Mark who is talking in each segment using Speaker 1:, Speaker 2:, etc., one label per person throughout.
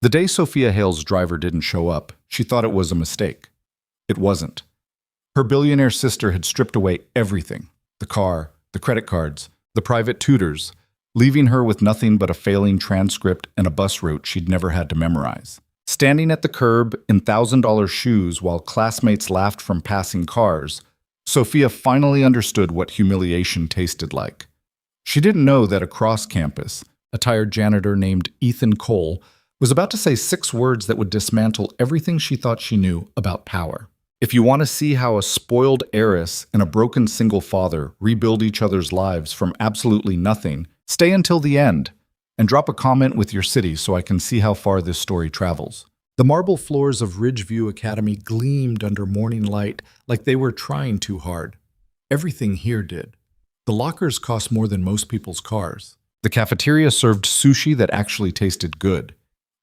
Speaker 1: The day Sophia Hale's driver didn't show up, she thought it was a mistake. It wasn't. Her billionaire sister had stripped away everything: the car, the credit cards, the private tutors, leaving her with nothing but a failing transcript and a bus route she'd never had to memorize. Standing at the curb in $1,000 shoes while classmates laughed from passing cars, Sophia finally understood what humiliation tasted like. She didn't know that across campus, a tired janitor named Ethan Cole was about to say 6 words that would dismantle everything she thought she knew about power. If you want to see how a spoiled heiress and a broken single father rebuild each other's lives from absolutely nothing, stay until the end and drop a comment with your city so I can see how far this story travels. The marble floors of Ridgeview Academy gleamed under morning light like they were trying too hard. Everything here did. The lockers cost more than most people's cars. The cafeteria served sushi that actually tasted good.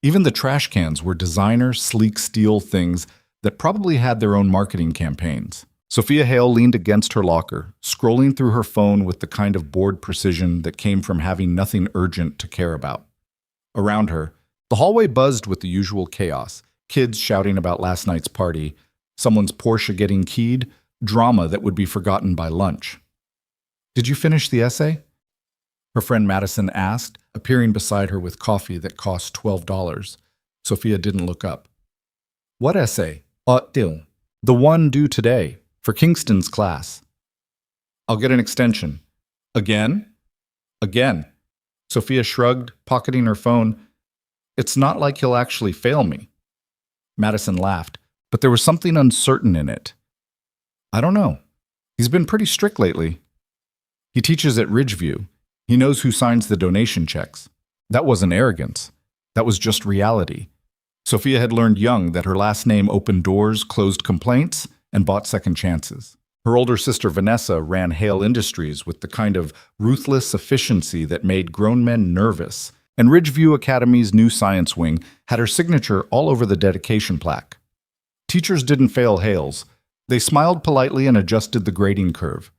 Speaker 1: Even the trash cans were designer, sleek steel things that probably had their own marketing campaigns. Sophia Hale leaned against her locker, scrolling through her phone with the kind of bored precision that came from having nothing urgent to care about. Around her, the hallway buzzed with the usual chaos: kids shouting about last night's party, someone's Porsche getting keyed, drama that would be forgotten by lunch. "Did you finish the essay?" her friend Madison asked, appearing beside her with coffee that cost $12. Sophia didn't look up. "What essay?" "The one due today, for Kingston's class." "I'll get an extension." "Again?" "Again." Sophia shrugged, pocketing her phone. "It's not like he'll actually fail me." Madison laughed, but there was something uncertain in it. "I don't know. He's been pretty strict lately. He teaches at Ridgeview. He knows who signs the donation checks." That wasn't arrogance. That was just reality. Sophia had learned young that her last name opened doors, closed complaints, and bought second chances. Her older sister Vanessa ran Hale Industries with the kind of ruthless efficiency that made grown men nervous, and Ridgeview Academy's new science wing had her signature all over the dedication plaque. Teachers didn't fail Hales. They smiled politely and adjusted the grading curve.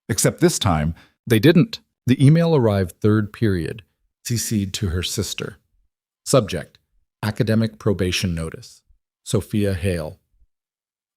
Speaker 1: Except this time, they didn't. The email arrived third period, CC'd to her sister. Subject: Academic Probation Notice. Sophia Hale.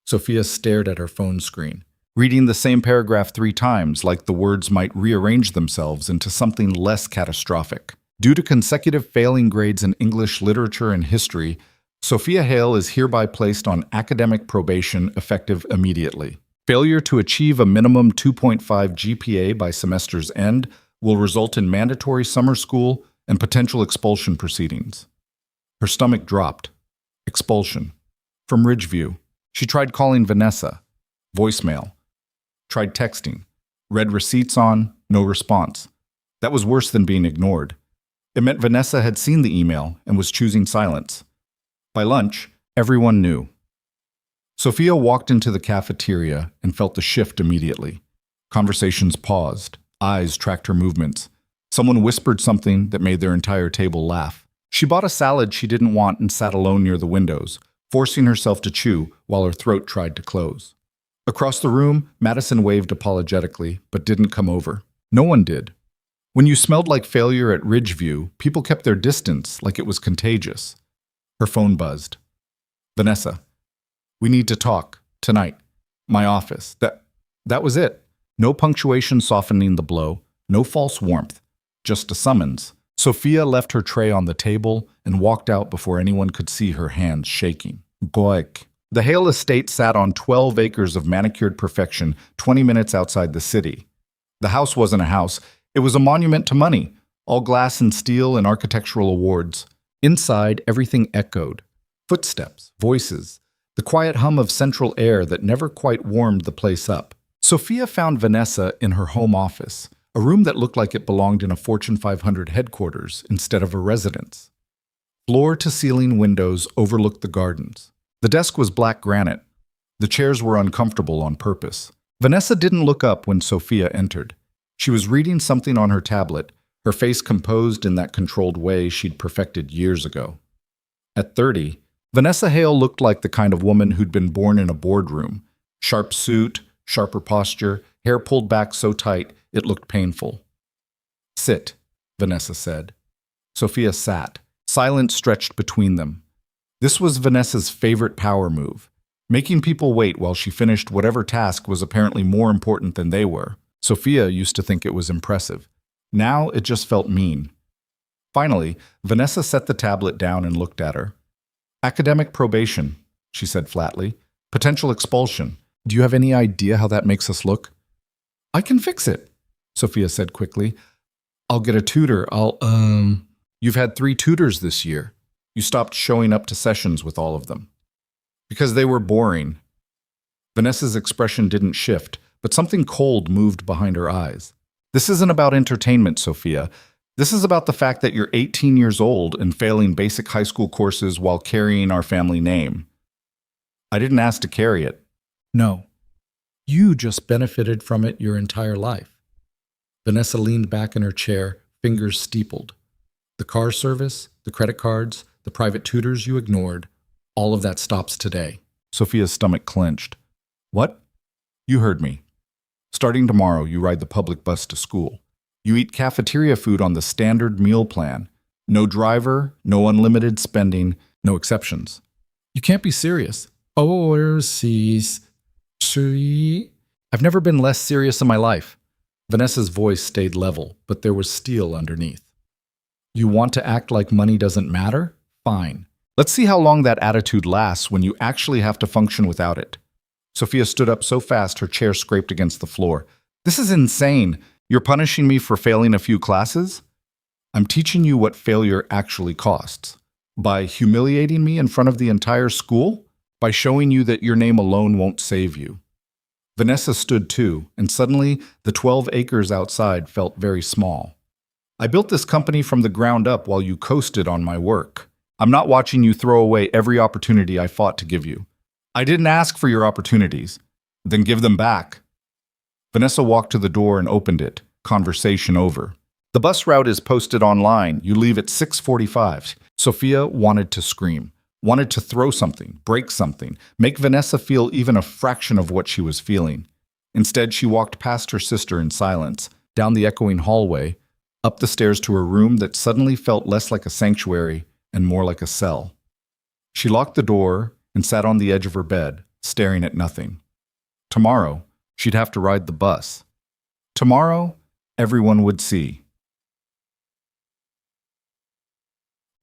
Speaker 1: Sophia stared at her phone screen, reading the same paragraph 3 times like the words might rearrange themselves into something less catastrophic. Due to consecutive failing grades in English, literature, and history, Sophia Hale is hereby placed on academic probation effective immediately. Failure to achieve a minimum 2.5 GPA by semester's end will result in mandatory summer school and potential expulsion proceedings. Her stomach dropped. Expulsion. From Ridgeview. She tried calling Vanessa. Voicemail. Tried texting. Read receipts on, no response. That was worse than being ignored. It meant Vanessa had seen the email and was choosing silence. By lunch, everyone knew. Sophia walked into the cafeteria and felt the shift immediately. Conversations paused. Eyes tracked her movements. Someone whispered something that made their entire table laugh. She bought a salad she didn't want and sat alone near the windows, forcing herself to chew while her throat tried to close. Across the room, Madison waved apologetically, but didn't come over. No one did. When you smelled like failure at Ridgeview, people kept their distance like it was contagious. Her phone buzzed. "Vanessa, we need to talk. Tonight. My office." That was it. No punctuation softening the blow. No false warmth. Just a summons. Sophia left her tray on the table and walked out before anyone could see her hands shaking. Goik. The Hale estate sat on 12 acres of manicured perfection 20 minutes outside the city. The house wasn't a house. It was a monument to money, all glass and steel and architectural awards. Inside, everything echoed. Footsteps, voices, the quiet hum of central air that never quite warmed the place up. Sophia found Vanessa in her home office, a room that looked like it belonged in a Fortune 500 headquarters instead of a residence. Floor-to-ceiling windows overlooked the gardens. The desk was black granite. The chairs were uncomfortable on purpose. Vanessa didn't look up when Sophia entered. She was reading something on her tablet, her face composed in that controlled way she'd perfected years ago. At 30, Vanessa Hale looked like the kind of woman who'd been born in a boardroom. Sharp suit, sharper posture, hair pulled back so tight it looked painful. "Sit," Vanessa said. Sophia sat, Silence stretched between them. This was Vanessa's favorite power move. Making people wait while she finished whatever task was apparently more important than they were. Sophia used to think it was impressive. Now it just felt mean. Finally, Vanessa set the tablet down and looked at her. Academic probation, she said flatly. Potential expulsion. Do you have any idea how that makes us look? I can fix it, Sophia said quickly. I'll get a tutor. You've had 3 tutors this year. You stopped showing up to sessions with all of them. Because they were boring. Vanessa's expression didn't shift, but something cold moved behind her eyes. This isn't about entertainment, Sophia. This is about the fact that you're 18 years old and failing basic high school courses while carrying our family name. I didn't ask to carry it. No. You just benefited from it your entire life. Vanessa leaned back in her chair, fingers steepled. The car service, the credit cards, the private tutors you ignored, all of that stops today. Sophia's stomach clenched. What? You heard me. Starting tomorrow, you ride the public bus to school. You eat cafeteria food on the standard meal plan. No driver, no unlimited spending, no exceptions. You can't be serious. Overseas. I've never been less serious in my life. Vanessa's voice stayed level, but there was steel underneath. You want to act like money doesn't matter? Fine. Let's see how long that attitude lasts when you actually have to function without it. Sophia stood up so fast her chair scraped against the floor. This is insane. You're punishing me for failing a few classes? I'm teaching you what failure actually costs. By humiliating me in front of the entire school? By showing you that your name alone won't save you. Vanessa stood too, and suddenly the 12 acres outside felt very small. I built this company from the ground up while you coasted on my work. I'm not watching you throw away every opportunity I fought to give you. I didn't ask for your opportunities. Then give them back. Vanessa walked to the door and opened it. Conversation over. The bus route is posted online. You leave at 6:45. Sophia wanted to scream. Wanted to throw something, break something, make Vanessa feel even a fraction of what she was feeling. Instead, she walked past her sister in silence, down the echoing hallway, up the stairs to her room that suddenly felt less like a sanctuary and more like a cell. She locked the door and sat on the edge of her bed, staring at nothing. Tomorrow, she'd have to ride the bus. Tomorrow, everyone would see.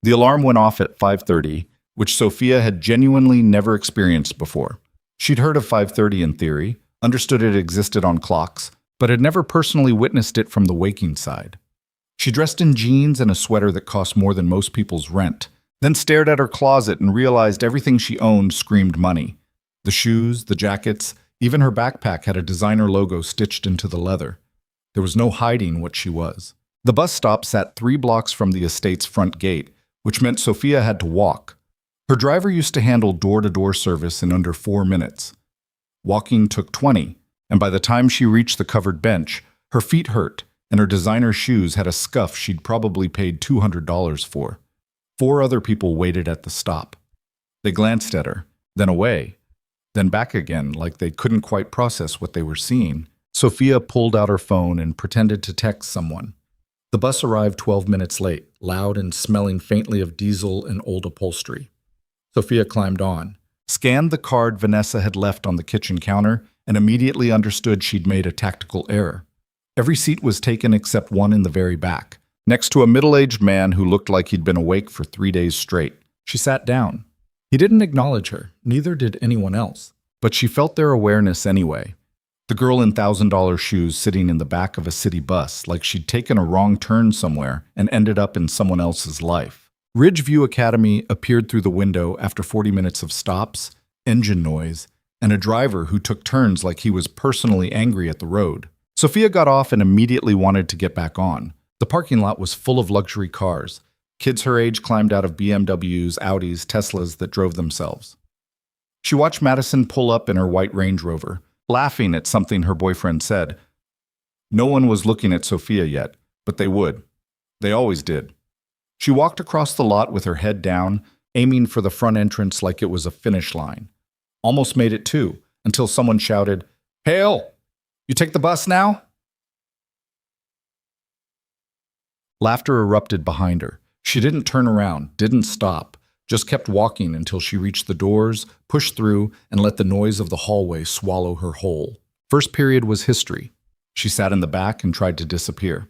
Speaker 1: The alarm went off at 5:30, which Sophia had genuinely never experienced before. She'd heard of 5:30 in theory, understood it existed on clocks, but had never personally witnessed it from the waking side. She dressed in jeans and a sweater that cost more than most people's rent, then stared at her closet and realized everything she owned screamed money. The shoes, the jackets, even her backpack had a designer logo stitched into the leather. There was no hiding what she was. The bus stop sat 3 blocks from the estate's front gate, which meant Sophia had to walk. Her driver used to handle door-to-door service in under 4 minutes. Walking took 20, and by the time she reached the covered bench, her feet hurt, and her designer shoes had a scuff she'd probably paid $200 for. 4 other people waited at the stop. They glanced at her, then away, then back again like they couldn't quite process what they were seeing. Sophia pulled out her phone and pretended to text someone. The bus arrived 12 minutes late, loud and smelling faintly of diesel and old upholstery. Sophia climbed on, scanned the card Vanessa had left on the kitchen counter, and immediately understood she'd made a tactical error. Every seat was taken except one in the very back, next to a middle-aged man who looked like he'd been awake for 3 days straight. She sat down. He didn't acknowledge her, neither did anyone else. But she felt their awareness anyway. The girl in $1,000 shoes sitting in the back of a city bus, like she'd taken a wrong turn somewhere and ended up in someone else's life. Ridgeview Academy appeared through the window after 40 minutes of stops, engine noise, and a driver who took turns like he was personally angry at the road. Sophia got off and immediately wanted to get back on. The parking lot was full of luxury cars. Kids her age climbed out of BMWs, Audis, Teslas that drove themselves. She watched Madison pull up in her white Range Rover, laughing at something her boyfriend said. No one was looking at Sophia yet, but they would. They always did. She walked across the lot with her head down, aiming for the front entrance like it was a finish line. Almost made it too, until someone shouted, "Hail! You take the bus now?" Laughter erupted behind her. She didn't turn around, didn't stop, just kept walking until she reached the doors, pushed through, and let the noise of the hallway swallow her whole. First period was history. She sat in the back and tried to disappear.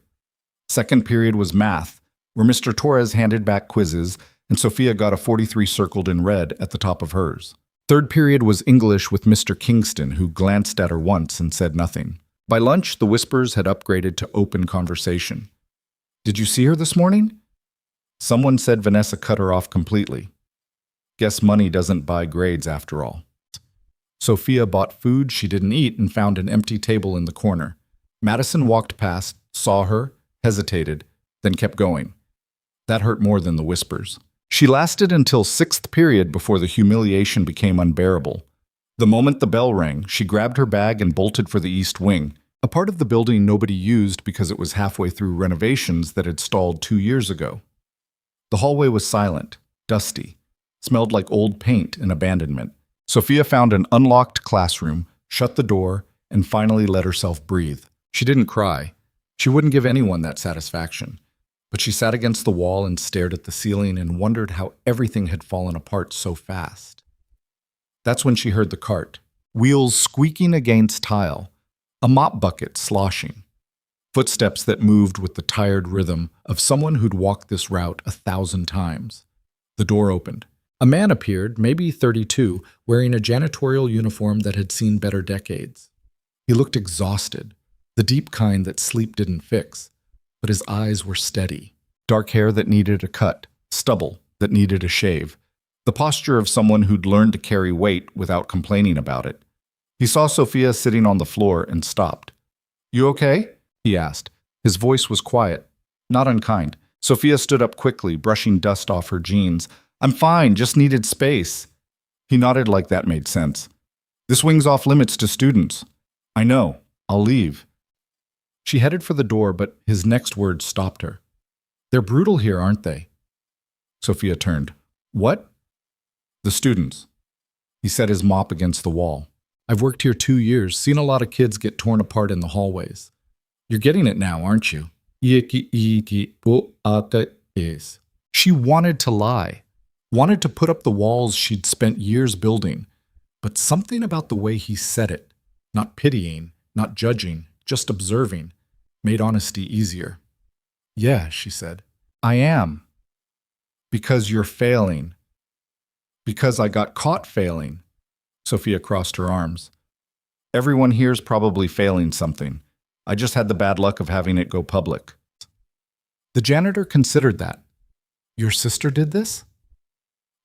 Speaker 1: Second period was math, where Mr. Torres handed back quizzes, and Sophia got a 43 circled in red at the top of hers. Third period was English with Mr. Kingston, who glanced at her once and said nothing. By lunch, the whispers had upgraded to open conversation. "Did you see her this morning?" Someone said Vanessa cut her off completely. Guess money doesn't buy grades after all. Sophia bought food she didn't eat and found an empty table in the corner. Madison walked past, saw her, hesitated, then kept going. That hurt more than the whispers. She lasted until sixth period before the humiliation became unbearable. The moment the bell rang, she grabbed her bag and bolted for the east wing, a part of the building nobody used because it was halfway through renovations that had stalled 2 years ago. The hallway was silent, dusty, smelled like old paint and abandonment. Sophia found an unlocked classroom, shut the door, and finally let herself breathe. She didn't cry. She wouldn't give anyone that satisfaction. But she sat against the wall and stared at the ceiling and wondered how everything had fallen apart so fast. That's when she heard the cart, wheels squeaking against tile, a mop bucket sloshing, footsteps that moved with the tired rhythm of someone who'd walked this route 1,000 times. The door opened. A man appeared, maybe 32, wearing a janitorial uniform that had seen better decades. He looked exhausted, the deep kind that sleep didn't fix, but his eyes were steady. Dark hair that needed a cut, stubble that needed a shave, the posture of someone who'd learned to carry weight without complaining about it. He saw Sophia sitting on the floor and stopped. "You okay?" he asked. His voice was quiet, not unkind. Sophia stood up quickly, brushing dust off her jeans. "I'm fine, just needed space." He nodded like that made sense. "This wing's off limits to students." "I know. I'll leave." She headed for the door, but his next words stopped her. "They're brutal here, aren't they?" Sophia turned. "What?" "The students." He set his mop against the wall. "I've worked here 2 years, seen a lot of kids get torn apart in the hallways. You're getting it now, aren't you?" She wanted to lie, wanted to put up the walls she'd spent years building, but something about the way he said it, not pitying, not judging, just observing, made honesty easier. "Yeah," she said. "I am. Because you're failing. Because I got caught failing." Sophia crossed her arms. "Everyone here's probably failing something. I just had the bad luck of having it go public." The janitor considered that. "Your sister did this?"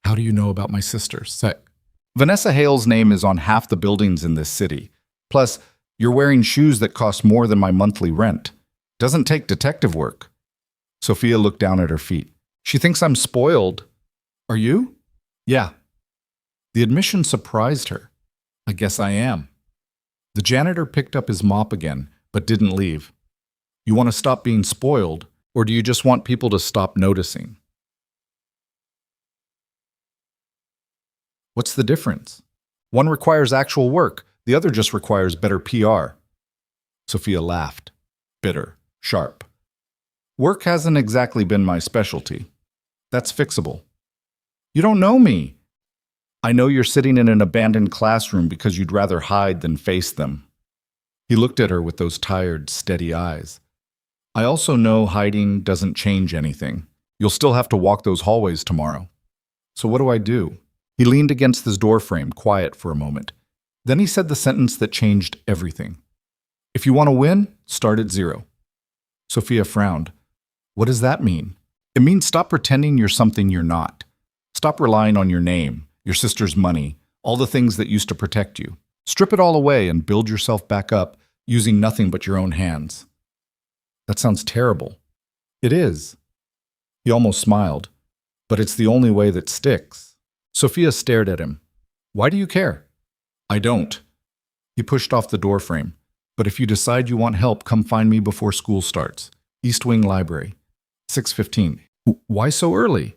Speaker 1: "How do you know about my sister?" "Vanessa Hale's name is on half the buildings in this city. Plus, you're wearing shoes that cost more than my monthly rent. Doesn't take detective work." Sophia looked down at her feet. "She thinks I'm spoiled." "Are you?" "Yeah." The admission surprised her. "I guess I am." The janitor picked up his mop again, but didn't leave. "You want to stop being spoiled, or do you just want people to stop noticing?" "What's the difference? One requires actual work, the other just requires better PR." Sophia laughed, bitter, sharp. "Work hasn't exactly been my specialty. That's fixable." "You don't know me." "I know you're sitting in an abandoned classroom because you'd rather hide than face them." He looked at her with those tired, steady eyes. "I also know hiding doesn't change anything. You'll still have to walk those hallways tomorrow. So what do I do?" He leaned against his doorframe, quiet for a moment. Then he said the sentence that changed everything. "If you want to win, start at 0. Sophia frowned. "What does that mean?" "It means stop pretending you're something you're not. Stop relying on your name, your sister's money, all the things that used to protect you. Strip it all away and build yourself back up using nothing but your own hands." "That sounds terrible." "It is." He almost smiled. "But it's the only way that sticks." Sophia stared at him. "Why do you care?" "I don't." He pushed off the doorframe. "But if you decide you want help, come find me before school starts. East Wing Library. 6:15. "Why so early?"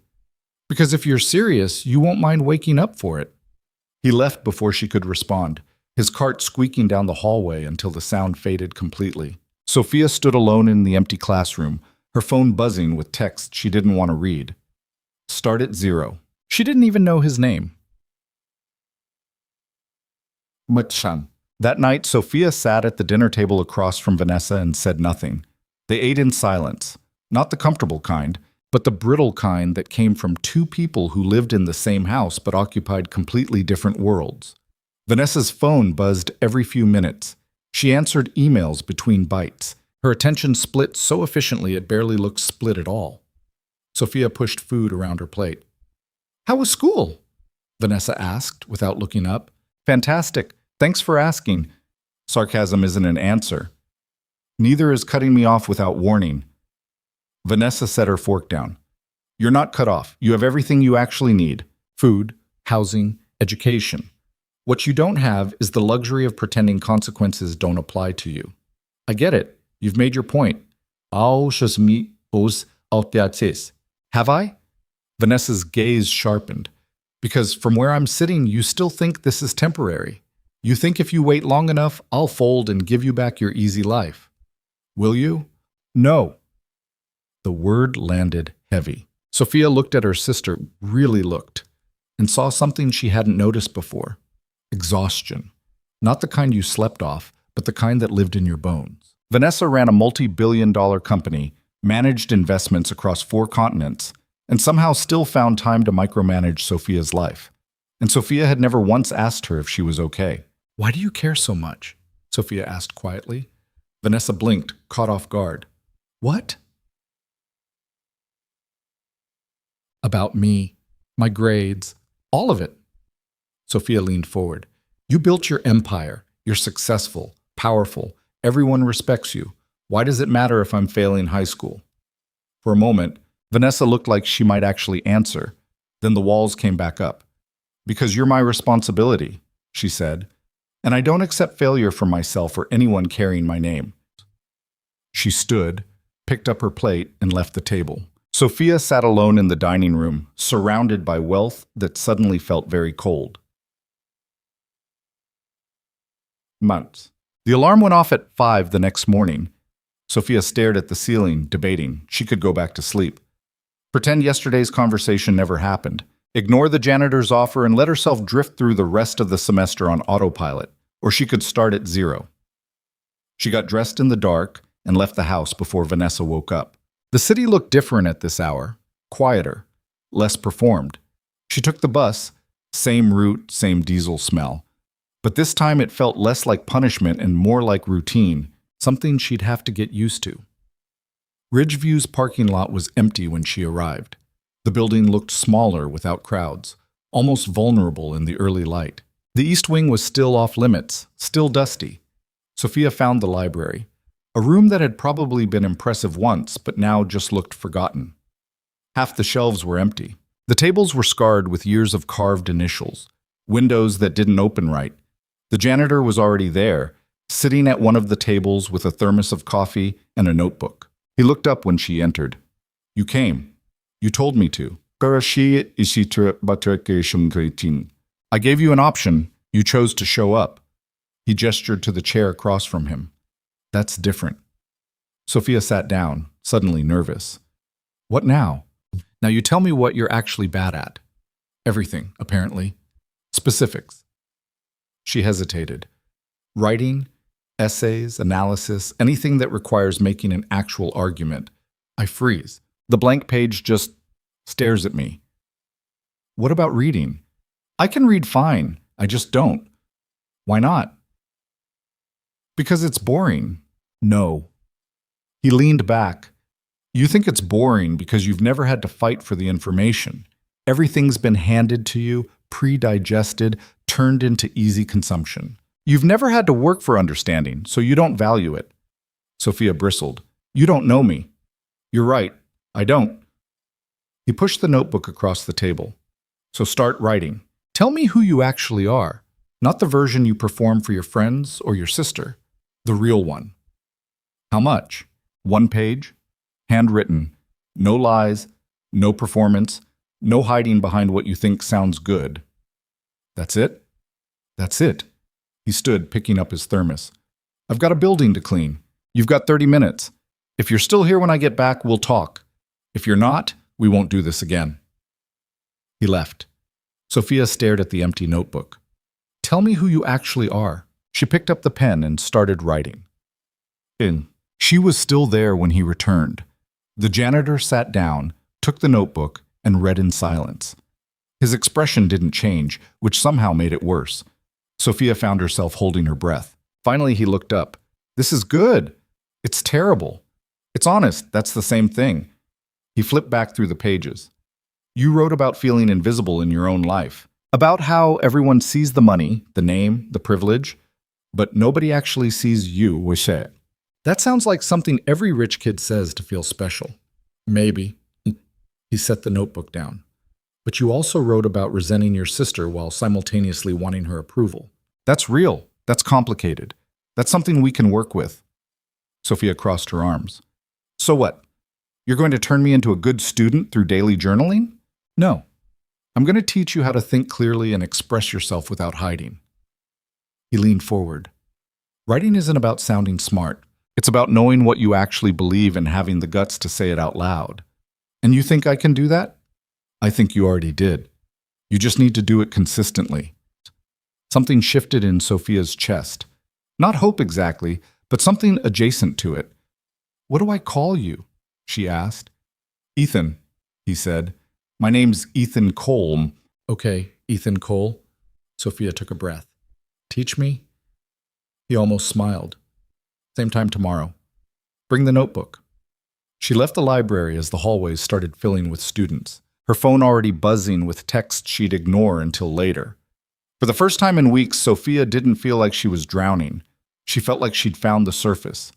Speaker 1: "Because if you're serious, you won't mind waking up for it." He left before she could respond, his cart squeaking down the hallway until the sound faded completely. Sophia stood alone in the empty classroom, her phone buzzing with texts she didn't want to read. Start at 0. She didn't even know his name. Mutchan. That night, Sophia sat at the dinner table across from Vanessa and said nothing. They ate in silence, not the comfortable kind, but the brittle kind that came from two people who lived in the same house but occupied completely different worlds. Vanessa's phone buzzed every few minutes. She answered emails between bites. Her attention split so efficiently it barely looked split at all. Sophia pushed food around her plate. "How was school?" Vanessa asked without looking up. "Fantastic. Thanks for asking." Sarcasm isn't an answer. Neither is cutting me off without warning. Vanessa set her fork down. "You're not cut off. You have everything you actually need. Food, housing, education. What you don't have is the luxury of pretending consequences don't apply to you. I get it. You've made your point. Have I?" Vanessa's gaze sharpened. "Because from where I'm sitting, you still think this is temporary. You think if you wait long enough, I'll fold and give you back your easy life. Will you?" "No." The word landed heavy. Sophia looked at her sister, really looked, and saw something she hadn't noticed before. Exhaustion. Not the kind you slept off, but the kind that lived in your bones. Vanessa ran a multi-billion-dollar company, managed investments across 4 continents, and somehow still found time to micromanage Sophia's life. And Sophia had never once asked her if she was okay. "Why do you care so much?" Sophia asked quietly. Vanessa blinked, caught off guard. "What?" "About me, my grades, all of it." Sophia leaned forward. "You built your empire. You're successful, powerful. Everyone respects you. Why does it matter if I'm failing high school?" For a moment, Vanessa looked like she might actually answer. Then the walls came back up. "Because you're my responsibility," she said. "And I don't accept failure for myself or anyone carrying my name." She stood, picked up her plate, and left the table. Sophia sat alone in the dining room, surrounded by wealth that suddenly felt very cold. Months. The alarm went off at 5 the next morning. Sophia stared at the ceiling, debating. She could go back to sleep. Pretend yesterday's conversation never happened. Ignore the janitor's offer and let herself drift through the rest of the semester on autopilot, or she could start at 0. She got dressed in the dark and left the house before Vanessa woke up. The city looked different at this hour, quieter, less performed. She took the bus, same route, same diesel smell. But this time it felt less like punishment and more like routine, something she'd have to get used to. Ridgeview's parking lot was empty when she arrived. The building looked smaller without crowds, almost vulnerable in the early light. The East Wing was still off limits, still dusty. Sophia found the library, a room that had probably been impressive once, but now just looked forgotten. Half the shelves were empty. The tables were scarred with years of carved initials, windows that didn't open right. The janitor was already there, sitting at one of the tables with a thermos of coffee and a notebook. He looked up when she entered. "You came. You told me to." "I gave you an option. You chose to show up." He gestured to the chair across from him. "That's different." Sophia sat down, suddenly nervous. "What now?" "Now you tell me what you're actually bad at." "Everything, apparently." "Specifics." She hesitated. "Writing, essays, analysis, anything that requires making an actual argument." I freeze. The blank page just stares at me. "What about reading?" "I can read fine. I just don't." "Why not?" "Because it's boring." "No." He leaned back. "You think it's boring because you've never had to fight for the information. Everything's been handed to you, pre-digested, turned into easy consumption. You've never had to work for understanding, so you don't value it." Sophia bristled. "You don't know me." "You're right. I don't." He pushed the notebook across the table. "So start writing. Tell me who you actually are, not the version you perform for your friends or your sister, the real one." "How much?" 1 page, handwritten, no lies, no performance, no hiding behind what you think sounds good. "That's it?" "That's it." He stood, picking up his thermos. "I've got a building to clean. You've got 30 minutes. If you're still here when I get back, we'll talk. If you're not, we won't do this again." He left. Sophia stared at the empty notebook. "Tell me who you actually are." She picked up the pen and started writing. She was still there when he returned. The janitor sat down, took the notebook, and read in silence. His expression didn't change, which somehow made it worse. Sophia found herself holding her breath. Finally, he looked up. "This is good. It's terrible. It's honest. That's the same thing." He flipped back through the pages. "You wrote about feeling invisible in your own life, about how everyone sees the money, the name, the privilege, but nobody actually sees you, Wishe. That sounds like something every rich kid says to feel special." "Maybe." He set the notebook down. "But you also wrote about resenting your sister while simultaneously wanting her approval. That's real. That's complicated. That's something we can work with." Sophia crossed her arms. "So what? You're going to turn me into a good student through daily journaling?" "No. I'm going to teach you how to think clearly and express yourself without hiding." He leaned forward. "Writing isn't about sounding smart. It's about knowing what you actually believe and having the guts to say it out loud. And you think I can do that? I think you already did. You just need to do it consistently." Something shifted in Sophia's chest. Not hope exactly, but something adjacent to it. "What do I call you?" she asked. "Ethan," he said. "My name's Ethan Cole." "Okay, Ethan Cole." Sophia took a breath. "Teach me?" He almost smiled. "Same time tomorrow. Bring the notebook." She left the library as the hallways started filling with students, her phone already buzzing with texts she'd ignore until later. For the first time in weeks, Sophia didn't feel like she was drowning. She felt like she'd found the surface.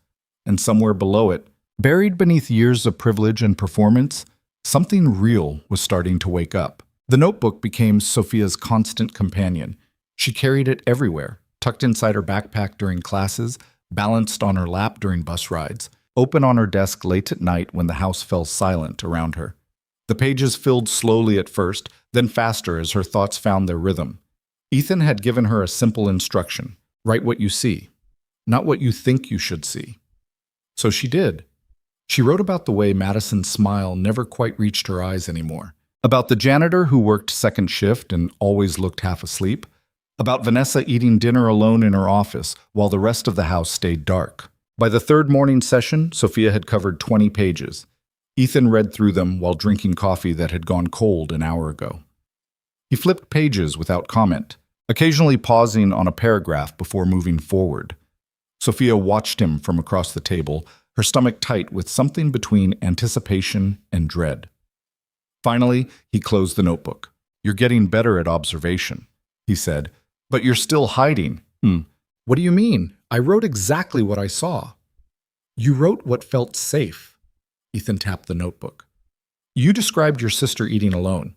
Speaker 1: And somewhere below it, buried beneath years of privilege and performance, something real was starting to wake up. The notebook became Sophia's constant companion. She carried it everywhere, tucked inside her backpack during classes, balanced on her lap during bus rides, open on her desk late at night when the house fell silent around her. The pages filled slowly at first, then faster as her thoughts found their rhythm. Ethan had given her a simple instruction: write what you see, not what you think you should see. So she did. She wrote about the way Madison's smile never quite reached her eyes anymore, about the janitor who worked second shift and always looked half asleep, about Vanessa eating dinner alone in her office while the rest of the house stayed dark. By the third morning session, Sophia had covered 20 pages. Ethan read through them while drinking coffee that had gone cold an hour ago. He flipped pages without comment, occasionally pausing on a paragraph before moving forward. Sophia watched him from across the table, her stomach tight with something between anticipation and dread. Finally, he closed the notebook. "You're getting better at observation," he said. "But you're still hiding." "What do you mean? I wrote exactly what I saw." "You wrote what felt safe." Ethan tapped the notebook. "You described your sister eating alone.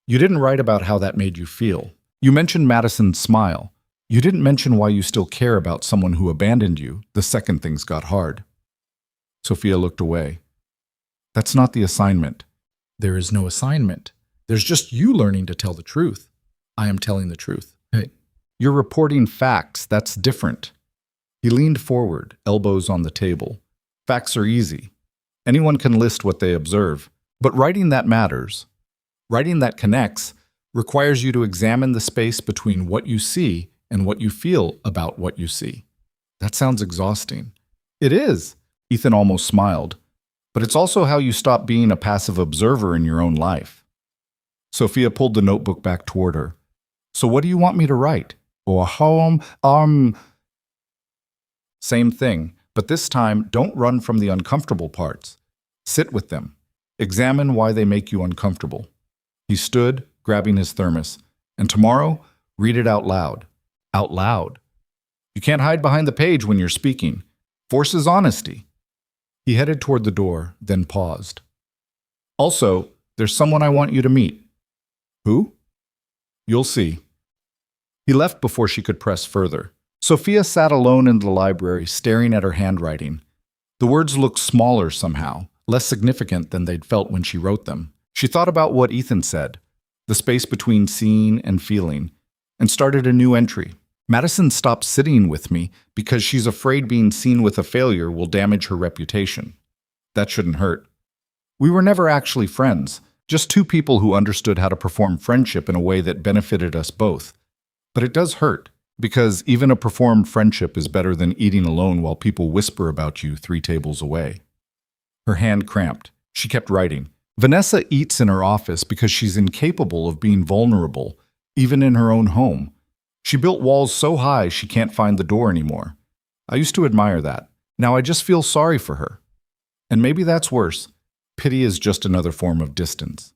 Speaker 1: You didn't write about how that made you feel. You mentioned Madison's smile. You didn't mention why you still care about someone who abandoned you the second things got hard." Sophia looked away. "That's not the assignment." "There is no assignment. There's just you learning to tell the truth." "I am telling the truth." "Hey, you're reporting facts. That's different." He leaned forward, elbows on the table. "Facts are easy. Anyone can list what they observe. But writing that matters. Writing that connects requires you to examine the space between what you see and what you feel about what you see." "That sounds exhausting." "It is." Ethan almost smiled. "But it's also how you stop being a passive observer in your own life." Sophia pulled the notebook back toward her. "So what do you want me to write?" "Or Same thing, but this time don't run from the uncomfortable parts. Sit with them. Examine why they make you uncomfortable." He stood, grabbing his thermos. "And tomorrow, read it out loud." "Out loud?" "You can't hide behind the page when you're speaking. Forces honesty." He headed toward the door, then paused. "Also, there's someone I want you to meet." "Who?" "You'll see." He left before she could press further. Sophia sat alone in the library, staring at her handwriting. The words looked smaller somehow, less significant than they'd felt when she wrote them. She thought about what Ethan said, the space between seeing and feeling, and started a new entry. "Madison stopped sitting with me because she's afraid being seen with a failure will damage her reputation." That shouldn't hurt. We were never actually friends, just two people who understood how to perform friendship in a way that benefited us both. But it does hurt, because even a performed friendship is better than eating alone while people whisper about you 3 tables away. Her hand cramped. She kept writing. Vanessa eats in her office because she's incapable of being vulnerable, even in her own home. She built walls so high she can't find the door anymore. I used to admire that. Now I just feel sorry for her. And maybe that's worse. Pity is just another form of distance.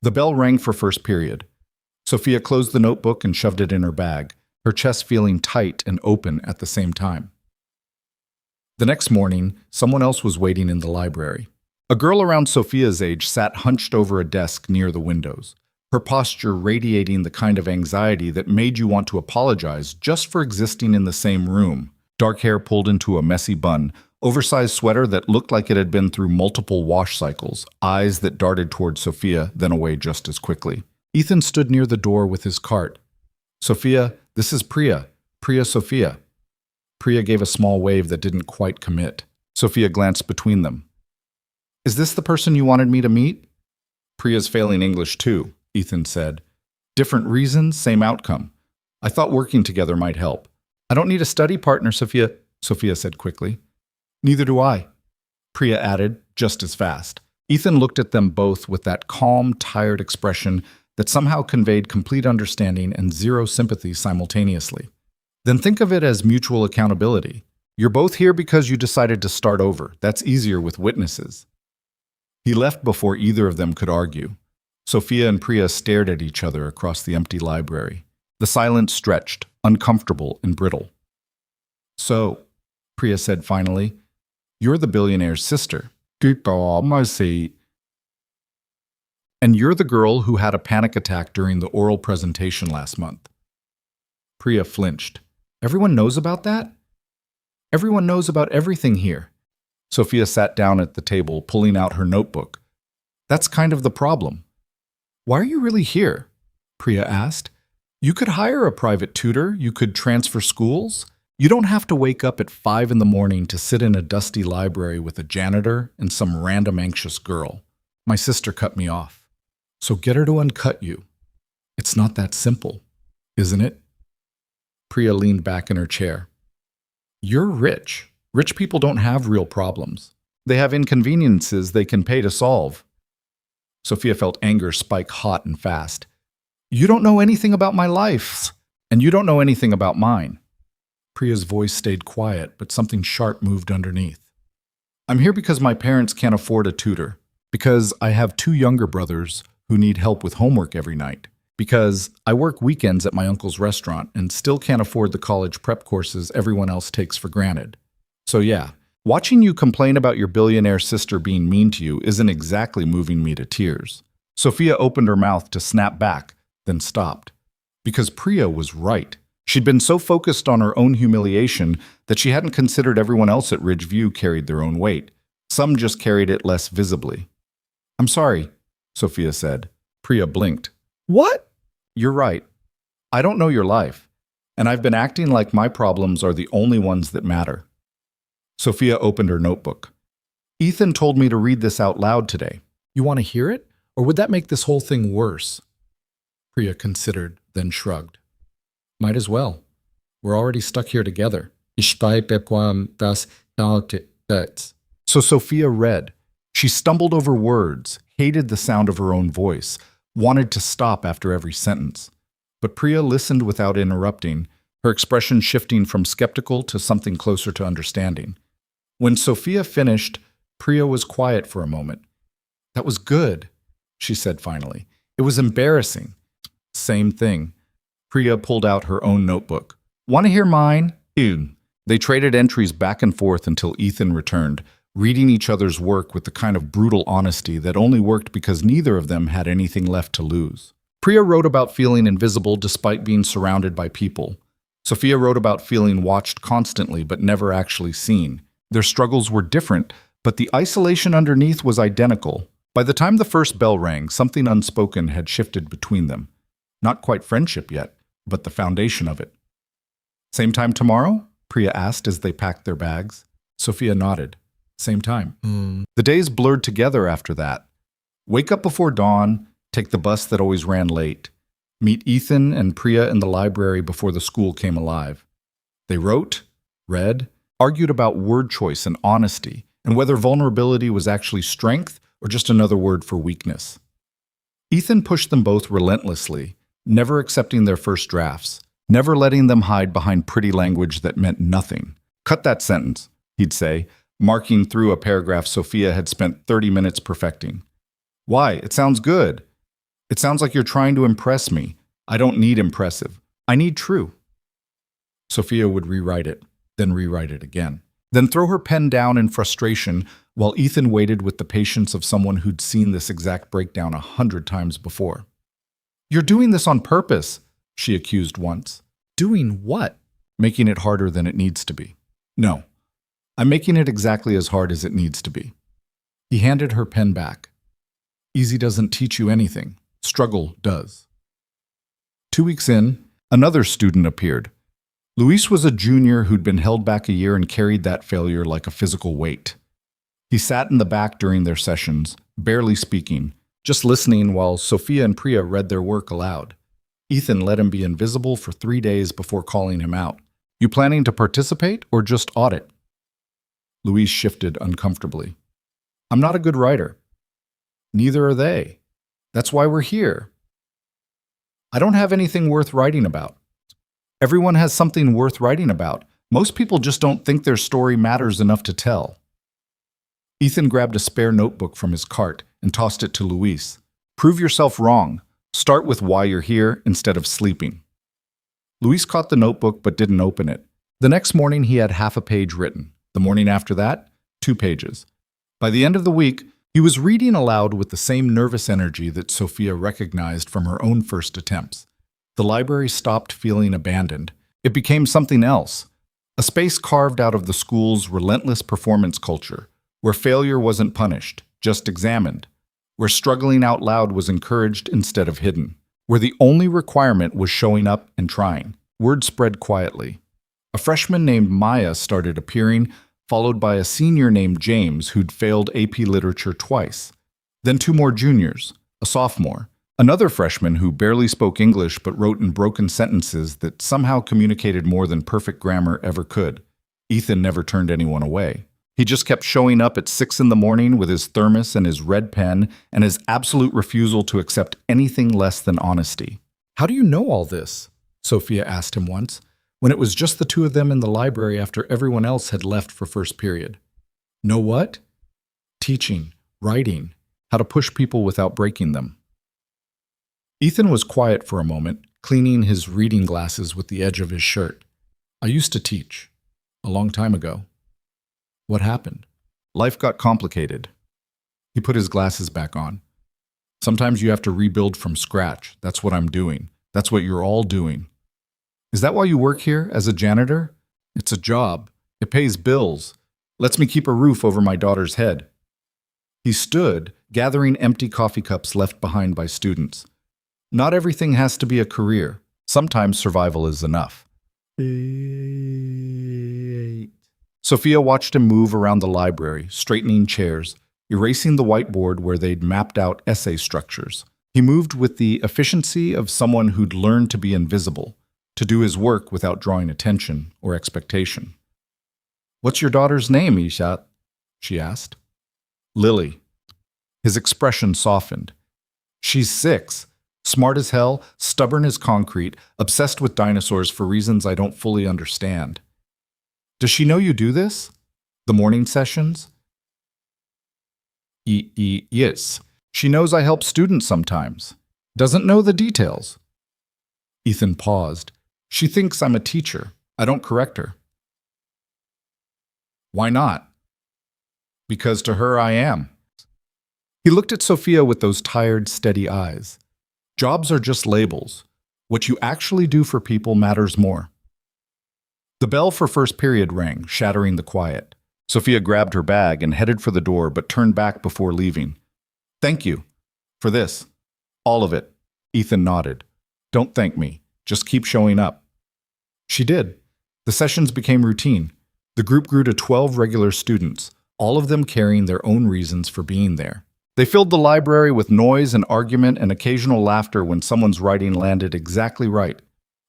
Speaker 1: The bell rang for first period. Sophia closed the notebook and shoved it in her bag, her chest feeling tight and open at the same time. The next morning, someone else was waiting in the library. A girl around Sophia's age sat hunched over a desk near the windows, her posture radiating the kind of anxiety that made you want to apologize just for existing in the same room. Dark hair pulled into a messy bun, oversized sweater that looked like it had been through multiple wash cycles, eyes that darted toward Sophia, then away just as quickly. Ethan stood near the door with his cart. Sophia, this is Priya. Priya Sophia. Priya gave a small wave that didn't quite commit. Sophia glanced between them. Is this the person you wanted me to meet? Priya's failing English too, Ethan said. Different reasons, same outcome. I thought working together might help. I don't need a study partner, Sophia said quickly. Neither do I, Priya added, just as fast. Ethan looked at them both with that calm, tired expression that somehow conveyed complete understanding and zero sympathy simultaneously. Then think of it as mutual accountability. You're both here because you decided to start over. That's easier with witnesses. He left before either of them could argue. Sophia and Priya stared at each other across the empty library. The silence stretched, uncomfortable and brittle. So, Priya said finally, you're the billionaire's sister. And you're the girl who had a panic attack during the oral presentation last month. Priya flinched. Everyone knows about that? Everyone knows about everything here. Sophia sat down at the table, pulling out her notebook. That's kind of the problem. Why are you really here? Priya asked. You could hire a private tutor. You could transfer schools. You don't have to wake up at 5 in the morning to sit in a dusty library with a janitor and some random anxious girl. My sister cut me off. So get her to uncut you. It's not that simple, isn't it? Priya leaned back in her chair. You're rich. Rich people don't have real problems. They have inconveniences they can pay to solve. Sophia felt anger spike hot and fast. You don't know anything about my life, and you don't know anything about mine. Priya's voice stayed quiet, but something sharp moved underneath. I'm here because my parents can't afford a tutor, because I have 2 younger brothers who need help with homework every night, because I work weekends at my uncle's restaurant and still can't afford the college prep courses everyone else takes for granted. So yeah, watching you complain about your billionaire sister being mean to you isn't exactly moving me to tears. Sophia opened her mouth to snap back, then stopped. Because Priya was right. She'd been so focused on her own humiliation that she hadn't considered everyone else at Ridgeview carried their own weight. Some just carried it less visibly. I'm sorry, Sophia said. Priya blinked. What? You're right. I don't know your life, and I've been acting like my problems are the only ones that matter. Sophia opened her notebook. Ethan told me to read this out loud today. You want to hear it? Or would that make this whole thing worse? Priya considered, then shrugged. Might as well. We're already stuck here together. So Sophia read. She stumbled over words, hated the sound of her own voice, wanted to stop after every sentence. But Priya listened without interrupting, her expression shifting from skeptical to something closer to understanding. When Sophia finished, Priya was quiet for a moment. That was good, she said finally. It was embarrassing. Same thing. Priya pulled out her own notebook. Want to hear mine? They traded entries back and forth until Ethan returned, reading each other's work with the kind of brutal honesty that only worked because neither of them had anything left to lose. Priya wrote about feeling invisible despite being surrounded by people. Sophia wrote about feeling watched constantly but never actually seen. Their struggles were different, but the isolation underneath was identical. By the time the first bell rang, something unspoken had shifted between them. Not quite friendship yet, but the foundation of it. Same time tomorrow? Priya asked as they packed their bags. Sophia nodded. same time. The days blurred together after that. Wake up before dawn, take the bus that always ran late. Meet Ethan and Priya in the library before the school came alive. They wrote, read, argued about word choice and honesty, and whether vulnerability was actually strength or just another word for weakness. Ethan pushed them both relentlessly, never accepting their first drafts, never letting them hide behind pretty language that meant nothing. Cut that sentence, he'd say, marking through a paragraph Sophia had spent 30 minutes perfecting. Why? It sounds good. It sounds like you're trying to impress me. I don't need impressive. I need true. Sophia would rewrite it, then rewrite it again. Then throw her pen down in frustration while Ethan waited with the patience of someone who'd seen this exact breakdown 100 times before. You're doing this on purpose, she accused once. Doing what? Making it harder than it needs to be. No, I'm making it exactly as hard as it needs to be. He handed her pen back. Easy doesn't teach you anything. Struggle does. 2 weeks in, another student appeared. Luis was a junior who'd been held back a year and carried that failure like a physical weight. He sat in the back during their sessions, barely speaking, just listening while Sophia and Priya read their work aloud. Ethan let him be invisible for 3 days before calling him out. You planning to participate or just audit? Luis shifted uncomfortably. I'm not a good writer. Neither are they. That's why we're here. I don't have anything worth writing about. Everyone has something worth writing about. Most people just don't think their story matters enough to tell. Ethan grabbed a spare notebook from his cart and tossed it to Luis. Prove yourself wrong. Start with why you're here instead of sleeping. Luis caught the notebook but didn't open it. The next morning he had half a page written. The morning after that, 2 pages. By the end of the week, he was reading aloud with the same nervous energy that Sophia recognized from her own first attempts. The library stopped feeling abandoned. It became something else, a space carved out of the school's relentless performance culture, where failure wasn't punished, just examined, where struggling out loud was encouraged instead of hidden, where the only requirement was showing up and trying. Word spread quietly. A freshman named Maya started appearing, followed by a senior named James who'd failed AP Literature twice. Then 2 more juniors, a sophomore, another freshman who barely spoke English but wrote in broken sentences that somehow communicated more than perfect grammar ever could. Ethan never turned anyone away. He just kept showing up at 6 in the morning with his thermos and his red pen and his absolute refusal to accept anything less than honesty. How do you know all this? Sophia asked him once, when it was just the 2 of them in the library after everyone else had left for first period. Know what? Teaching, writing, how to push people without breaking them. Ethan was quiet for a moment, cleaning his reading glasses with the edge of his shirt. I used to teach, a long time ago. What happened? Life got complicated. He put his glasses back on. Sometimes you have to rebuild from scratch. That's what I'm doing. That's what you're all doing. Is that why you work here, as a janitor? It's a job. It pays bills. Lets me keep a roof over my daughter's head. He stood, gathering empty coffee cups left behind by students. Not everything has to be a career. Sometimes survival is enough. Sophia watched him move around the library, straightening chairs, erasing the whiteboard where they'd mapped out essay structures. He moved with the efficiency of someone who'd learned to be invisible, to do his work without drawing attention or expectation. What's your daughter's name, Ishat? She asked. Lily. His expression softened. She's 6, smart as hell, stubborn as concrete, obsessed with dinosaurs for reasons I don't fully understand. Does she know you do this? The morning sessions? Yes. She knows I help students sometimes. Doesn't know the details. Ethan paused. She thinks I'm a teacher. I don't correct her. Why not? Because to her I am. He looked at Sophia with those tired, steady eyes. Jobs are just labels. What you actually do for people matters more. The bell for first period rang, shattering the quiet. Sophia grabbed her bag and headed for the door, but turned back before leaving. Thank you. For this. All of it. Ethan nodded. Don't thank me. Just keep showing up. She did. The sessions became routine. The group grew to 12 regular students, all of them carrying their own reasons for being there. They filled the library with noise and argument and occasional laughter when someone's writing landed exactly right.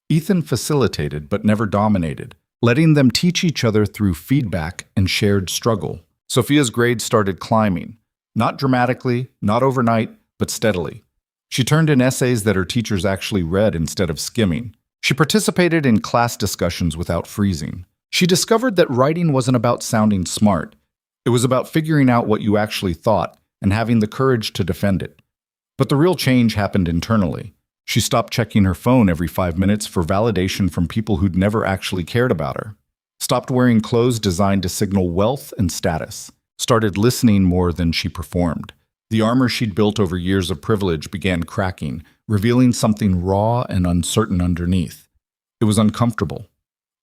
Speaker 1: Ethan facilitated but never dominated, letting them teach each other through feedback and shared struggle. Sophia's grades started climbing, not dramatically, not overnight, but steadily. She turned in essays that her teachers actually read instead of skimming. She participated in class discussions without freezing. She discovered that writing wasn't about sounding smart. It was about figuring out what you actually thought and having the courage to defend it. But the real change happened internally. She stopped checking her phone every 5 minutes for validation from people who'd never actually cared about her. Stopped wearing clothes designed to signal wealth and status. Started listening more than she performed. The armor she'd built over years of privilege began cracking, revealing something raw and uncertain underneath. It was uncomfortable.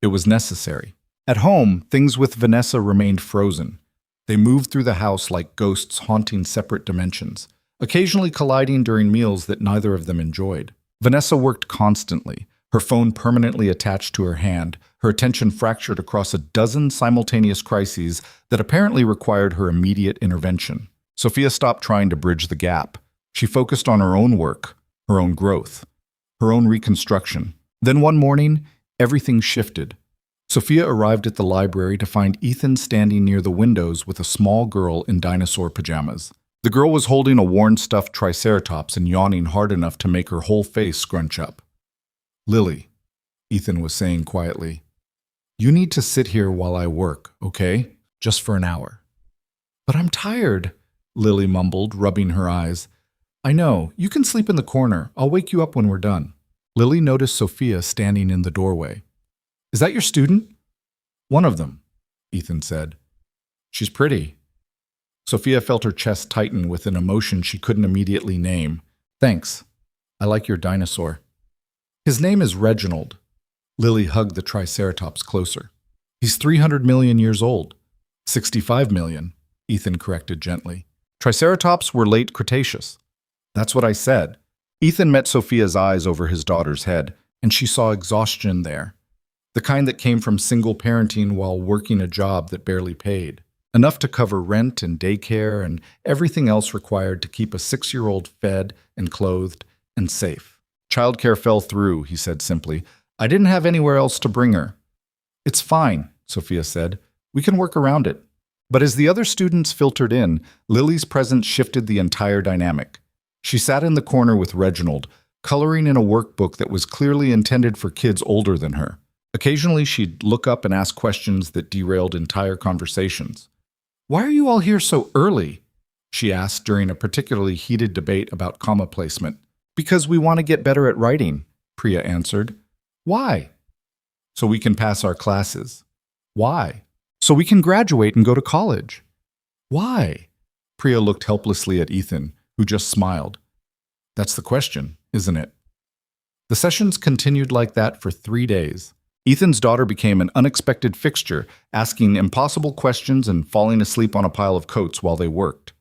Speaker 1: It was necessary. At home, things with Vanessa remained frozen. They moved through the house like ghosts haunting separate dimensions, occasionally colliding during meals that neither of them enjoyed. Vanessa worked constantly, her phone permanently attached to her hand, her attention fractured across a dozen simultaneous crises that apparently required her immediate intervention. Sophia stopped trying to bridge the gap. She focused on her own work, her own growth, her own reconstruction. Then one morning, everything shifted. Sophia arrived at the library to find Ethan standing near the windows with a small girl in dinosaur pajamas. The girl was holding a worn stuffed triceratops and yawning hard enough to make her whole face scrunch up. "Lily," Ethan was saying quietly, "you need to sit here while I work, okay? Just for an hour." "But I'm tired," Lily mumbled, rubbing her eyes. "I know. You can sleep in the corner. I'll wake you up when we're done." Lily noticed Sophia standing in the doorway. "Is that your student?" "One of them," Ethan said. "She's pretty." Sophia felt her chest tighten with an emotion she couldn't immediately name. "Thanks. I like your dinosaur." "His name is Reginald." Lily hugged the Triceratops closer. "He's 300 million years old." 65 million, Ethan corrected gently. Triceratops were late Cretaceous. "That's what I said." Ethan met Sophia's eyes over his daughter's head, and she saw exhaustion there. The kind that came from single parenting while working a job that barely paid. Enough to cover rent and daycare and everything else required to keep a 6-year-old fed and clothed and safe. "Childcare fell through," he said simply. "I didn't have anywhere else to bring her." "It's fine," Sophia said. "We can work around it." But as the other students filtered in, Lily's presence shifted the entire dynamic. She sat in the corner with Reginald, coloring in a workbook that was clearly intended for kids older than her. Occasionally, she'd look up and ask questions that derailed entire conversations. "Why are you all here so early?" she asked during a particularly heated debate about comma placement. "Because we want to get better at writing," Priya answered. "Why?" "So we can pass our classes." "Why?" "So we can graduate and go to college." "Why?" Priya looked helplessly at Ethan, who just smiled. "That's the question, isn't it?" The sessions continued like that for 3 days. Ethan's daughter became an unexpected fixture, asking impossible questions and falling asleep on a pile of coats while they worked.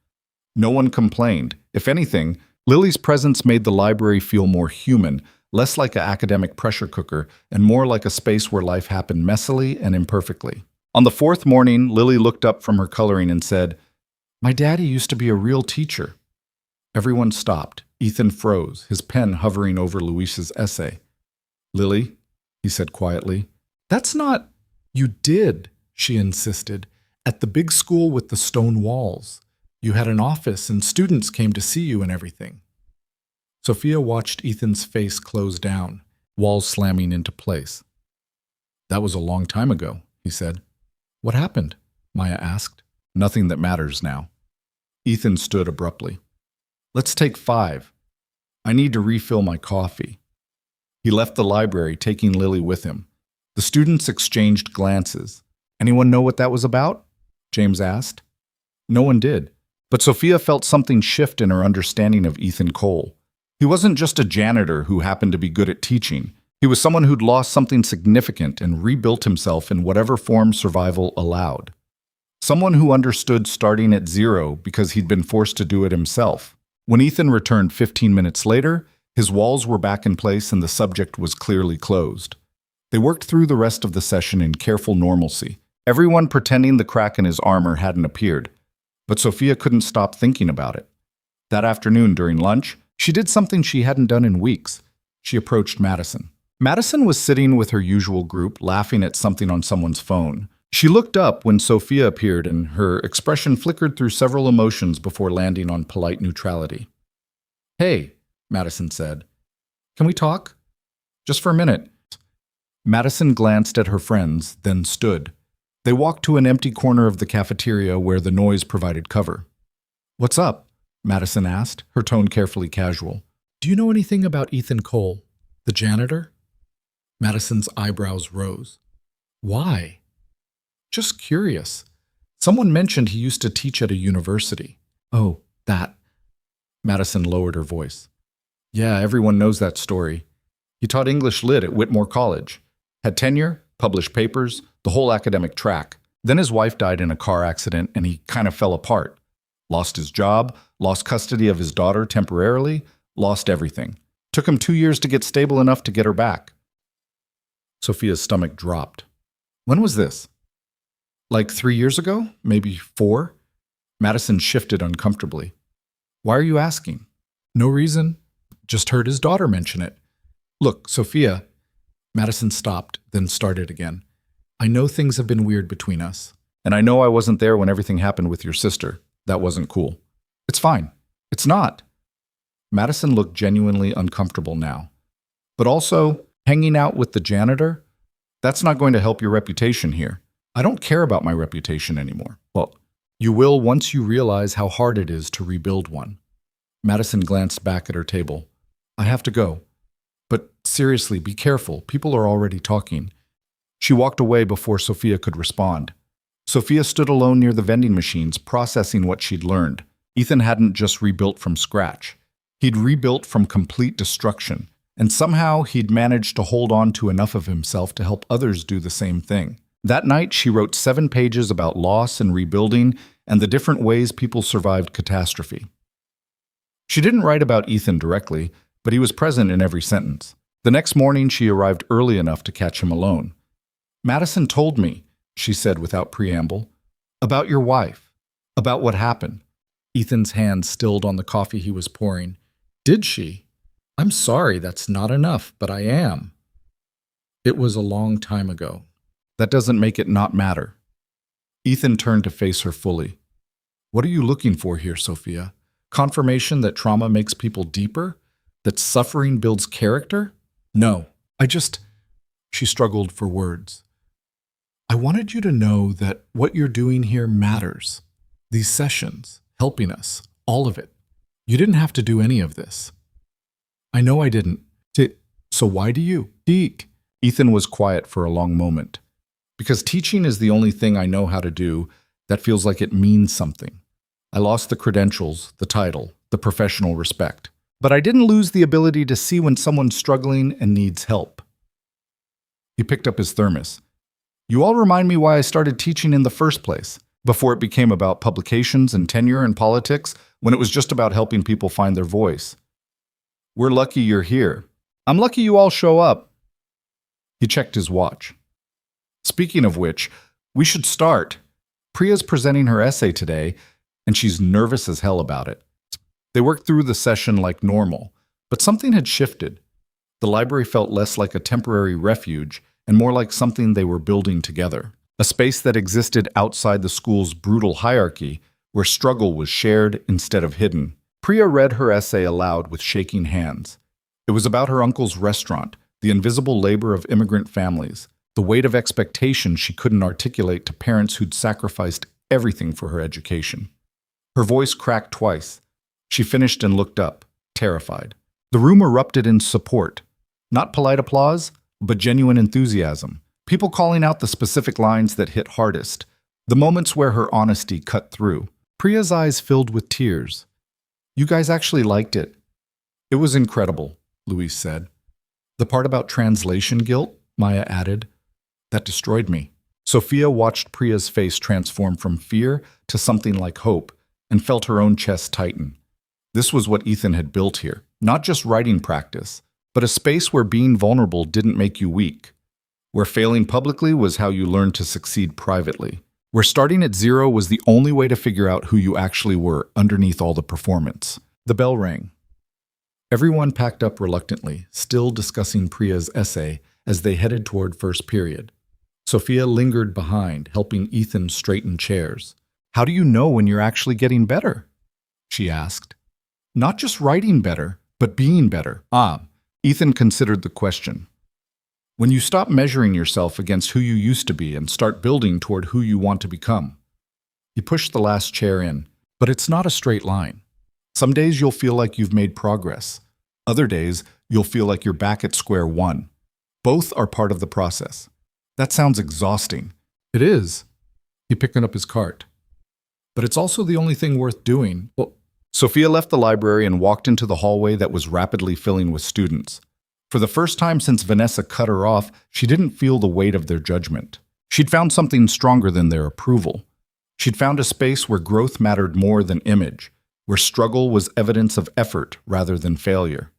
Speaker 1: No one complained. If anything, Lily's presence made the library feel more human, less like an academic pressure cooker, and more like a space where life happened messily and imperfectly. On the 4th morning, Lily looked up from her coloring and said, "My daddy used to be a real teacher." Everyone stopped. Ethan froze, his pen hovering over Luis's essay. "Lily," he said quietly. "That's not—" "You did," she insisted, "at the big school with the stone walls. You had an office and students came to see you and everything." Sophia watched Ethan's face close down, walls slamming into place. "That was a long time ago," he said. "What happened?" Maya asked. "Nothing that matters now." Ethan stood abruptly. "Let's take 5. I need to refill my coffee." He left the library, taking Lily with him. The students exchanged glances. "Anyone know what that was about?" James asked. No one did. But Sophia felt something shift in her understanding of Ethan Cole. He wasn't just a janitor who happened to be good at teaching. He was someone who'd lost something significant and rebuilt himself in whatever form survival allowed. Someone who understood starting at zero because he'd been forced to do it himself. When Ethan returned 15 minutes later, his walls were back in place and the subject was clearly closed. They worked through the rest of the session in careful normalcy, everyone pretending the crack in his armor hadn't appeared. But Sophia couldn't stop thinking about it. That afternoon during lunch, she did something she hadn't done in weeks. She approached Madison. Madison was sitting with her usual group, laughing at something on someone's phone. She looked up when Sophia appeared, and her expression flickered through several emotions before landing on polite neutrality. "Hey," Madison said. "Can we talk? Just for a minute." Madison glanced at her friends, then stood. They walked to an empty corner of the cafeteria where the noise provided cover. "What's up?" Madison asked, her tone carefully casual. "Do you know anything about Ethan Cole, the janitor?" Madison's eyebrows rose. "Why?" "Just curious. Someone mentioned he used to teach at a university." "Oh, that." Madison lowered her voice. "Yeah, everyone knows that story. He taught English Lit at Whitmore College. Had tenure, published papers, the whole academic track. Then his wife died in a car accident and he kind of fell apart. Lost his job, lost custody of his daughter temporarily, lost everything. Took him 2 years to get stable enough to get her back." Sophia's stomach dropped. "When was this?" "Like 3 years ago? Maybe 4? Madison shifted uncomfortably. "Why are you asking?" "No reason. Just heard his daughter mention it." "Look, Sophia." Madison stopped, then started again. "I know things have been weird between us. And I know I wasn't there when everything happened with your sister. That wasn't cool." "It's fine." "It's not." Madison looked genuinely uncomfortable now. "But also, hanging out with the janitor? That's not going to help your reputation here. I don't care about my reputation anymore." "Well, you will once you realize how hard it is to rebuild one." Madison glanced back at her table. "I have to go. But seriously, be careful. People are already talking." She walked away before Sophia could respond. Sophia stood alone near the vending machines, processing what she'd learned. Ethan hadn't just rebuilt from scratch. He'd rebuilt from complete destruction, and somehow he'd managed to hold on to enough of himself to help others do the same thing. That night, she wrote 7 pages about loss and rebuilding and the different ways people survived catastrophe. She didn't write about Ethan directly, but he was present in every sentence. The next morning, she arrived early enough to catch him alone. "Madison told me," she said without preamble, "about your wife, about what happened." Ethan's hand stilled on the coffee he was pouring. "Did she? I'm sorry, that's not enough, but I am." "It was a long time ago." "That doesn't make it not matter." Ethan turned to face her fully. "What are you looking for here, Sophia? Confirmation that trauma makes people deeper? That suffering builds character?" "No, She struggled for words. "I wanted you to know that what you're doing here matters. These sessions, helping us, all of it. You didn't have to do any of this." "I know I didn't. So why do you?" Ethan was quiet for a long moment. "Because teaching is the only thing I know how to do that feels like it means something. I lost the credentials, the title, the professional respect. But I didn't lose the ability to see when someone's struggling and needs help." He picked up his thermos. "You all remind me why I started teaching in the first place, before it became about publications and tenure and politics, when it was just about helping people find their voice. We're lucky you're here. I'm lucky you all show up." He checked his watch. "Speaking of which, we should start. Priya's presenting her essay today, and she's nervous as hell about it." They worked through the session like normal, but something had shifted. The library felt less like a temporary refuge and more like something they were building together. A space that existed outside the school's brutal hierarchy, where struggle was shared instead of hidden. Priya read her essay aloud with shaking hands. It was about her uncle's restaurant, the invisible labor of immigrant families, the weight of expectation she couldn't articulate to parents who'd sacrificed everything for her education. Her voice cracked twice. She finished and looked up, terrified. The room erupted in support. Not polite applause, but genuine enthusiasm. People calling out the specific lines that hit hardest, the moments where her honesty cut through. Priya's eyes filled with tears. "You guys actually liked it." "It was incredible," Louise said. "The part about translation guilt," Maya added, "that destroyed me." Sophia watched Priya's face transform from fear to something like hope and felt her own chest tighten. This was what Ethan had built here, not just writing practice, but a space where being vulnerable didn't make you weak. where failing publicly was how you learned to succeed privately, where starting at zero was the only way to figure out who you actually were underneath all the performance. The bell rang. Everyone packed up reluctantly, still discussing Priya's essay as they headed toward first period. Sophia lingered behind, helping Ethan straighten chairs. "How do you know when you're actually getting better?" she asked. "Not just writing better, but being better." Ethan considered the question. "When you stop measuring yourself against who you used to be and start building toward who you want to become." He pushed the last chair in. "But it's not a straight line. Some days you'll feel like you've made progress. Other days, you'll feel like you're back at square one. Both are part of the process." "That sounds exhausting." "It is." He picked up his cart. "But it's also the only thing worth doing." Sophia left the library and walked into the hallway that was rapidly filling with students. For the first time since Vanessa cut her off, she didn't feel the weight of their judgment. She'd found something stronger than their approval. She'd found a space where growth mattered more than image, where struggle was evidence of effort rather than failure.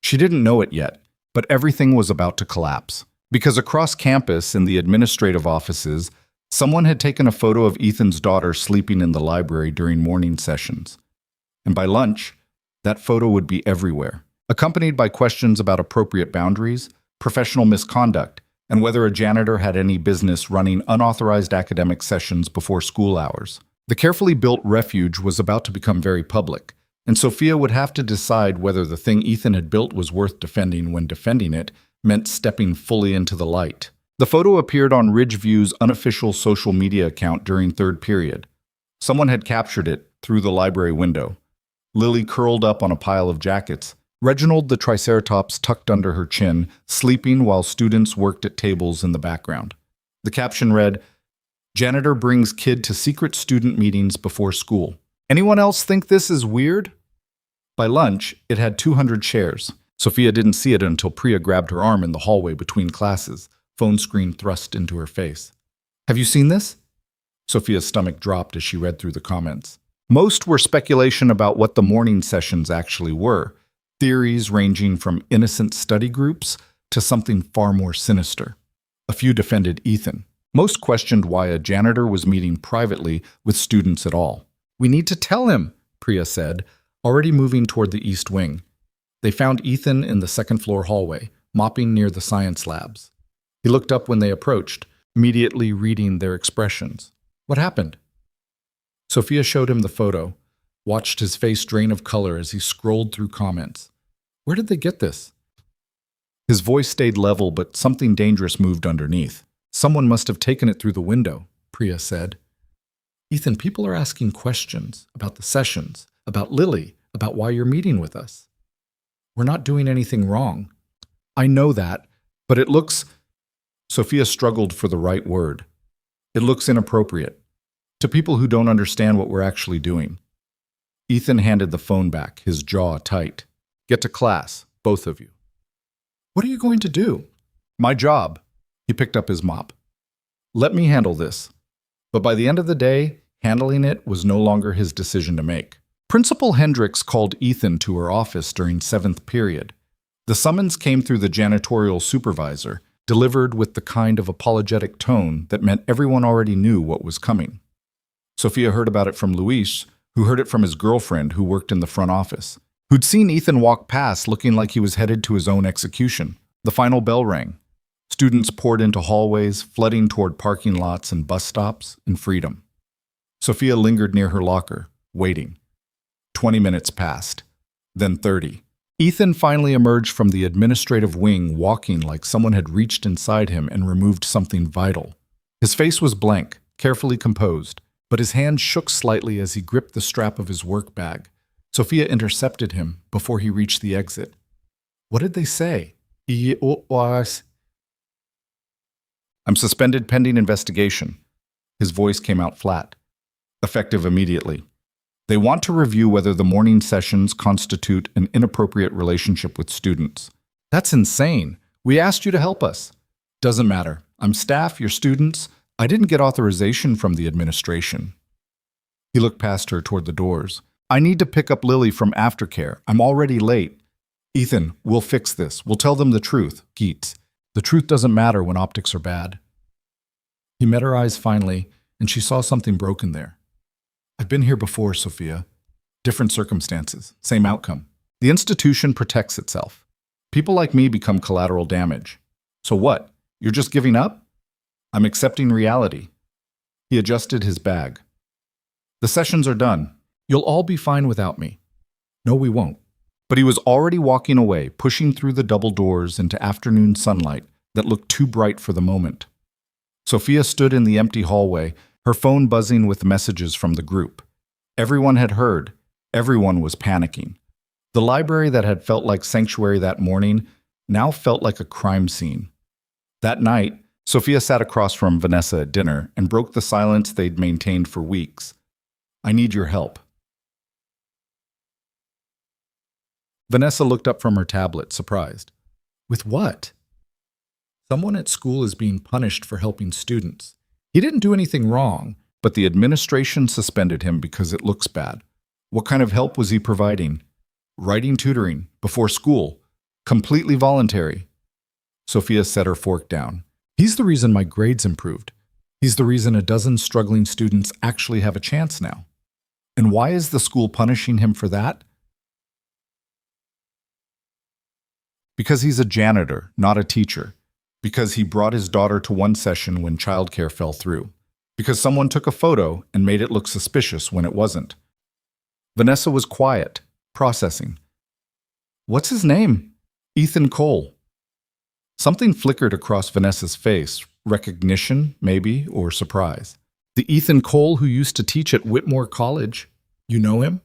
Speaker 1: She didn't know it yet, but everything was about to collapse. Because across campus, in the administrative offices, someone had taken a photo of Ethan's daughter sleeping in the library during morning sessions. And by lunch, that photo would be everywhere, accompanied by questions about appropriate boundaries, professional misconduct, and whether a janitor had any business running unauthorized academic sessions before school hours. The carefully built refuge was about to become very public, and Sophia would have to decide whether the thing Ethan had built was worth defending when defending it meant stepping fully into the light. The photo appeared on Ridgeview's unofficial social media account during third period. Someone had captured it through the library window. Lily curled up on a pile of jackets, Reginald the Triceratops tucked under her chin, sleeping while students worked at tables in the background. The caption read, "Janitor brings kid to secret student meetings before school. Anyone else think this is weird?" By lunch, it had 200 shares. Sophia didn't see it until Priya grabbed her arm in the hallway between classes, phone screen thrust into her face. "Have you seen this?" Sophia's stomach dropped as she read through the comments. Most were speculation about what the morning sessions actually were, theories ranging from innocent study groups to something far more sinister. A few defended Ethan. Most questioned why a janitor was meeting privately with students at all. "We need to tell him," Priya said, already moving toward the east wing. They found Ethan in the second-floor hallway, mopping near the science labs. He looked up when they approached, immediately reading their expressions. "What happened?" Sophia showed him the photo, watched his face drain of color as he scrolled through comments. "Where did they get this?" His voice stayed level, but something dangerous moved underneath. "Someone must have taken it through the window," Priya said. "Ethan, people are asking questions about the sessions, about Lily, about why you're meeting with us. We're not doing anything wrong." "I know that, but it looks—" Sophia struggled for the right word. "It looks inappropriate. To people who don't understand what we're actually doing." Ethan handed the phone back, his jaw tight. "Get to class, both of you." "What are you going to do?" "My job." He picked up his mop. "Let me handle this." But by the end of the day, handling it was no longer his decision to make. Principal Hendricks called Ethan to her office during 7th period. The summons came through the janitorial supervisor, delivered with the kind of apologetic tone that meant everyone already knew what was coming. Sophia heard about it from Luis, who heard it from his girlfriend who worked in the front office, who'd seen Ethan walk past looking like he was headed to his own execution. The final bell rang. Students poured into hallways, flooding toward parking lots and bus stops in freedom. Sophia lingered near her locker, waiting. 20 minutes passed, then 30. Ethan finally emerged from the administrative wing, walking like someone had reached inside him and removed something vital. His face was blank, carefully composed, but his hand shook slightly as he gripped the strap of his work bag. Sophia intercepted him before he reached the exit. "What did they say?" "I'm suspended pending investigation." His voice came out flat, effective immediately. "They want to review whether the morning sessions constitute an inappropriate relationship with students." "That's insane. We asked you to help us." "Doesn't matter. I'm staff, you're students. I didn't get authorization from the administration." He looked past her toward the doors. "I need to pick up Lily from aftercare. I'm already late." "Ethan, we'll fix this. We'll tell them the truth." Geets. The truth doesn't matter when optics are bad. He met her eyes finally, and she saw something broken there. I've been here before, Sophia. Different circumstances, same outcome. The institution protects itself. People like me become collateral damage. So what? You're just giving up? I'm accepting reality. He adjusted his bag. The sessions are done. You'll all be fine without me. No, we won't. But he was already walking away, pushing through the double doors into afternoon sunlight that looked too bright for the moment. Sophia stood in the empty hallway, her phone buzzing with messages from the group. Everyone had heard. Everyone was panicking. The library that had felt like sanctuary that morning now felt like a crime scene. That night, Sophia sat across from Vanessa at dinner and broke the silence they'd maintained for weeks. I need your help. Vanessa looked up from her tablet, surprised. With what? Someone at school is being punished for helping students. He didn't do anything wrong, but the administration suspended him because it looks bad. What kind of help was he providing? Writing tutoring, before school, completely voluntary. Sophia set her fork down. He's the reason my grades improved. He's the reason a dozen struggling students actually have a chance now. And why is the school punishing him for that? Because he's a janitor, not a teacher. Because he brought his daughter to one session when childcare fell through. Because someone took a photo and made it look suspicious when it wasn't. Vanessa was quiet, processing. What's his name? Ethan Cole. Something flickered across Vanessa's face, recognition, maybe, or surprise. The Ethan Cole who used to teach at Whitmore College. You know him?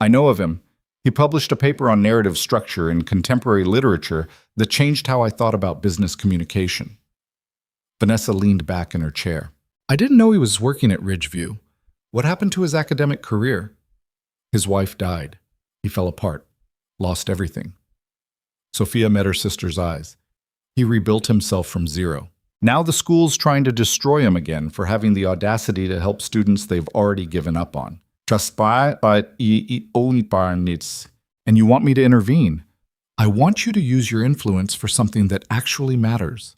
Speaker 1: I know of him. He published a paper on narrative structure in contemporary literature that changed how I thought about business communication. Vanessa leaned back in her chair. I didn't know he was working at Ridgeview. What happened to his academic career? His wife died. He fell apart, lost everything. Sophia met her sister's eyes. He rebuilt himself from zero. Now the school's trying to destroy him again for having the audacity to help students they've already given up on. And you want me to intervene. I want you to use your influence for something that actually matters.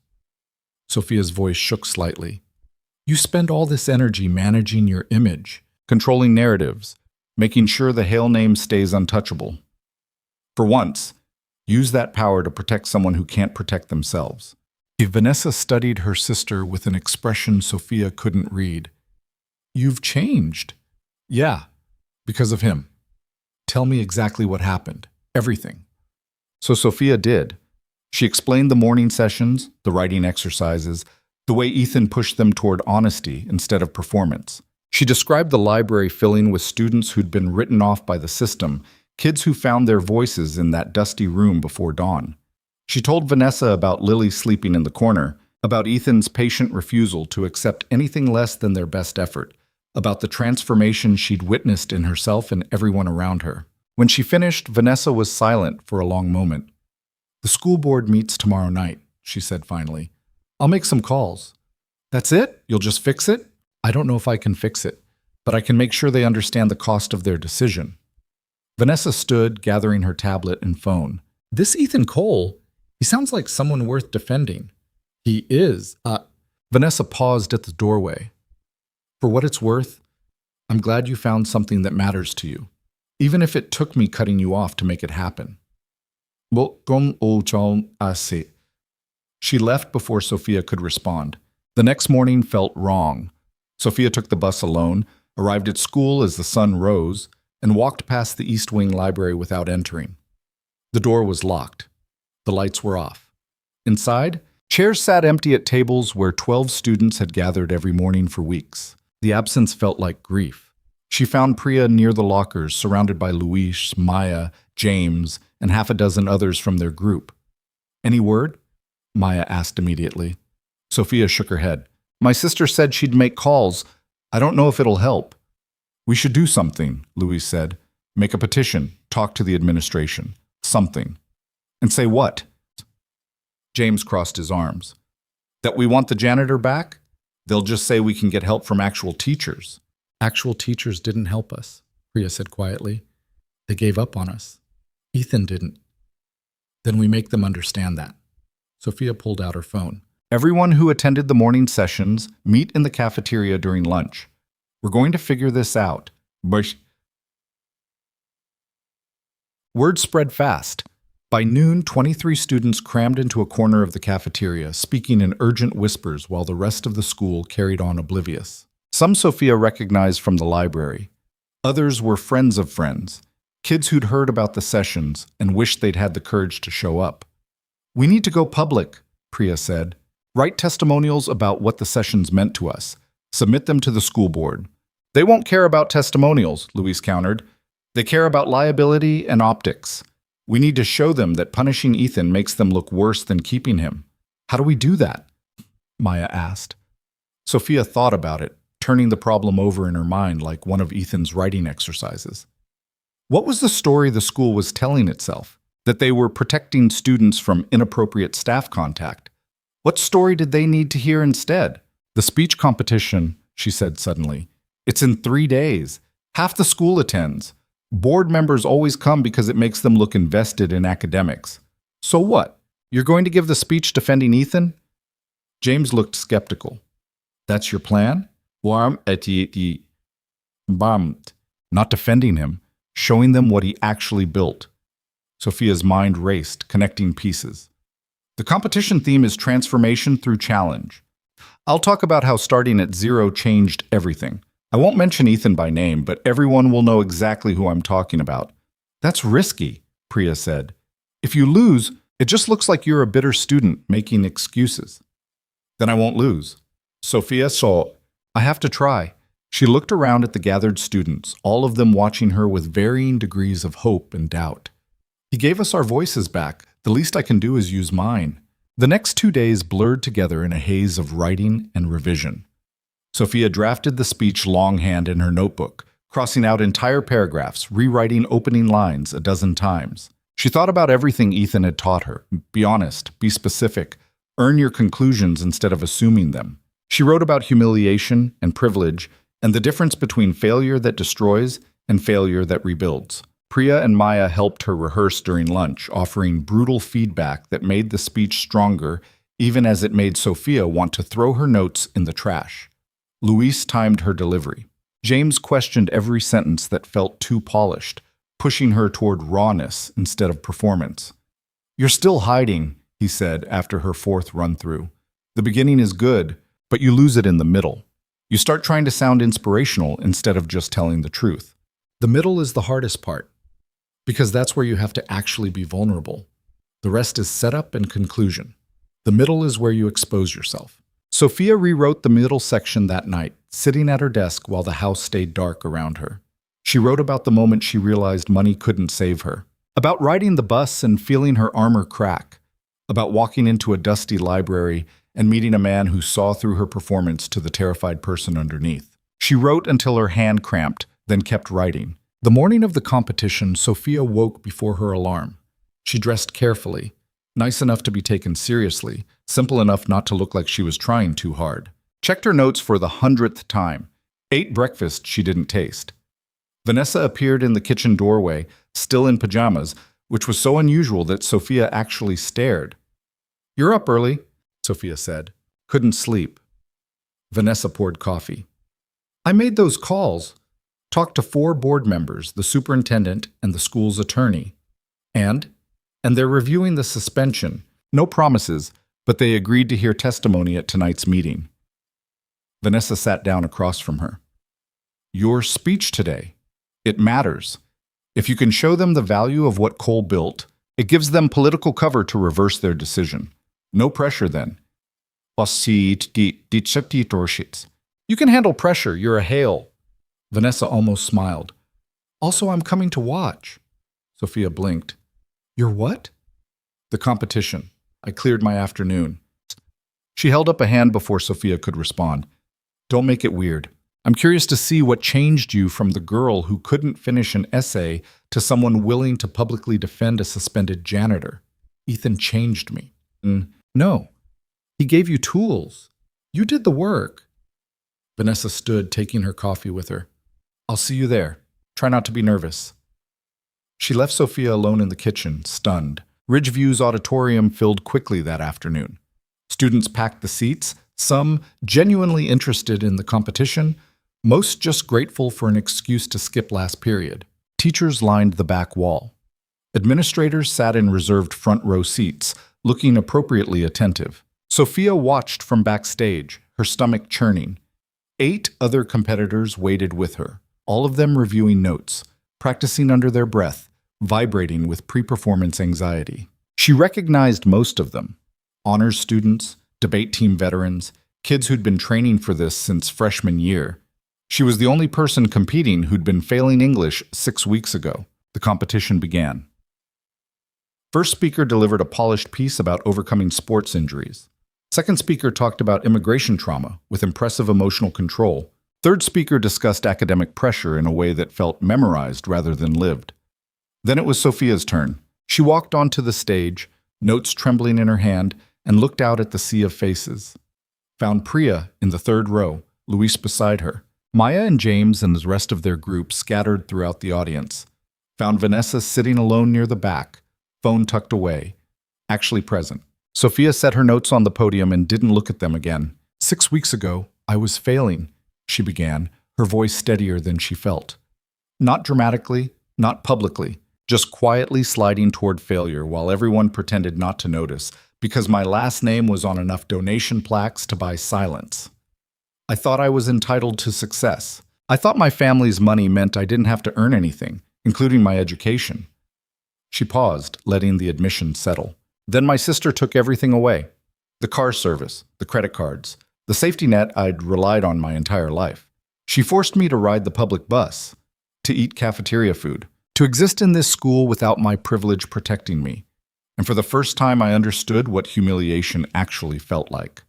Speaker 1: Sophia's voice shook slightly. You spend all this energy managing your image, controlling narratives, making sure the Hale name stays untouchable. For once, use that power to protect someone who can't protect themselves. Vanessa studied her sister with an expression Sophia couldn't read. You've changed. Yeah, because of him. Tell me exactly what happened. Everything. So Sophia did. She explained the morning sessions, the writing exercises, the way Ethan pushed them toward honesty instead of performance. She described the library filling with students who'd been written off by the system, kids who found their voices in that dusty room before dawn. She told Vanessa about Lily sleeping in the corner, about Ethan's patient refusal to accept anything less than their best effort, about the transformation she'd witnessed in herself and everyone around her. When she finished, Vanessa was silent for a long moment. The school board meets tomorrow night, she said finally. I'll make some calls. That's it? You'll just fix it? I don't know if I can fix it, but I can make sure they understand the cost of their decision. Vanessa stood, gathering her tablet and phone. This Ethan Cole, he sounds like someone worth defending. He is. Vanessa paused at the doorway. For what it's worth, I'm glad you found something that matters to you, even if it took me cutting you off to make it happen. She left before Sophia could respond. The next morning felt wrong. Sophia took the bus alone, arrived at school as the sun rose, and walked past the East Wing library without entering. The door was locked. The lights were off. Inside, chairs sat empty at tables where 12 students had gathered every morning for weeks. The absence felt like grief. She found Priya near the lockers, surrounded by Luis, Maya, James, and half a dozen others from their group. Any word? Maya asked immediately. Sophia shook her head. My sister said she'd make calls. I don't know if it'll help. We should do something, Luis said. Make a petition, talk to the administration. Something. And say what? James crossed his arms. That we want the janitor back? They'll just say we can get help from actual teachers. Actual teachers didn't help us, Priya said quietly. They gave up on us. Ethan didn't. Then we make them understand that. Sophia pulled out her phone. Everyone who attended the morning sessions, meet in the cafeteria during lunch. We're going to figure this out. But word spread fast. By noon, 23 students crammed into a corner of the cafeteria, speaking in urgent whispers while the rest of the school carried on oblivious. Some Sophia recognized from the library. Others were friends of friends, kids who'd heard about the sessions and wished they'd had the courage to show up. We need to go public, Priya said. Write testimonials about what the sessions meant to us. Submit them to the school board. They won't care about testimonials, Louise countered. They care about liability and optics. We need to show them that punishing Ethan makes them look worse than keeping him. How do we do that? Maya asked. Sophia thought about it, turning the problem over in her mind like one of Ethan's writing exercises. What was the story the school was telling itself? That they were protecting students from inappropriate staff contact. What story did they need to hear instead? The speech competition, she said suddenly. It's in 3 days. Half the school attends. Board members always come because it makes them look invested in academics. So what? You're going to give the speech defending Ethan? James looked skeptical. That's your plan? Not defending him, showing them what he actually built. Sophia's mind raced, connecting pieces. The competition theme is transformation through challenge. I'll talk about how starting at 0 changed everything. I won't mention Ethan by name, but everyone will know exactly who I'm talking about. That's risky, Priya said. If you lose, it just looks like you're a bitter student making excuses. Then I won't lose. Sophia saw. I have to try. She looked around at the gathered students, all of them watching her with varying degrees of hope and doubt. He gave us our voices back. The least I can do is use mine. The next 2 days blurred together in a haze of writing and revision. Sophia drafted the speech longhand in her notebook, crossing out entire paragraphs, rewriting opening lines a dozen times. She thought about everything Ethan had taught her. Be honest, be specific, earn your conclusions instead of assuming them. She wrote about humiliation and privilege and the difference between failure that destroys and failure that rebuilds. Priya and Maya helped her rehearse during lunch, offering brutal feedback that made the speech stronger, even as it made Sophia want to throw her notes in the trash. Louise timed her delivery. James questioned every sentence that felt too polished, pushing her toward rawness instead of performance. You're still hiding, he said after her 4th run-through. The beginning is good, but you lose it in the middle. You start trying to sound inspirational instead of just telling the truth. The middle is the hardest part, because that's where you have to actually be vulnerable. The rest is setup and conclusion. The middle is where you expose yourself. Sophia rewrote the middle section that night, sitting at her desk while the house stayed dark around her. She wrote about the moment she realized money couldn't save her, about riding the bus and feeling her armor crack, about walking into a dusty library and meeting a man who saw through her performance to the terrified person underneath. She wrote until her hand cramped, then kept writing. The morning of the competition, Sophia woke before her alarm. She dressed carefully, nice enough to be taken seriously, simple enough not to look like she was trying too hard. Checked her notes for the 100th time. Ate breakfast she didn't taste. Vanessa appeared in the kitchen doorway, still in pajamas, which was so unusual that Sophia actually stared. You're up early, Sophia said. Couldn't sleep. Vanessa poured coffee. I made those calls. Talked to 4 board members, the superintendent and the school's attorney. And they're reviewing the suspension. No promises, but they agreed to hear testimony at tonight's meeting. Vanessa sat down across from her. Your speech today. It matters. If you can show them the value of what Cole built, it gives them political cover to reverse their decision. No pressure then. You can handle pressure, you're a Hale. Vanessa almost smiled. Also, I'm coming to watch. Sophia blinked. You're what? The competition. I cleared my afternoon. She held up a hand before Sophia could respond. Don't make it weird. I'm curious to see what changed you from the girl who couldn't finish an essay to someone willing to publicly defend a suspended janitor. Ethan changed me. No. He gave you tools. You did the work. Vanessa stood, taking her coffee with her. I'll see you there. Try not to be nervous. She left Sophia alone in the kitchen, stunned. Ridgeview's auditorium filled quickly that afternoon. Students packed the seats, some genuinely interested in the competition, most just grateful for an excuse to skip last period. Teachers lined the back wall. Administrators sat in reserved front row seats, looking appropriately attentive. Sophia watched from backstage, her stomach churning. 8 other competitors waited with her, all of them reviewing notes, practicing under their breath, vibrating with pre-performance anxiety. She recognized most of them. Honors students, debate team veterans, kids who'd been training for this since freshman year. She was the only person competing who'd been failing English 6 weeks ago. The competition began. First speaker delivered a polished piece about overcoming sports injuries. Second speaker talked about immigration trauma with impressive emotional control. Third speaker discussed academic pressure in a way that felt memorized rather than lived. Then it was Sophia's turn. She walked onto the stage, notes trembling in her hand, and looked out at the sea of faces. Found Priya in the 3rd row, Luis beside her. Maya and James and the rest of their group scattered throughout the audience. Found Vanessa sitting alone near the back, phone tucked away, actually present. Sophia set her notes on the podium and didn't look at them again. 6 weeks ago, I was failing, she began, her voice steadier than she felt. Not dramatically, not publicly, just quietly sliding toward failure while everyone pretended not to notice, because my last name was on enough donation plaques to buy silence. I thought I was entitled to success. I thought my family's money meant I didn't have to earn anything, including my education. She paused, letting the admission settle. Then my sister took everything away. The car service, the credit cards, the safety net I'd relied on my entire life. She forced me to ride the public bus, to eat cafeteria food, to exist in this school without my privilege protecting me. And for the first time, I understood what humiliation actually felt like.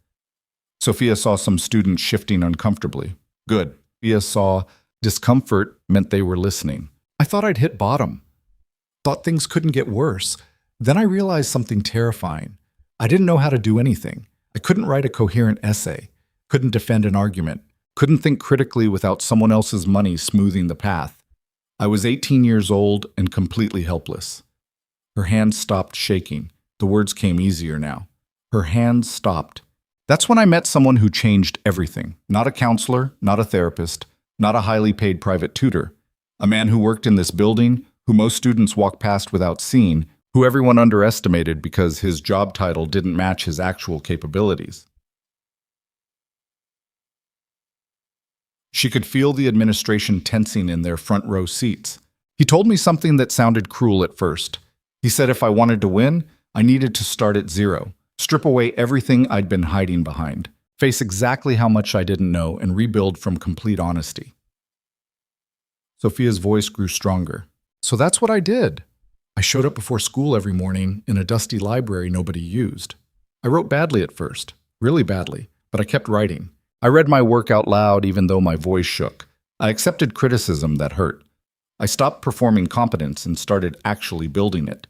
Speaker 1: Sophia saw some students shifting uncomfortably. Good. Sophia saw discomfort meant they were listening. I thought I'd hit bottom. Thought things couldn't get worse. Then I realized something terrifying. I didn't know how to do anything. I couldn't write a coherent essay, couldn't defend an argument, couldn't think critically without someone else's money smoothing the path. I was 18 years old and completely helpless. Her hands stopped shaking. The words came easier now. Her hands stopped. That's when I met someone who changed everything. Not a counselor, not a therapist, not a highly paid private tutor. A man who worked in this building, who most students walk past without seeing, who everyone underestimated because his job title didn't match his actual capabilities. She could feel the administration tensing in their front row seats. He told me something that sounded cruel at first. He said if I wanted to win, I needed to start at 0, strip away everything I'd been hiding behind, face exactly how much I didn't know, and rebuild from complete honesty. Sophia's voice grew stronger. So that's what I did. I showed up before school every morning in a dusty library nobody used. I wrote badly at first, really badly, but I kept writing. I read my work out loud even though my voice shook. I accepted criticism that hurt. I stopped performing competence and started actually building it.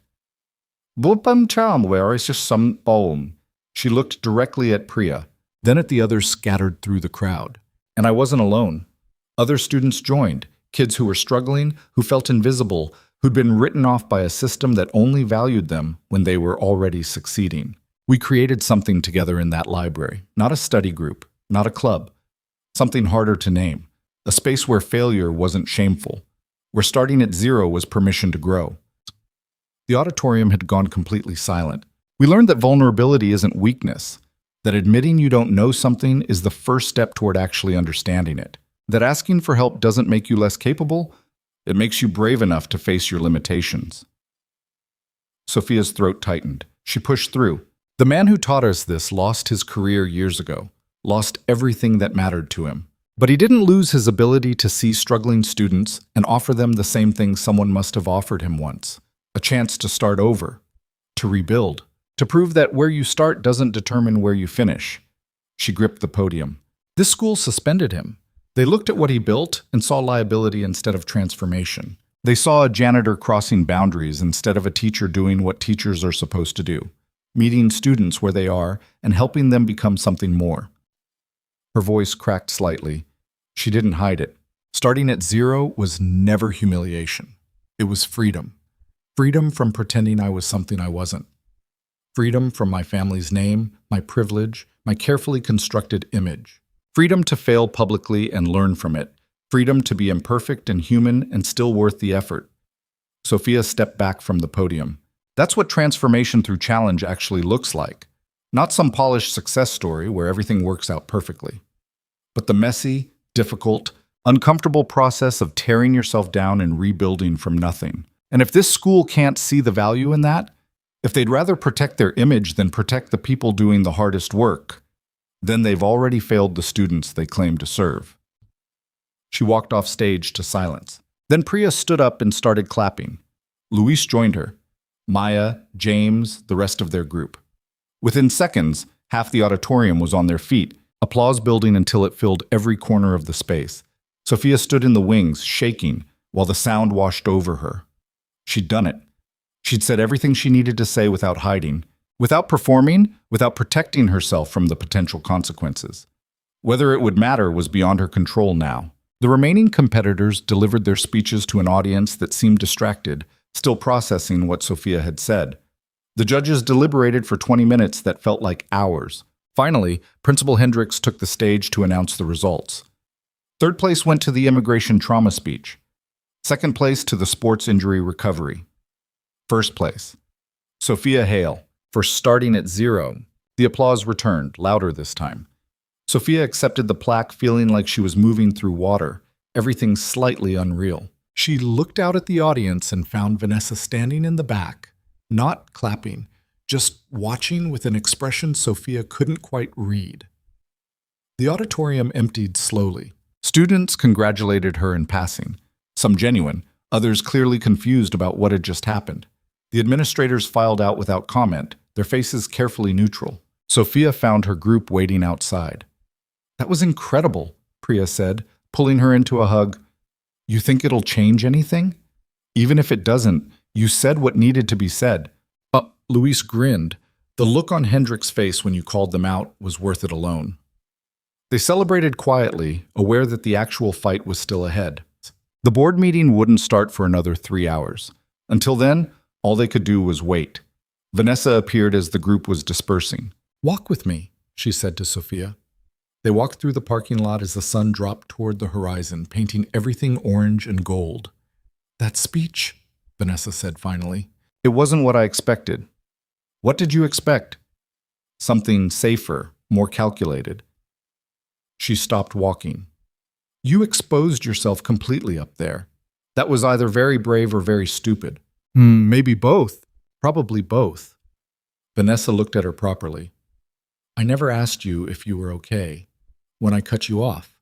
Speaker 1: Bupam cham, where is just some poem? She looked directly at Priya, then at the others scattered through the crowd. And I wasn't alone. Other students joined, kids who were struggling, who felt invisible, who'd been written off by a system that only valued them when they were already succeeding. We created something together in that library, not a study group, not a club, something harder to name, a space where failure wasn't shameful, where starting at 0 was permission to grow. The auditorium had gone completely silent. We learned that vulnerability isn't weakness, that admitting you don't know something is the first step toward actually understanding it, that asking for help doesn't make you less capable, it makes you brave enough to face your limitations. Sophia's throat tightened. She pushed through. The man who taught us this lost his career years ago, lost everything that mattered to him. But he didn't lose his ability to see struggling students and offer them the same thing someone must have offered him once, a chance to start over, to rebuild, to prove that where you start doesn't determine where you finish. She gripped the podium. This school suspended him. They looked at what he built and saw liability instead of transformation. They saw a janitor crossing boundaries instead of a teacher doing what teachers are supposed to do, meeting students where they are and helping them become something more. Her voice cracked slightly. She didn't hide it. Starting at 0 was never humiliation. It was freedom. Freedom from pretending I was something I wasn't. Freedom from my family's name, my privilege, my carefully constructed image. Freedom to fail publicly and learn from it. Freedom to be imperfect and human and still worth the effort. Sophia stepped back from the podium. That's what transformation through challenge actually looks like. Not some polished success story where everything works out perfectly, but the messy, difficult, uncomfortable process of tearing yourself down and rebuilding from nothing. And if this school can't see the value in that, if they'd rather protect their image than protect the people doing the hardest work, then they've already failed the students they claim to serve. She walked off stage to silence. Then Priya stood up and started clapping. Luis joined her. Maya, James, the rest of their group. Within seconds, half the auditorium was on their feet, applause building until it filled every corner of the space. Sophia stood in the wings, shaking, while the sound washed over her. She'd done it. She'd said everything she needed to say without hiding, without performing, without protecting herself from the potential consequences. Whether it would matter was beyond her control now. The remaining competitors delivered their speeches to an audience that seemed distracted, still processing what Sophia had said. The judges deliberated for 20 minutes that felt like hours. Finally, Principal Hendricks took the stage to announce the results. Third place went to the immigration trauma speech. Second place to the sports injury recovery. First place, Sophia Hale, for starting at 0. The applause returned, louder this time. Sophia accepted the plaque feeling like she was moving through water, everything slightly unreal. She looked out at the audience and found Vanessa standing in the back, not clapping, just watching with an expression Sophia couldn't quite read. The auditorium emptied slowly. Students congratulated her in passing, some genuine, others clearly confused about what had just happened. The administrators filed out without comment, their faces carefully neutral. Sophia found her group waiting outside. "That was incredible," Priya said, pulling her into a hug. "You think it'll change anything? Even if it doesn't, you said what needed to be said." Luis grinned. The look on Hendricks' face when you called them out was worth it alone. They celebrated quietly, aware that the actual fight was still ahead. The board meeting wouldn't start for another 3 hours. Until then, all they could do was wait. Vanessa appeared as the group was dispersing. "Walk with me," she said to Sophia. They walked through the parking lot as the sun dropped toward the horizon, painting everything orange and gold. "That speech," Vanessa said finally. "It wasn't what I expected." "What did you expect?" "Something safer, more calculated." She stopped walking. "You exposed yourself completely up there. That was either very brave or very stupid." Maybe both. Probably both." Vanessa looked at her properly. "I never asked you if you were okay when I cut you off.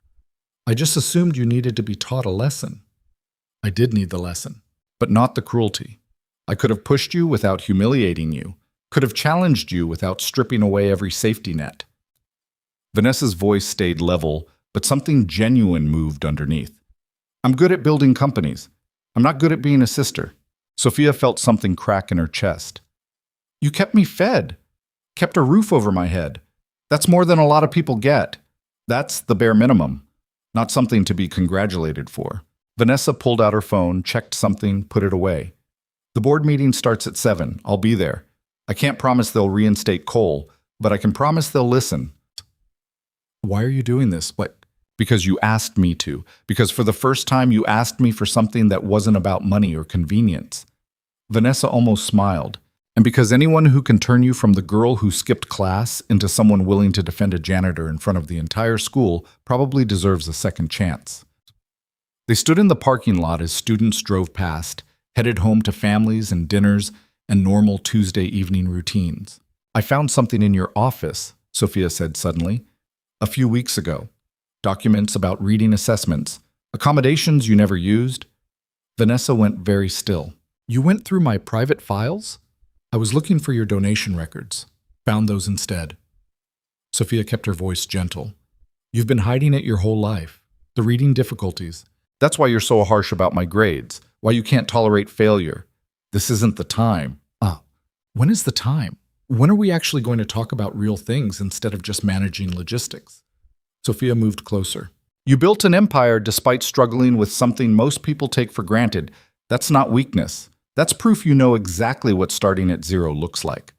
Speaker 1: I just assumed you needed to be taught a lesson." "I did need the lesson, but not the cruelty. I could have pushed you without humiliating you, could have challenged you without stripping away every safety net." Vanessa's voice stayed level, but something genuine moved underneath. "I'm good at building companies. I'm not good at being a sister." Sophia felt something crack in her chest. "You kept me fed, kept a roof over my head. That's more than a lot of people get. That's the bare minimum, not something to be congratulated for." Vanessa pulled out her phone, checked something, put it away. "The board meeting starts at 7. I'll be there. I can't promise they'll reinstate Cole, but I can promise they'll listen." "Why are you doing this?" "What?" "Because you asked me to. Because for the first time you asked me for something that wasn't about money or convenience." Vanessa almost smiled. "And because anyone who can turn you from the girl who skipped class into someone willing to defend a janitor in front of the entire school probably deserves a second chance." They stood in the parking lot as students drove past, headed home to families and dinners and normal Tuesday evening routines. "I found something in your office," Sophia said suddenly. "A few weeks ago. Documents about reading assessments, accommodations you never used." Vanessa went very still. "You went through my private files?" "I was looking for your donation records. Found those instead." Sophia kept her voice gentle. "You've been hiding it your whole life. The reading difficulties. That's why you're so harsh about my grades, why you can't tolerate failure. This isn't the time." When is the time? When are we actually going to talk about real things instead of just managing logistics?" Sophia moved closer. "You built an empire despite struggling with something most people take for granted. That's not weakness. That's proof you know exactly what starting at zero looks like.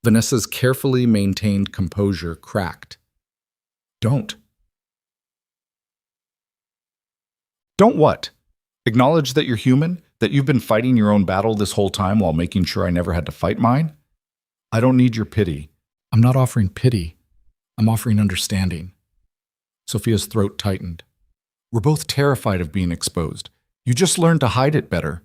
Speaker 1: Vanessa's carefully maintained composure cracked. Don't. Don't what? Acknowledge that you're human? That you've been fighting your own battle this whole time while making sure I never had to fight mine? I don't need your pity. I'm not offering pity. I'm offering understanding. Sophia's throat tightened. We're both terrified of being exposed. You just learned to hide it better.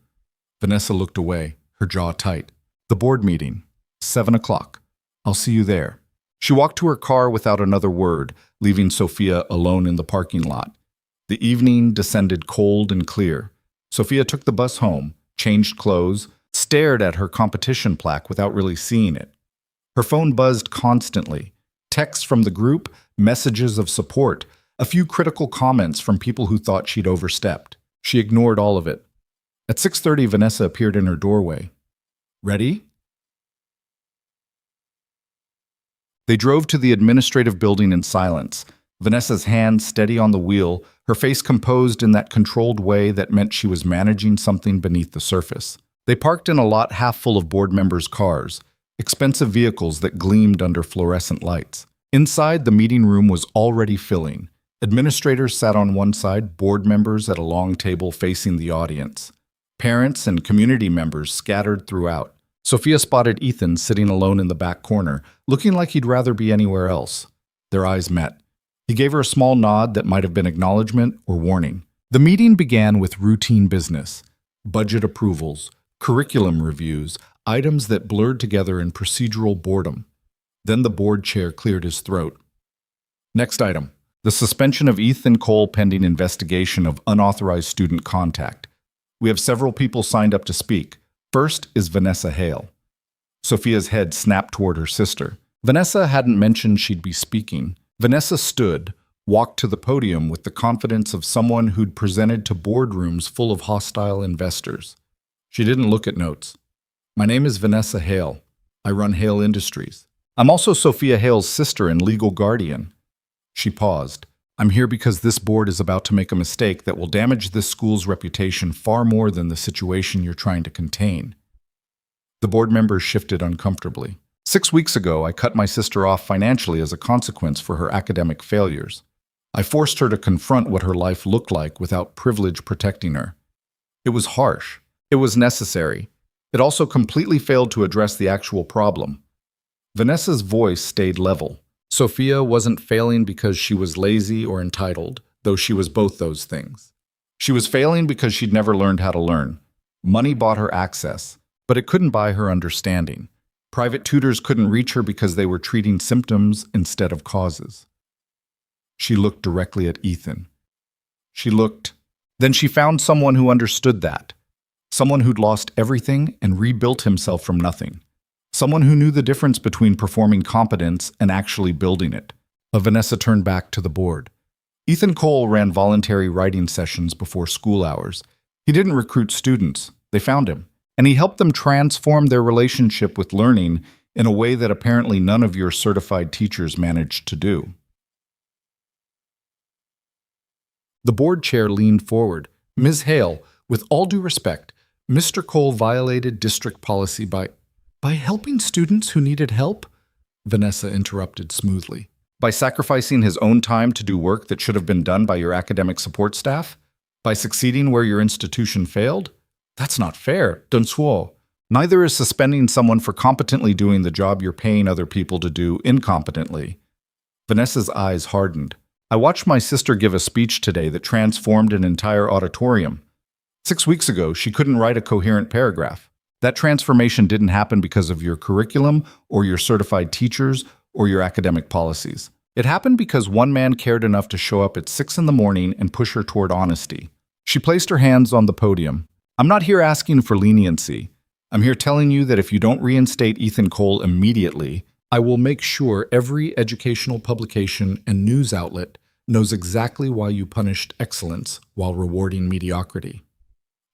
Speaker 1: Vanessa looked away, her jaw tight. The board meeting. 7 o'clock. I'll see you there. She walked to her car without another word, leaving Sophia alone in the parking lot. The evening descended cold and clear. Sophia took the bus home, changed clothes, stared at her competition plaque without really seeing it. Her phone buzzed constantly. Texts from the group, messages of support, a few critical comments from people who thought she'd overstepped. She ignored all of it. At 6:30, Vanessa appeared in her doorway. Ready? They drove to the administrative building in silence, Vanessa's hand steady on the wheel, her face composed in that controlled way that meant she was managing something beneath the surface. They parked in a lot half full of board members' cars, expensive vehicles that gleamed under fluorescent lights. Inside, the meeting room was already filling. Administrators sat on one side, board members at a long table facing the audience. Parents and community members scattered throughout. Sophia spotted Ethan sitting alone in the back corner, looking like he'd rather be anywhere else. Their eyes met. He gave her a small nod that might have been acknowledgement or warning. The meeting began with routine business, budget approvals, curriculum reviews, items that blurred together in procedural boredom. Then the board chair cleared his throat. Next item, the suspension of Ethan Cole pending investigation of unauthorized student contact. We have several people signed up to speak. First is Vanessa Hale. Sophia's head snapped toward her sister. Vanessa hadn't mentioned she'd be speaking. Vanessa stood, walked to the podium with the confidence of someone who'd presented to boardrooms full of hostile investors. She didn't look at notes. My name is Vanessa Hale. I run Hale Industries. I'm also Sophia Hale's sister and legal guardian. She paused. I'm here because this board is about to make a mistake that will damage this school's reputation far more than the situation you're trying to contain. The board members shifted uncomfortably. 6 weeks ago, I cut my sister off financially as a consequence for her academic failures. I forced her to confront what her life looked like without privilege protecting her. It was harsh. It was necessary. It also completely failed to address the actual problem. Vanessa's voice stayed level. Sophia wasn't failing because she was lazy or entitled, though she was both those things. She was failing because she'd never learned how to learn. Money bought her access, but it couldn't buy her understanding. Private tutors couldn't reach her because they were treating symptoms instead of causes. She looked directly at Ethan. Then she found someone who understood that. Someone who'd lost everything and rebuilt himself from nothing. Someone who knew the difference between performing competence and actually building it. Vanessa turned back to the board. Ethan Cole ran voluntary writing sessions before school hours. He didn't recruit students. They found him. And he helped them transform their relationship with learning in a way that apparently none of your certified teachers managed to do. The board chair leaned forward. Ms. Hale, with all due respect, Mr. Cole violated district policy by helping students who needed help? Vanessa interrupted smoothly. By sacrificing his own time to do work that should have been done by your academic support staff? By succeeding where your institution failed? That's not fair, Dunsuo. Neither is suspending someone for competently doing the job you're paying other people to do incompetently. Vanessa's eyes hardened. I watched my sister give a speech today that transformed an entire auditorium. 6 weeks ago, she couldn't write a coherent paragraph. That transformation didn't happen because of your curriculum or your certified teachers or your academic policies. It happened because one man cared enough to show up at 6 in the morning and push her toward honesty. She placed her hands on the podium. I'm not here asking for leniency. I'm here telling you that if you don't reinstate Ethan Cole immediately, I will make sure every educational publication and news outlet knows exactly why you punished excellence while rewarding mediocrity.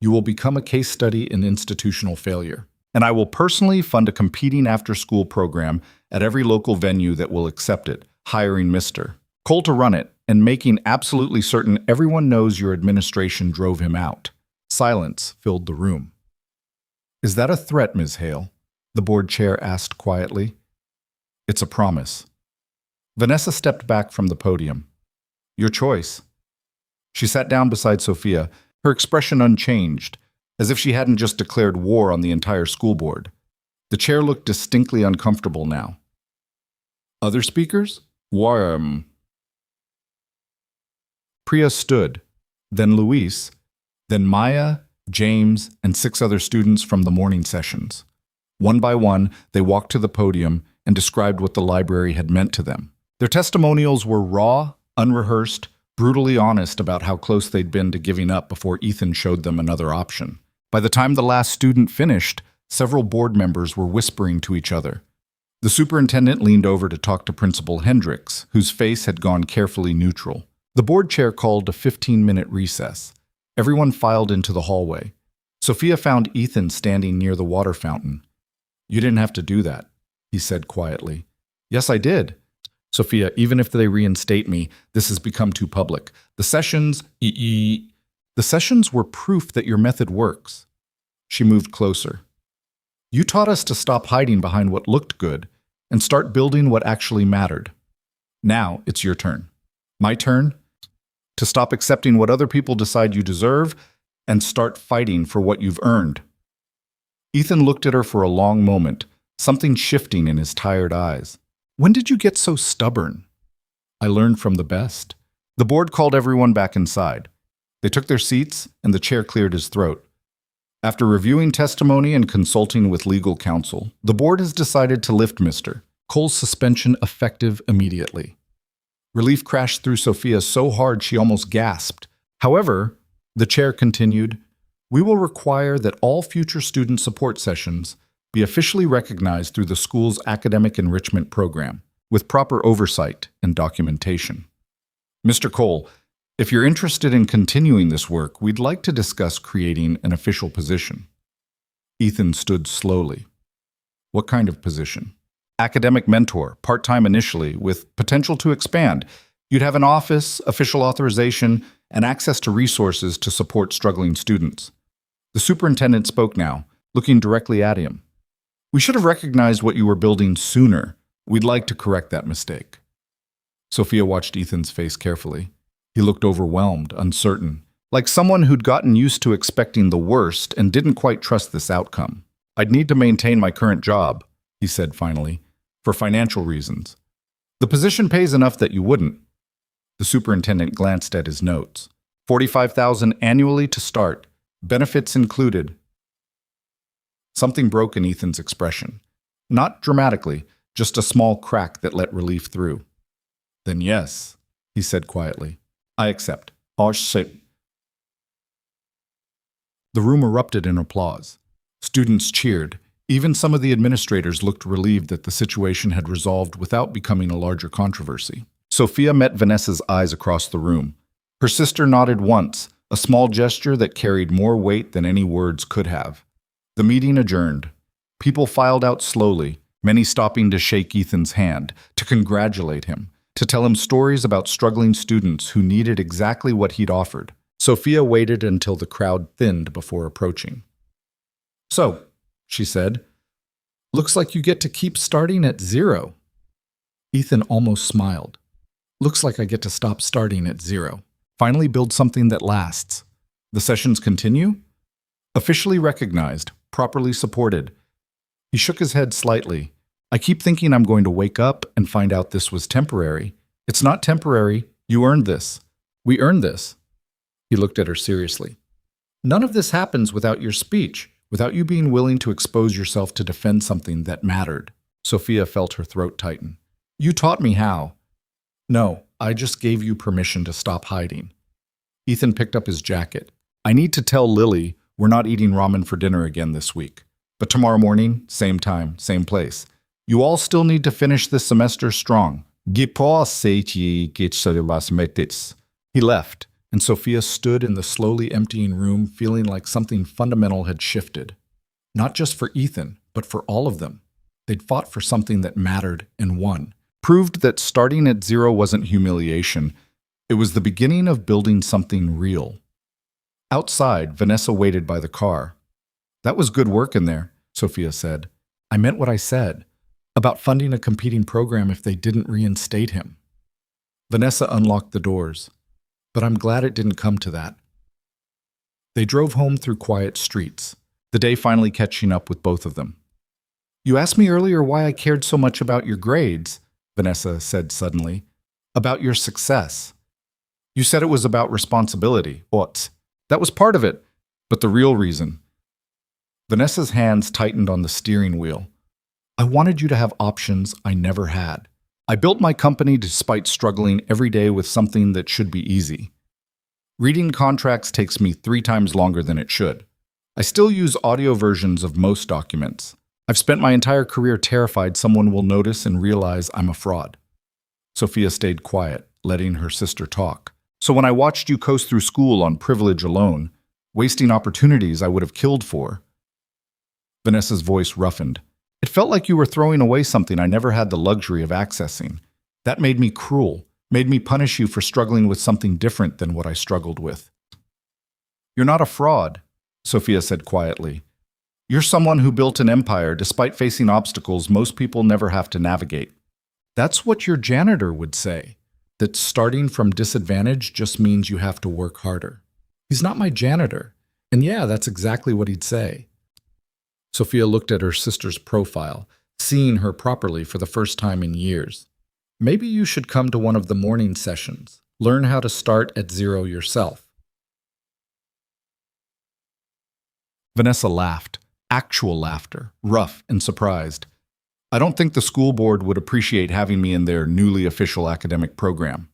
Speaker 1: You will become a case study in institutional failure. And I will personally fund a competing after-school program at every local venue that will accept it, hiring Mr. Cole to run it, and making absolutely certain everyone knows your administration drove him out. Silence filled the room. Is that a threat, Ms. Hale? The board chair asked quietly. It's a promise. Vanessa stepped back from the podium. Your choice. She sat down beside Sophia, her expression unchanged, as if she hadn't just declared war on the entire school board. The chair looked distinctly uncomfortable now. Other speakers? Priya stood, then Luis, then Maya, James, and 6 other students from the morning sessions. One by one, they walked to the podium and described what the library had meant to them. Their testimonials were raw, unrehearsed, brutally honest about how close they'd been to giving up before Ethan showed them another option. By the time the last student finished, several board members were whispering to each other. The superintendent leaned over to talk to Principal Hendricks, whose face had gone carefully neutral. The board chair called a 15-minute recess. Everyone filed into the hallway. Sophia found Ethan standing near the water fountain. You didn't have to do that, he said quietly. Yes, I did. Sophia, even if they reinstate me, this has become too public. The sessions were proof that your method works. She moved closer. You taught us to stop hiding behind what looked good and start building what actually mattered. Now it's your turn. My turn? To stop accepting what other people decide you deserve and start fighting for what you've earned. Ethan looked at her for a long moment, something shifting in his tired eyes. When did you get so stubborn? I learned from the best. The board called everyone back inside. They took their seats, and the chair cleared his throat. After reviewing testimony and consulting with legal counsel, the board has decided to lift Mr. Cole's suspension effective immediately. Relief crashed through Sophia so hard she almost gasped. However, the chair continued, we will require that all future student support sessions be officially recognized through the school's academic enrichment program, with proper oversight and documentation. Mr. Cole, if you're interested in continuing this work, we'd like to discuss creating an official position. Ethan stood slowly. What kind of position? Academic mentor, part-time initially, with potential to expand. You'd have an office, official authorization, and access to resources to support struggling students. The superintendent spoke now, looking directly at him. We should have recognized what you were building sooner. We'd like to correct that mistake. Sophia watched Ethan's face carefully. He looked overwhelmed, uncertain, like someone who'd gotten used to expecting the worst and didn't quite trust this outcome. I'd need to maintain my current job, he said finally, for financial reasons. The position pays enough that you wouldn't. The superintendent glanced at his notes. $45,000 annually to start, benefits included. Something broke in Ethan's expression. Not dramatically, just a small crack that let relief through. Then yes, he said quietly. I accept. The room erupted in applause. Students cheered. Even some of the administrators looked relieved that the situation had resolved without becoming a larger controversy. Sophia met Vanessa's eyes across the room. Her sister nodded once, a small gesture that carried more weight than any words could have. The meeting adjourned. People filed out slowly, many stopping to shake Ethan's hand, to congratulate him, to tell him stories about struggling students who needed exactly what he'd offered. Sophia waited until the crowd thinned before approaching. So, she said, looks like you get to keep starting at 0. Ethan almost smiled. Looks like I get to stop starting at 0. Finally build something that lasts. The sessions continue? Officially recognized, properly supported. He shook his head slightly. I keep thinking I'm going to wake up and find out this was temporary. It's not temporary. You earned this. We earned this. He looked at her seriously. None of this happens without your speech, without you being willing to expose yourself to defend something that mattered. Sophia felt her throat tighten. You taught me how. No, I just gave you permission to stop hiding. Ethan picked up his jacket. I need to tell Lily we're not eating ramen for dinner again this week. But tomorrow morning, same time, same place. You all still need to finish this semester strong. He left, and Sophia stood in the slowly emptying room feeling like something fundamental had shifted. Not just for Ethan, but for all of them. They'd fought for something that mattered and won. Proved that starting at 0 wasn't humiliation. It was the beginning of building something real. Outside, Vanessa waited by the car. That was good work in there, Sophia said. I meant what I said, about funding a competing program if they didn't reinstate him. Vanessa unlocked the doors, but I'm glad it didn't come to that. They drove home through quiet streets, the day finally catching up with both of them. You asked me earlier why I cared so much about your grades, Vanessa said suddenly. About your success. You said it was about responsibility. What? That was part of it, but the real reason. Vanessa's hands tightened on the steering wheel. I wanted you to have options I never had. I built my company despite struggling every day with something that should be easy. Reading contracts takes me 3 times longer than it should. I still use audio versions of most documents. I've spent my entire career terrified someone will notice and realize I'm a fraud. Sophia stayed quiet, letting her sister talk. So when I watched you coast through school on privilege alone, wasting opportunities I would have killed for. Vanessa's voice roughened. It felt like you were throwing away something I never had the luxury of accessing. That made me cruel, made me punish you for struggling with something different than what I struggled with. You're not a fraud, Sophia said quietly. You're someone who built an empire despite facing obstacles most people never have to navigate. That's what your janitor would say, that starting from disadvantage just means you have to work harder. He's not my janitor, and yeah, that's exactly what he'd say. Sophia looked at her sister's profile, seeing her properly for the first time in years. Maybe you should come to one of the morning sessions. Learn how to start at zero yourself. Vanessa laughed, actual laughter, rough and surprised. I don't think the school board would appreciate having me in their newly official academic program.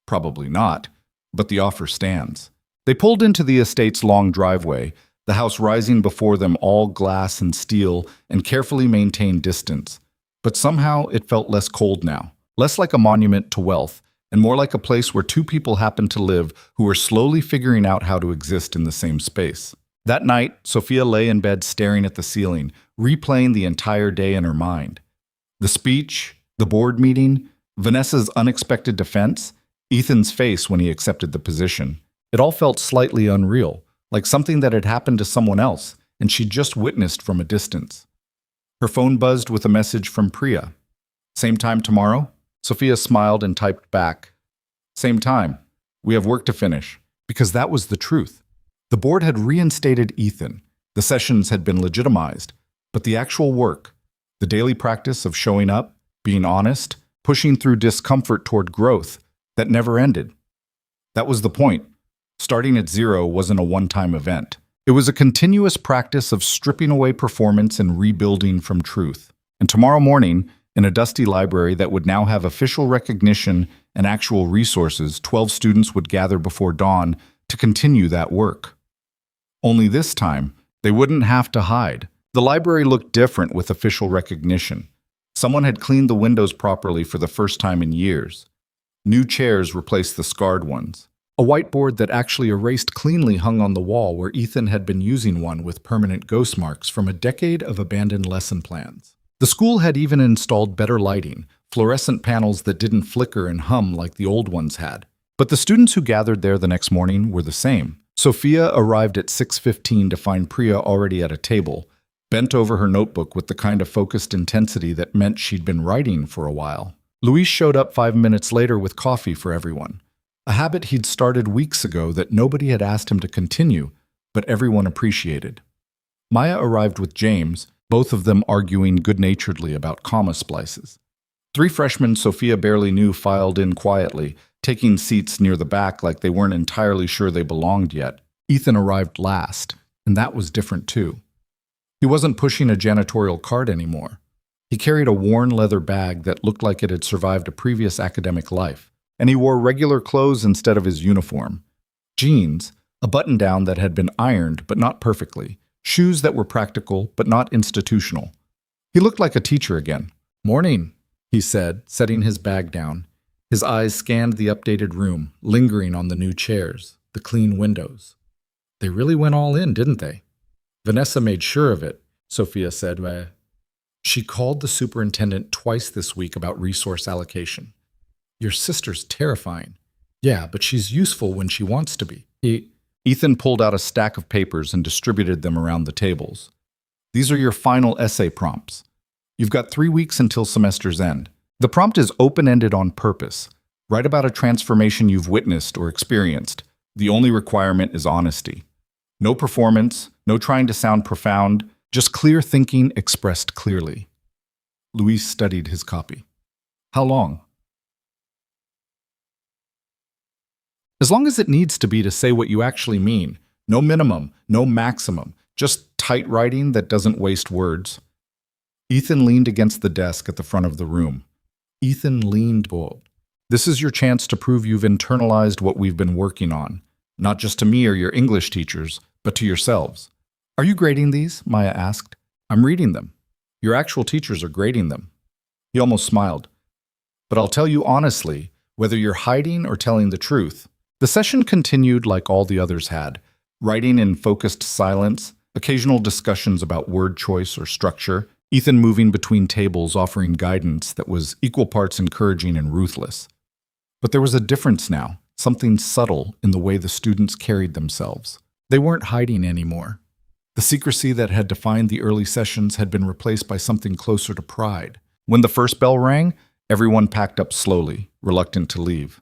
Speaker 1: Probably not, but the offer stands. They pulled into the estate's long driveway, the house rising before them all glass and steel and carefully maintained distance. But somehow it felt less cold now, less like a monument to wealth, and more like a place where 2 people happened to live who were slowly figuring out how to exist in the same space. That night, Sophia lay in bed staring at the ceiling, replaying the entire day in her mind. The speech, the board meeting, Vanessa's unexpected defense, Ethan's face when he accepted the position. It all felt slightly unreal, like something that had happened to someone else, and she'd just witnessed from a distance. Her phone buzzed with a message from Priya. Same time tomorrow? Sophia smiled and typed back. Same time. We have work to finish. Because that was the truth. The board had reinstated Ethan. The sessions had been legitimized. But the actual work, the daily practice of showing up, being honest, pushing through discomfort toward growth, that never ended. That was the point. Starting at zero wasn't a one-time event. It was a continuous practice of stripping away performance and rebuilding from truth. And tomorrow morning, in a dusty library that would now have official recognition and actual resources, 12 students would gather before dawn to continue that work. Only this time, they wouldn't have to hide. The library looked different with official recognition. Someone had cleaned the windows properly for the first time in years. New chairs replaced the scarred ones. A whiteboard that actually erased cleanly hung on the wall where Ethan had been using one with permanent ghost marks from a decade of abandoned lesson plans. The school had even installed better lighting, fluorescent panels that didn't flicker and hum like the old ones had. But the students who gathered there the next morning were the same. Sophia arrived at 6:15 to find Priya already at a table, bent over her notebook with the kind of focused intensity that meant she'd been writing for a while. Luis showed up 5 minutes later with coffee for everyone. A habit he'd started weeks ago that nobody had asked him to continue, but everyone appreciated. Maya arrived with James, both of them arguing good-naturedly about comma splices. 3 freshmen Sophia barely knew filed in quietly, taking seats near the back like they weren't entirely sure they belonged yet. Ethan arrived last, and that was different too. He wasn't pushing a janitorial cart anymore. He carried a worn leather bag that looked like it had survived a previous academic life. And he wore regular clothes instead of his uniform. Jeans, a button-down that had been ironed but not perfectly, shoes that were practical but not institutional. He looked like a teacher again. "Morning," he said, setting his bag down. His eyes scanned the updated room, lingering on the new chairs, the clean windows. They really went all in, didn't they? Vanessa made sure of it, Sophia said. She called the superintendent twice this week about resource allocation. Your sister's terrifying. Yeah, but she's useful when she wants to be. Ethan pulled out a stack of papers and distributed them around the tables. These are your final essay prompts. You've got 3 weeks until semester's end. The prompt is open-ended on purpose. Write about a transformation you've witnessed or experienced. The only requirement is honesty. No performance, no trying to sound profound, just clear thinking expressed clearly. Luis studied his copy. How long? As long as it needs to be to say what you actually mean. No minimum, no maximum, just tight writing that doesn't waste words. Ethan leaned against the desk at the front of the room. Ethan leaned bold. This is your chance to prove you've internalized what we've been working on, not just to me or your English teachers, but to yourselves. Are you grading these? Maya asked. I'm reading them. Your actual teachers are grading them. He almost smiled. But I'll tell you honestly, whether you're hiding or telling the truth. The session continued like all the others had, writing in focused silence, occasional discussions about word choice or structure, Ethan moving between tables offering guidance that was equal parts encouraging and ruthless. But there was a difference now, something subtle in the way the students carried themselves. They weren't hiding anymore. The secrecy that had defined the early sessions had been replaced by something closer to pride. When the first bell rang, everyone packed up slowly, reluctant to leave.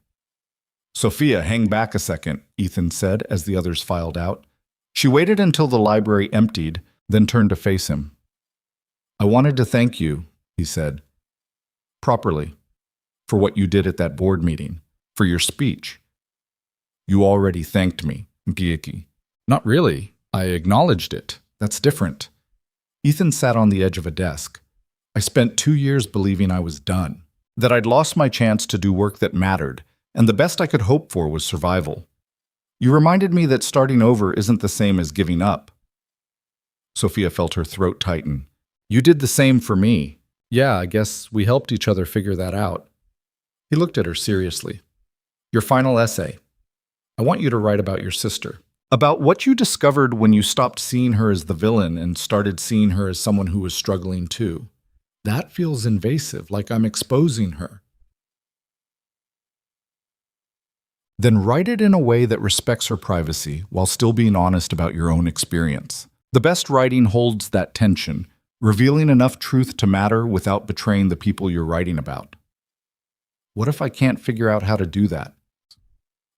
Speaker 1: Sophia, hang back a second, Ethan said as the others filed out. She waited until the library emptied, then turned to face him. I wanted to thank you, he said, properly, for what you did at that board meeting, for your speech. You already thanked me, Mpieki. Not really. I acknowledged it. That's different. Ethan sat on the edge of a desk. I spent 2 years believing I was done, that I'd lost my chance to do work that mattered, and the best I could hope for was survival. You reminded me that starting over isn't the same as giving up. Sophia felt her throat tighten. You did the same for me. Yeah, I guess we helped each other figure that out. He looked at her seriously. Your final essay. I want you to write about your sister. About what you discovered when you stopped seeing her as the villain and started seeing her as someone who was struggling too. That feels invasive, like I'm exposing her. Then write it in a way that respects her privacy while still being honest about your own experience. The best writing holds that tension, revealing enough truth to matter without betraying the people you're writing about. What if I can't figure out how to do that?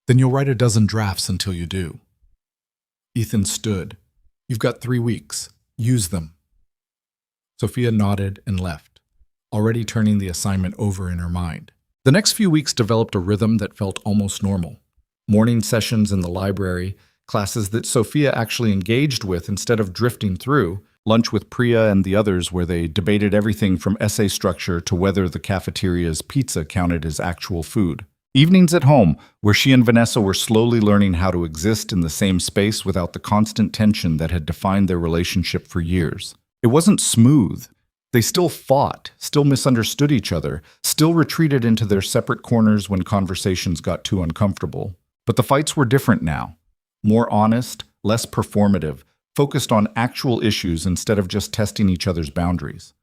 Speaker 1: Then you'll write a dozen drafts until you do. Ethan stood. You've got 3 weeks. Use them. Sophia nodded and left, already turning the assignment over in her mind. The next few weeks developed a rhythm that felt almost normal. Morning sessions in the library, classes that Sophia actually engaged with instead of drifting through, lunch with Priya and the others where they debated everything from essay structure to whether the cafeteria's pizza counted as actual food. Evenings at home, where she and Vanessa were slowly learning how to exist in the same space without the constant tension that had defined their relationship for years. It wasn't smooth. They still fought, still misunderstood each other, still retreated into their separate corners when conversations got too uncomfortable. But the fights were different now. More honest, less performative, focused on actual issues instead of just testing each other's boundaries.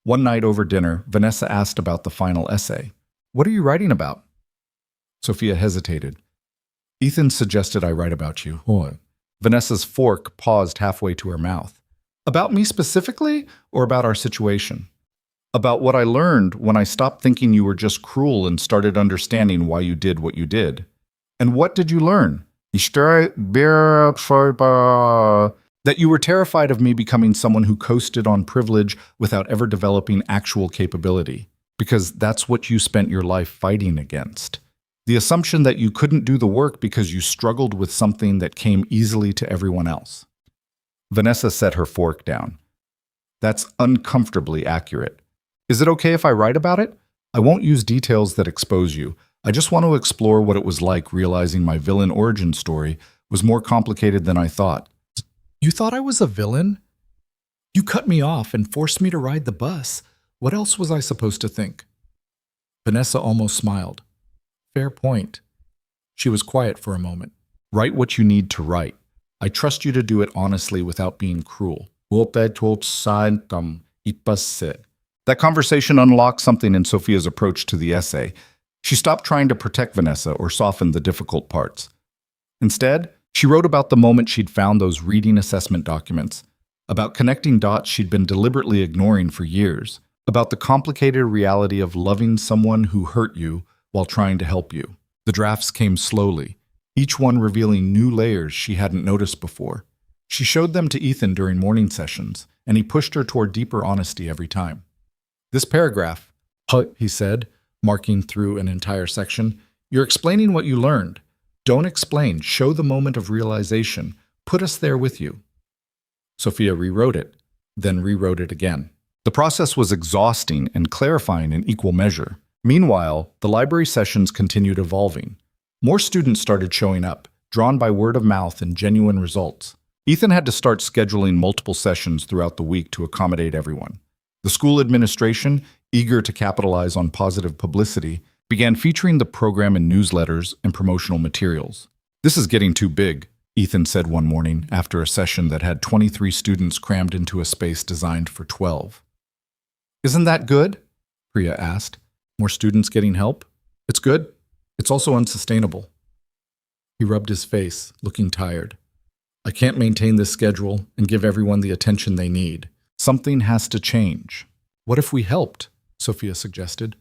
Speaker 1: One night over dinner, Vanessa asked about the final essay. What are you writing about? Sophia hesitated. Ethan suggested I write about you. What? Vanessa's fork paused halfway to her mouth. About me specifically, or about our situation? About what I learned when I stopped thinking you were just cruel and started understanding why you did what you did. And what did you learn? That you were terrified of me becoming someone who coasted on privilege without ever developing actual capability. Because that's what you spent your life fighting against. The assumption that you couldn't do the work because you struggled with something that came easily to everyone else. Vanessa set her fork down. That's uncomfortably accurate. Is it okay if I write about it? I won't use details that expose you. I just want to explore what it was like realizing my villain origin story was more complicated than I thought. You thought I was a villain? You cut me off and forced me to ride the bus. What else was I supposed to think? Vanessa almost smiled. Fair point. She was quiet for a moment. Write what you need to write. I trust you to do it honestly without being cruel. That conversation unlocked something in Sophia's approach to the essay. She stopped trying to protect Vanessa or soften the difficult parts. Instead, She wrote about the moment she'd found those reading assessment documents, about connecting dots she'd been deliberately ignoring for years, about the complicated reality of loving someone who hurt you while trying to help you. The drafts came slowly, each one revealing new layers she hadn't noticed before. She showed them to Ethan during morning sessions, and he pushed her toward deeper honesty every time. "This paragraph," he said, marking through an entire section, "you're explaining what you learned. Don't explain. Show the moment of realization. Put us there with you." Sophia rewrote it, then rewrote it again. The process was exhausting and clarifying in equal measure. Meanwhile, the library sessions continued evolving. More students started showing up, drawn by word of mouth and genuine results. Ethan had to start scheduling multiple sessions throughout the week to accommodate everyone. The school administration, eager to capitalize on positive publicity, began featuring the program in newsletters and promotional materials. "This is getting too big," Ethan said one morning after a session that had 23 students crammed into a space designed for 12. "Isn't that good?" Priya asked. "More students getting help? It's good. It's also unsustainable." He rubbed his face, looking tired. "I can't maintain this schedule and give everyone the attention they need. Something has to change." "What if we helped?" Sophia suggested.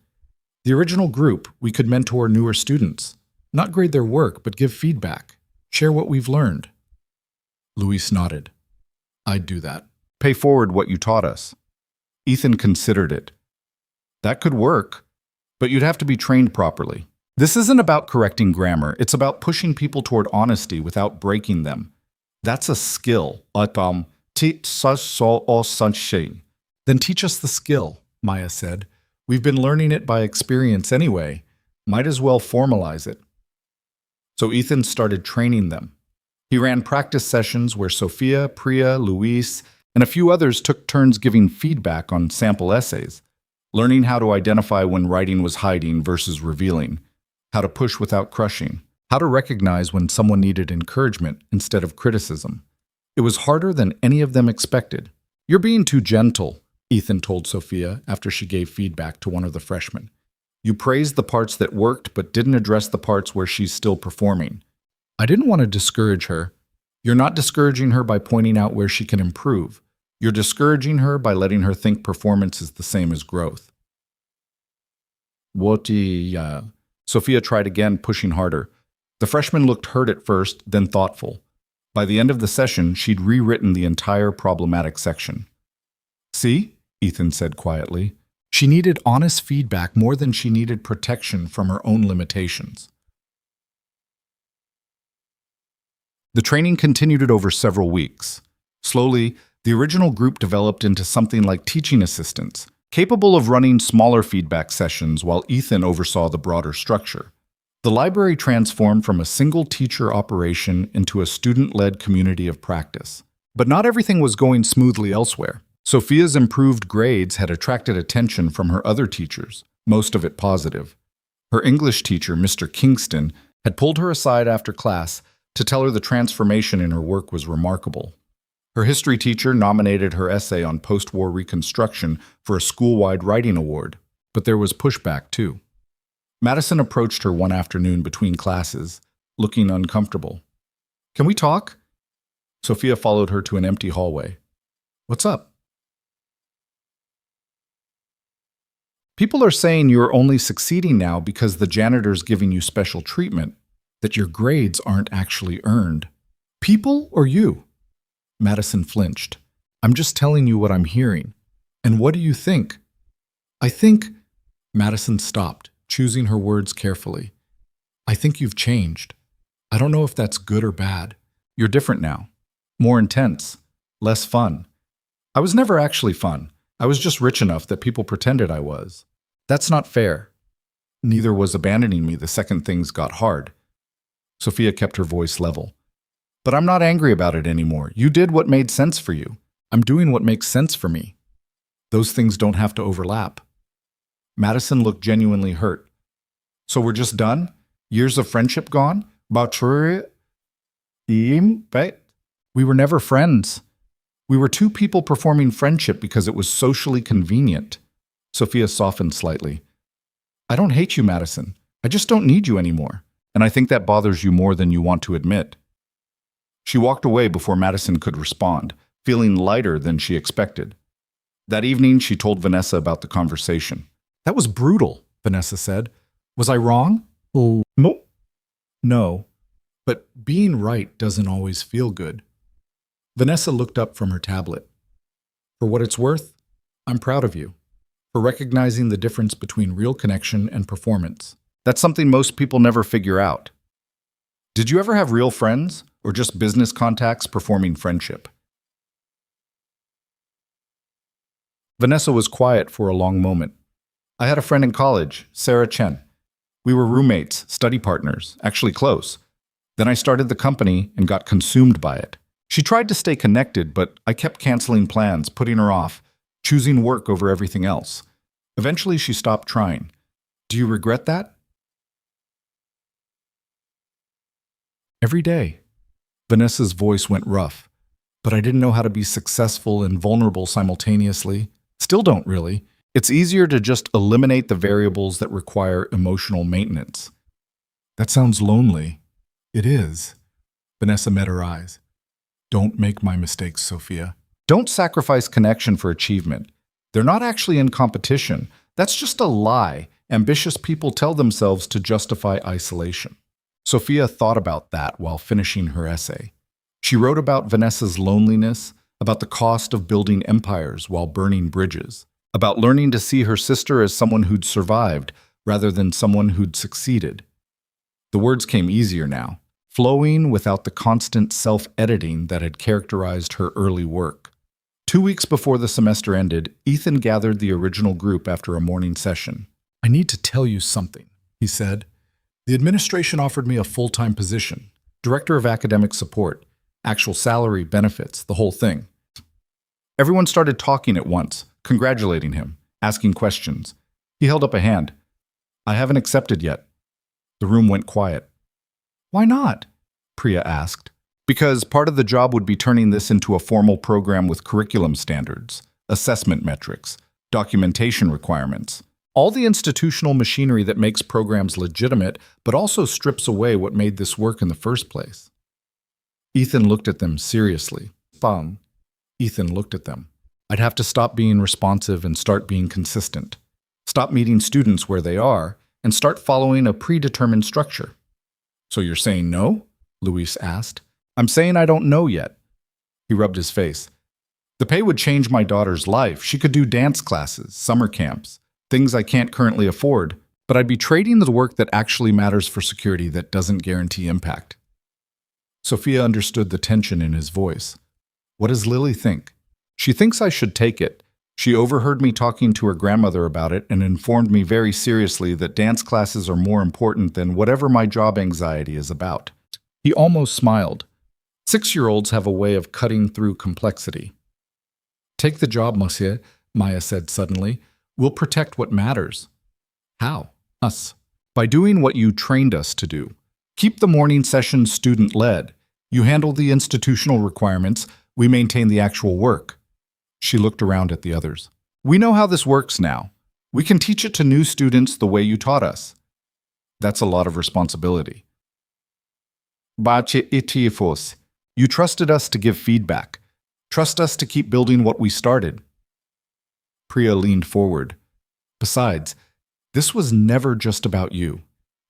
Speaker 1: "The original group, we could mentor newer students. Not grade their work, but give feedback. Share what we've learned." Luis nodded. "I'd do that. Pay forward what you taught us." Ethan considered it. "That could work, but you'd have to be trained properly. This isn't about correcting grammar. It's about pushing people toward honesty without breaking them. That's a skill. Then teach us the skill," Maya said. "We've been learning it by experience anyway. Might as well formalize it." So Ethan started training them. He ran practice sessions where Sophia, Priya, Luis, and a few others took turns giving feedback on sample essays, learning how to identify when writing was hiding versus revealing, how to push without crushing, how to recognize when someone needed encouragement instead of criticism. It was harder than any of them expected. "You're being too gentle," Ethan told Sophia after she gave feedback to one of the freshmen. "You praised the parts that worked but didn't address the parts where she's still performing." "I didn't want to discourage her." "You're not discouraging her by pointing out where she can improve. You're discouraging her by letting her think performance is the same as growth." Sophia tried again, pushing harder. The freshman looked hurt at first, then thoughtful. By the end of the session, she'd rewritten the entire problematic section. "See?" Ethan said quietly. She needed honest feedback more than she needed protection from her own limitations. The training continued over several weeks. Slowly, the original group developed into something like teaching assistants, capable of running smaller feedback sessions while Ethan oversaw the broader structure. The library transformed from a single teacher operation into a student-led community of practice. But not everything was going smoothly elsewhere. Sophia's improved grades had attracted attention from her other teachers, most of it positive. Her English teacher, Mr. Kingston, had pulled her aside after class to tell her the transformation in her work was remarkable. Her history teacher nominated her essay on post-war reconstruction for a school-wide writing award, but there was pushback too. Madison approached her one afternoon between classes, looking uncomfortable. "Can we talk?" Sophia followed her to an empty hallway. "What's up?" "People are saying you're only succeeding now because the janitor's giving you special treatment, that your grades aren't actually earned." "People or you?" Madison flinched. "I'm just telling you what I'm hearing. And what do you think?" "I think—" Madison stopped, choosing her words carefully. "I think you've changed. I don't know if that's good or bad. You're different now. More intense. Less fun. I was never actually fun. I was just rich enough that people pretended I was. That's not fair. Neither was abandoning me the second things got hard." Sophia kept her voice level. "But I'm not angry about it anymore. You did what made sense for you. I'm doing what makes sense for me. Those things don't have to overlap." Madison looked genuinely hurt. "So we're just done? Years of friendship gone? We were never friends. We were two people performing friendship because it was socially convenient." Sophia softened slightly. "I don't hate you, Madison. I just don't need you anymore. And I think that bothers you more than you want to admit." She walked away before Madison could respond, feeling lighter than she expected. That evening, she told Vanessa about the conversation.
Speaker 2: That was brutal, Vanessa said. Was I wrong? Oh, no. No, but being right doesn't always feel good. Vanessa looked up from her tablet. For what it's worth, I'm proud of you for recognizing the difference between real connection and performance.
Speaker 1: That's something most people never figure out. Did you ever have real friends, or just business contacts performing friendship? Vanessa was quiet for a long moment. I had a friend in college, Sarah Chen. We were roommates, study partners, actually close. Then I started the company and got consumed by it. She tried to stay connected, but I kept canceling plans, putting her off, choosing work over everything else. Eventually, she stopped trying. Do you regret that? Every day. Vanessa's voice went rough, but I didn't know how to be successful and vulnerable simultaneously. Still don't really. It's easier to just eliminate the variables that require emotional maintenance.
Speaker 2: That sounds lonely. It is. Vanessa met her eyes. Don't make my mistakes, Sophia.
Speaker 1: Don't sacrifice connection for achievement. They're not actually in competition. That's just a lie ambitious people tell themselves to justify isolation. Sophia thought about that while finishing her essay. She wrote about Vanessa's loneliness, about the cost of building empires while burning bridges, about learning to see her sister as someone who'd survived rather than someone who'd succeeded. The words came easier now, flowing without the constant self-editing that had characterized her early work. 2 weeks before the semester ended, Ethan gathered the original group after a morning session.
Speaker 2: I need to tell you something, he said. The administration offered me a full-time position,
Speaker 1: Director of Academic Support, actual salary, benefits, the whole thing. Everyone started talking at once, congratulating him, asking questions. He held up a hand. I haven't accepted yet. The room went quiet. Why not? Priya asked. Because part of the job would be turning this into a formal program with curriculum standards, assessment metrics, documentation requirements, all the institutional machinery that makes programs legitimate, but also strips away what made this work in the first place. Ethan looked at them seriously. Fang. Ethan looked at them. I'd have to stop being responsive and start being consistent. Stop meeting students where they are and start following a predetermined structure. So you're saying no? Luis asked. I'm saying I don't know yet. He rubbed his face. The pay would change my daughter's life. She could do dance classes, summer camps, things I can't currently afford, but I'd be trading the work that actually matters for security that doesn't guarantee impact. Sophia understood the tension in his voice. What does Lily think? She thinks I should take it. She overheard me talking to her grandmother about it and informed me very seriously that dance classes are more important than whatever my job anxiety is about. He almost smiled. 6-year-olds have a way of cutting through complexity. Take the job, monsieur, Maya said suddenly. We'll protect what matters. How? Us. By doing what you trained us to do. Keep the morning session student-led. You handle the institutional requirements. We maintain the actual work. She looked around at the others. We know how this works now. We can teach it to new students the way you taught us. That's a lot of responsibility. You trusted us to give feedback. Trust us to keep building what we started. Priya leaned forward. Besides, this was never just about you.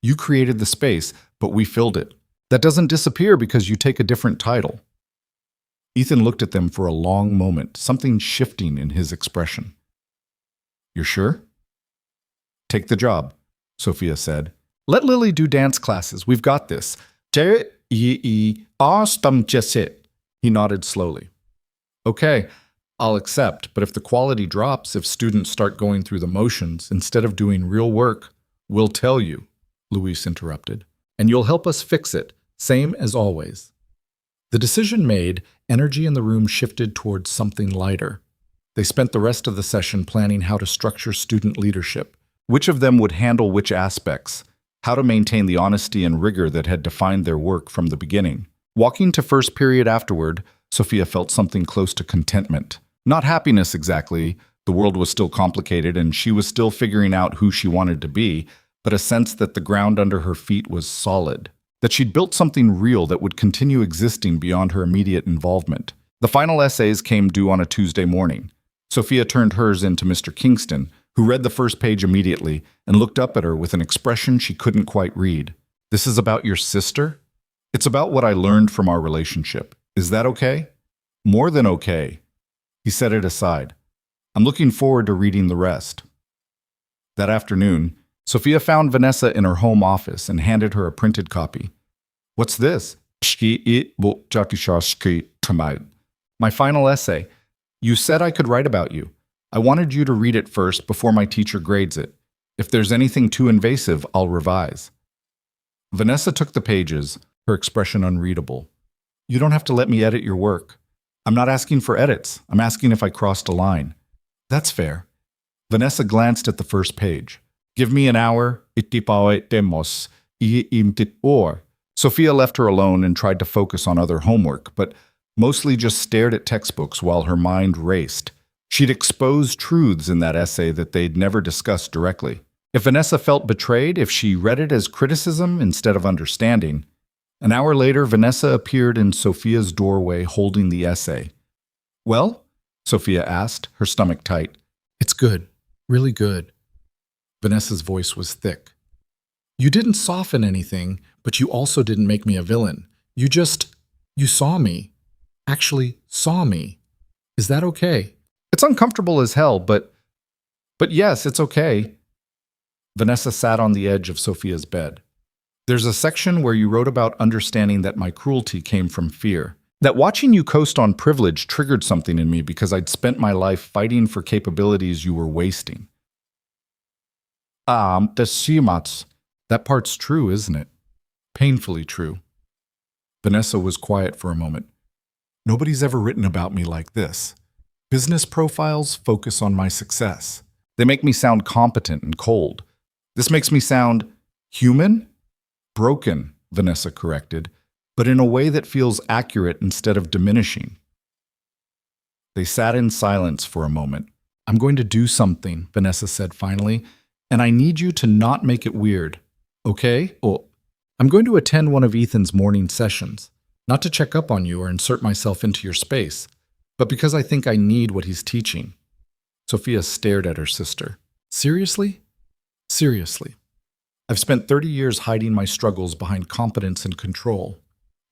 Speaker 1: You created the space, but we filled it. That doesn't disappear because you take a different title. Ethan looked at them for a long moment, something shifting in his expression. You're sure? Take the job, Sophia said. Let Lily do dance classes. We've got this. He nodded slowly. Okay, I'll accept, but if the quality drops, if students start going through the motions instead of doing real work, we'll tell you, Luis interrupted, and you'll help us fix it, same as always. The decision made, energy in the room shifted towards something lighter. They spent the rest of the session planning how to structure student leadership, which of them would handle which aspects, how to maintain the honesty and rigor that had defined their work from the beginning. Walking to first period afterward, Sophia felt something close to contentment. Not happiness exactly, the world was still complicated and she was still figuring out who she wanted to be, but a sense that the ground under her feet was solid. that she'd built something real that would continue existing beyond her immediate involvement. The final essays came due on a Tuesday morning. Sophia turned hers in to Mr. Kingston, who read the first page immediately and looked up at her with an expression she couldn't quite read. "This is about your sister? It's about what I learned from our relationship. Is that okay?" "More than okay." He set it aside. "I'm looking forward to reading the rest." That afternoon, Sophia found Vanessa in her home office and handed her a printed copy. "What's this?" "My final essay. You said I could write about you. I wanted you to read it first before my teacher grades it. If there's anything too invasive, I'll revise." Vanessa took the pages, her expression unreadable. "You don't have to let me edit your work. I'm not asking for edits. I'm asking if I crossed a line." "That's fair." Vanessa glanced at the first page. "Give me an hour. Sophia left her alone and tried to focus on other homework, but mostly just stared at textbooks while her mind raced. She'd exposed truths in that essay that they'd never discussed directly. If Vanessa felt betrayed, if she read it as criticism instead of understanding. An hour later, Vanessa appeared in Sophia's doorway holding the essay. "Well?" Sophia asked, her stomach tight. "It's good. Really good." Vanessa's voice was thick. "You didn't soften anything, but you also didn't make me a villain. You saw me. Actually saw me. Is that okay?" "It's uncomfortable as hell, but yes, it's okay." Vanessa sat on the edge of Sophia's bed. "There's a section where you wrote about understanding that my cruelty came from fear. That watching you coast on privilege triggered something in me because I'd spent my life fighting for capabilities you were wasting." "That part's true, isn't it? Painfully true." Vanessa was quiet for a moment. "Nobody's ever written about me like this. Business profiles focus on my success. They make me sound competent and cold. This makes me sound human? Broken," Vanessa corrected, "but in a way that feels accurate instead of diminishing." They sat in silence for a moment. "I'm going to do something," Vanessa said finally, "and I need you to not make it weird. Okay? I'm going to attend one of Ethan's morning sessions, not to check up on you or insert myself into your space, but because I think I need what he's teaching." Sophia stared at her sister. "Seriously?" "Seriously. I've spent 30 years hiding my struggles behind competence and control.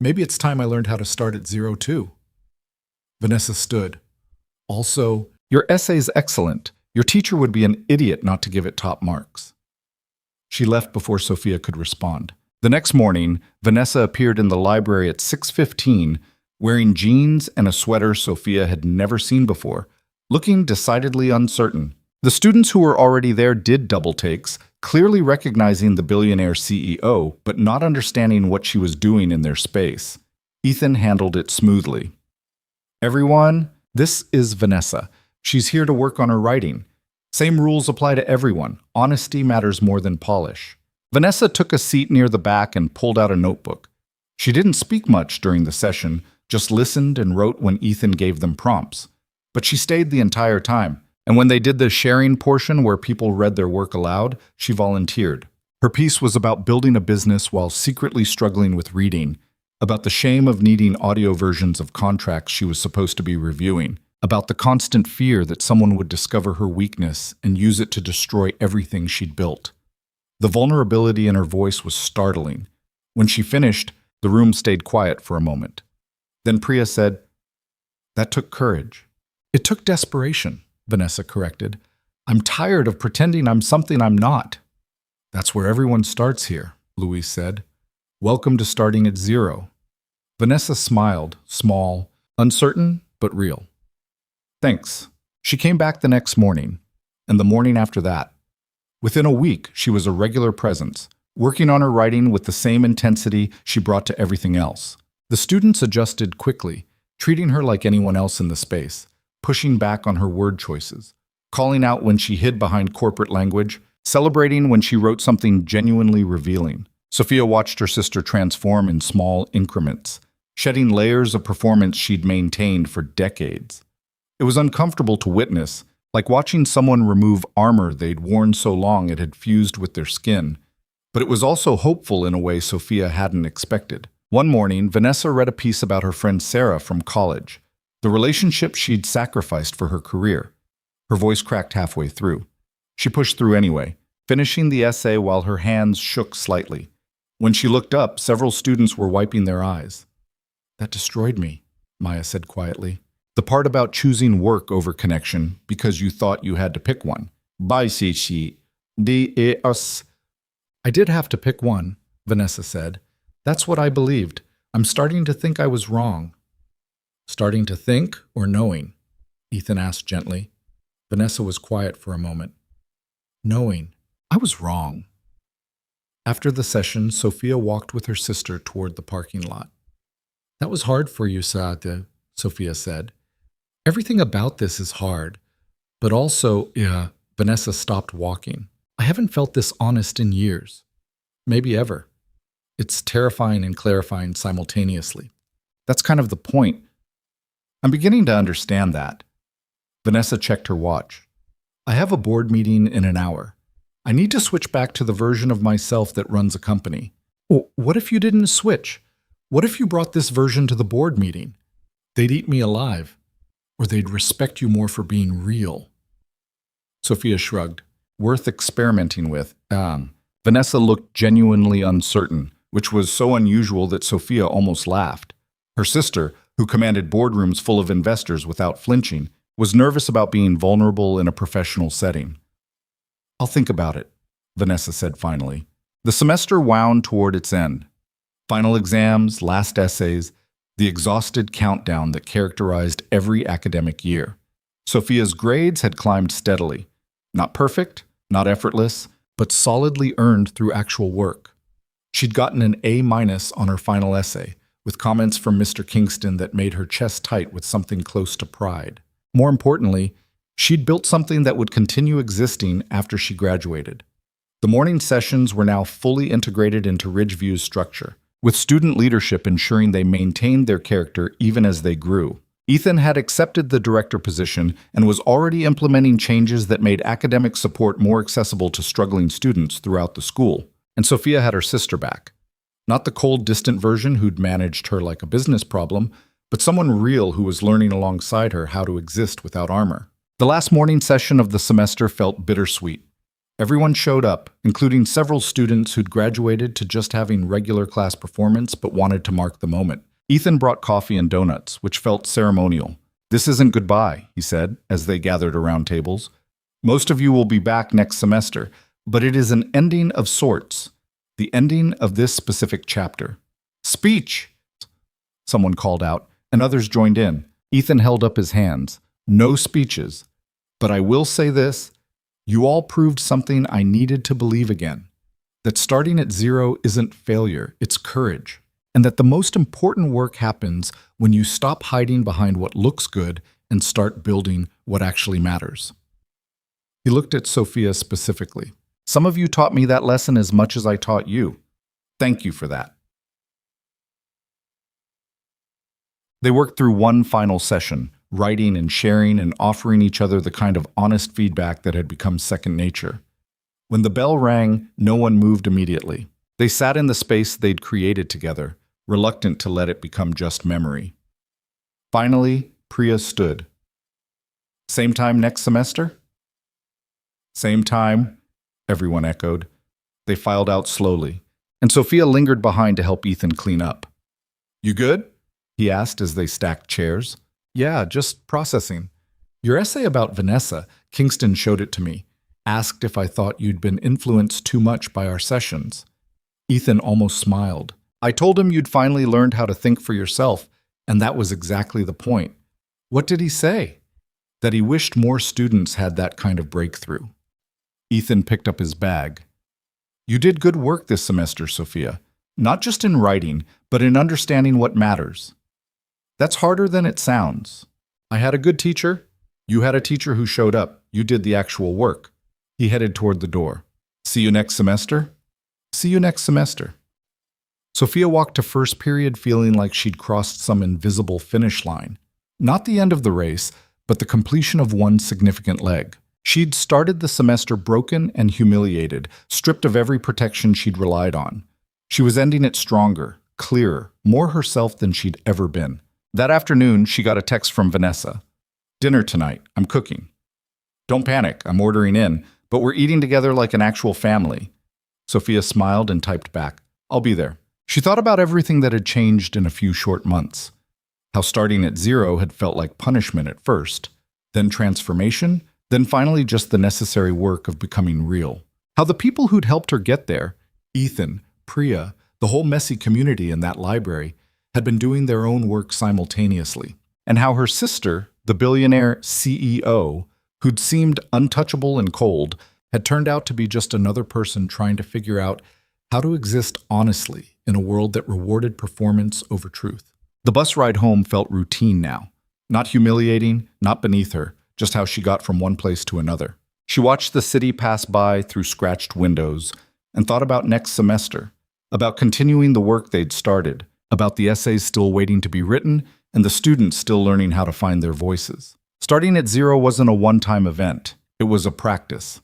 Speaker 1: Maybe it's time I learned how to start at zero too." Vanessa stood. "Also, your essay's excellent. Your teacher would be an idiot not to give it top marks." She left before Sophia could respond. The next morning, Vanessa appeared in the library at 6:15, wearing jeans and a sweater Sophia had never seen before, looking decidedly uncertain. The students who were already there did double takes, clearly recognizing the billionaire CEO, but not understanding what she was doing in their space. Ethan handled it smoothly. "Everyone, this is Vanessa. She's here to work on her writing. Same rules apply to everyone. Honesty matters more than polish." Vanessa took a seat near the back and pulled out a notebook. She didn't speak much during the session, just listened and wrote when Ethan gave them prompts. But she stayed the entire time, and when they did the sharing portion where people read their work aloud, she volunteered. Her piece was about building a business while secretly struggling with reading, about the shame of needing audio versions of contracts she was supposed to be reviewing, about the constant fear that someone would discover her weakness and use it to destroy everything she'd built. The vulnerability in her voice was startling. When she finished, the room stayed quiet for a moment. Then Priya said, "That took courage." "It took desperation," Vanessa corrected. "I'm tired of pretending I'm something I'm not." "That's where everyone starts here," Louise said. "Welcome to starting at zero." Vanessa smiled, small, uncertain, but real. "Thanks." She came back the next morning, and the morning after that. Within a week, she was a regular presence, working on her writing with the same intensity she brought to everything else. The students adjusted quickly, treating her like anyone else in the space, pushing back on her word choices, calling out when she hid behind corporate language, celebrating when she wrote something genuinely revealing. Sophia watched her sister transform in small increments, shedding layers of performance she'd maintained for decades. It was uncomfortable to witness, like watching someone remove armor they'd worn so long it had fused with their skin. But it was also hopeful in a way Sophia hadn't expected. One morning, Vanessa read a piece about her friend Sarah from college, the relationship she'd sacrificed for her career. Her voice cracked halfway through. She pushed through anyway, finishing the essay while her hands shook slightly. When she looked up, several students were wiping their eyes. "That destroyed me," Maya said quietly. "The part about choosing work over connection because you thought you had to pick one." I did have to pick one, Vanessa said. "That's what I believed. I'm starting to think I was wrong." "Starting to think or knowing?" Ethan asked gently. Vanessa was quiet for a moment. "Knowing. I was wrong." After the session, Sophia walked with her sister toward the parking lot. "That was hard for you, Saade," Sophia said. "Everything about this is hard. But also, Vanessa stopped walking. "I haven't felt this honest in years. Maybe ever. It's terrifying and clarifying simultaneously." "That's kind of the point. I'm beginning to understand that." Vanessa checked her watch. "I have a board meeting in an hour. I need to switch back to the version of myself that runs a company." "Well, what if you didn't switch? What if you brought this version to the board meeting? They'd eat me alive. Or they'd respect you more for being real." Sophia shrugged. "Worth experimenting with." Vanessa looked genuinely uncertain, which was so unusual that Sophia almost laughed. Her sister, who commanded boardrooms full of investors without flinching, was nervous about being vulnerable in a professional setting. "I'll think about it," Vanessa said finally. The semester wound toward its end. Final exams, last essays, the exhausted countdown that characterized every academic year. Sophia's grades had climbed steadily. Not perfect, not effortless, but solidly earned through actual work. She'd gotten an A- on her final essay, with comments from Mr. Kingston that made her chest tight with something close to pride. More importantly, she'd built something that would continue existing after she graduated. The morning sessions were now fully integrated into Ridgeview's structure, with student leadership ensuring they maintained their character even as they grew. Ethan had accepted the director position and was already implementing changes that made academic support more accessible to struggling students throughout the school. And Sophia had her sister back. Not the cold, distant version who'd managed her like a business problem, but someone real who was learning alongside her how to exist without armor. The last morning session of the semester felt bittersweet. Everyone showed up, including several students who'd graduated to just having regular class performance but wanted to mark the moment. Ethan brought coffee and donuts, which felt ceremonial. "This isn't goodbye," he said, as they gathered around tables. "Most of you will be back next semester, but it is an ending of sorts. The ending of this specific chapter." "Speech!" someone called out, and others joined in. Ethan held up his hands. "No speeches. But I will say this. You all proved something I needed to believe again. That starting at zero isn't failure, it's courage. And that the most important work happens when you stop hiding behind what looks good and start building what actually matters." He looked at Sophia specifically. "Some of you taught me that lesson as much as I taught you. Thank you for that." They worked through one final session, writing and sharing and offering each other the kind of honest feedback that had become second nature. When the bell rang, no one moved immediately. They sat in the space they'd created together, reluctant to let it become just memory. Finally, Priya stood. "Same time next semester?" "Same time," everyone echoed. They filed out slowly, and Sophia lingered behind to help Ethan clean up. "You good?" he asked as they stacked chairs. "Yeah, just processing. Your essay about Vanessa, Kingston showed it to me. Asked if I thought you'd been influenced too much by our sessions." Ethan almost smiled. "I told him you'd finally learned how to think for yourself, and that was exactly the point." "What did he say?" "That he wished more students had that kind of breakthrough." Ethan picked up his bag. "You did good work this semester, Sophia. Not just in writing, but in understanding what matters. That's harder than it sounds. I had a good teacher. You had a teacher who showed up. You did the actual work." He headed toward the door. "See you next semester?" "See you next semester." Sophia walked to first period feeling like she'd crossed some invisible finish line. Not the end of the race, but the completion of one significant leg. She'd started the semester broken and humiliated, stripped of every protection she'd relied on. She was ending it stronger, clearer, more herself than she'd ever been. That afternoon, she got a text from Vanessa. "Dinner tonight. I'm cooking." "Don't panic. I'm ordering in, but we're eating together like an actual family." Sophia smiled and typed back, "I'll be there." She thought about everything that had changed in a few short months. How starting at zero had felt like punishment at first, then transformation, then finally just the necessary work of becoming real. How the people who'd helped her get there, Ethan, Priya, the whole messy community in that library, had been doing their own work simultaneously. And how her sister, the billionaire CEO, who'd seemed untouchable and cold, had turned out to be just another person trying to figure out how to exist honestly in a world that rewarded performance over truth. The bus ride home felt routine now. Not humiliating, not beneath her, just how she got from one place to another. She watched the city pass by through scratched windows and thought about next semester, about continuing the work they'd started, about the essays still waiting to be written and the students still learning how to find their voices. Starting at zero wasn't a one-time event. It was a practice.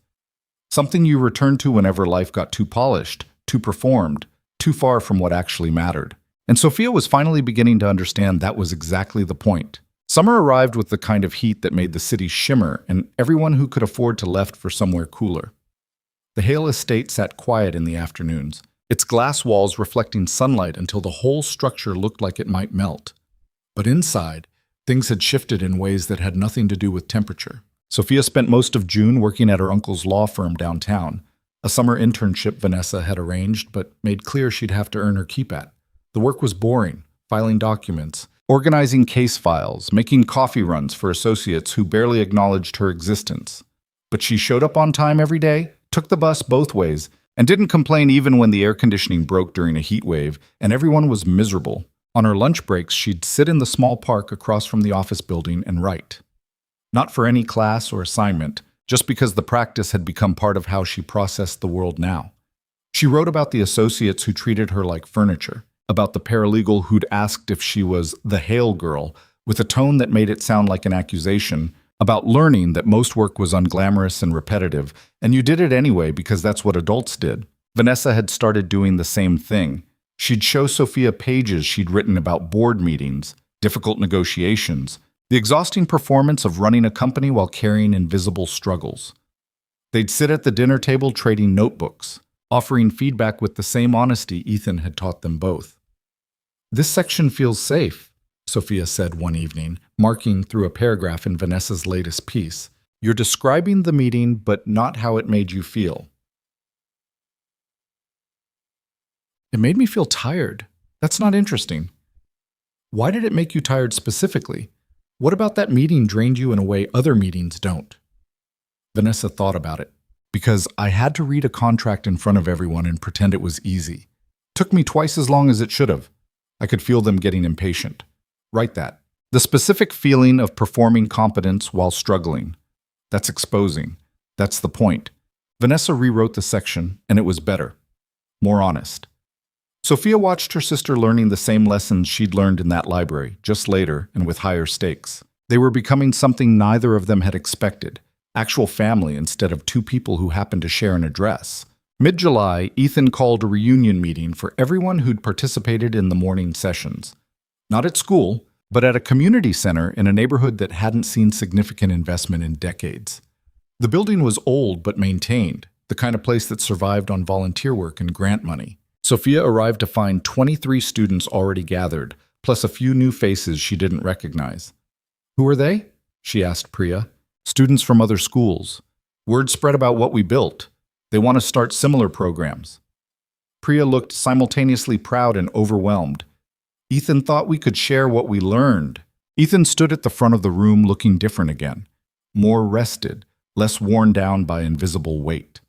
Speaker 1: Something you returned to whenever life got too polished, too performed, too far from what actually mattered. And Sophia was finally beginning to understand that was exactly the point. Summer arrived with the kind of heat that made the city shimmer, and everyone who could afford to left for somewhere cooler. The Hale estate sat quiet in the afternoons, its glass walls reflecting sunlight until the whole structure looked like it might melt. But inside, things had shifted in ways that had nothing to do with temperature. Sophia spent most of June working at her uncle's law firm downtown, a summer internship Vanessa had arranged but made clear she'd have to earn her keep at. The work was boring, filing documents, organizing case files, making coffee runs for associates who barely acknowledged her existence. But she showed up on time every day, took the bus both ways, and didn't complain even when the air conditioning broke during a heat wave and everyone was miserable. On her lunch breaks, she'd sit in the small park across from the office building and write. Not for any class or assignment, just because the practice had become part of how she processed the world now. She wrote about the associates who treated her like furniture, about the paralegal who'd asked if she was the Hale girl, with a tone that made it sound like an accusation, about learning that most work was unglamorous and repetitive, and you did it anyway because that's what adults did. Vanessa had started doing the same thing. She'd show Sophia pages she'd written about board meetings, difficult negotiations, the exhausting performance of running a company while carrying invisible struggles. They'd sit at the dinner table trading notebooks, offering feedback with the same honesty Ethan had taught them both. "This section feels safe," Sophia said one evening, marking through a paragraph in Vanessa's latest piece. "You're describing the meeting, but not how it made you feel." "It made me feel tired. That's not interesting." "Why did it make you tired specifically? What about that meeting drained you in a way other meetings don't?" Vanessa thought about it. "Because I had to read a contract in front of everyone and pretend it was easy. Took me twice as long as it should have. I could feel them getting impatient." Write that. The specific feeling of performing competence while struggling. That's exposing. That's the point. Vanessa rewrote the section, and it was better. More honest. Sophia watched her sister learning the same lessons she'd learned in that library, just later and with higher stakes. They were becoming something neither of them had expected. Actual family instead of two people who happened to share an address. Mid-July, Ethan called a reunion meeting for everyone who'd participated in the morning sessions. Not at school, but at a community center in a neighborhood that hadn't seen significant investment in decades. The building was old but maintained, the kind of place that survived on volunteer work and grant money. Sophia arrived to find 23 students already gathered, plus a few new faces she didn't recognize. "Who are they?" she asked Priya. "Students from other schools. Word spread about what we built. They want to start similar programs." Priya looked simultaneously proud and overwhelmed. "Ethan thought we could share what we learned." Ethan stood at the front of the room looking different again. More rested, less worn down by invisible weight.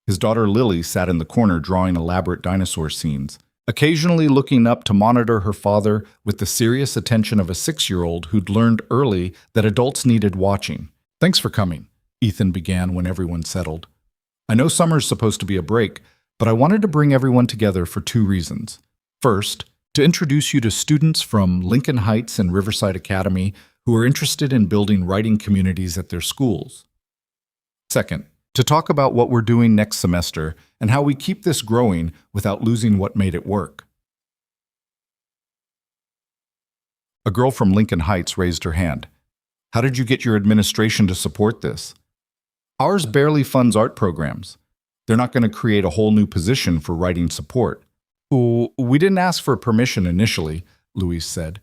Speaker 1: His daughter Lily sat in the corner drawing elaborate dinosaur scenes, occasionally looking up to monitor her father with the serious attention of a 6-year-old who'd learned early that adults needed watching. "Thanks for coming," Ethan began when everyone settled. "I know summer's supposed to be a break, but I wanted to bring everyone together for 2 reasons. First, to introduce you to students from Lincoln Heights and Riverside Academy who are interested in building writing communities at their schools. Second, to talk about what we're doing next semester and how we keep this growing without losing what made it work. A girl from Lincoln Heights raised her hand. How did you get your administration to support this? Ours barely funds art programs. They're not going to create a whole new position for writing support. We didn't ask for permission initially, Louise said.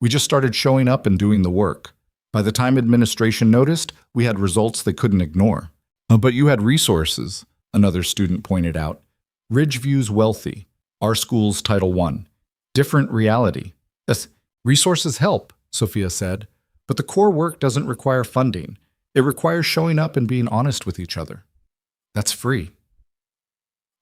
Speaker 1: We just started showing up and doing the work. By the time administration noticed, we had results they couldn't ignore. But you had resources, another student pointed out. Ridgeview's wealthy. Our school's Title I. Different reality. Yes, resources help, Sophia said, but the core work doesn't require funding. It requires showing up and being honest with each other. That's free.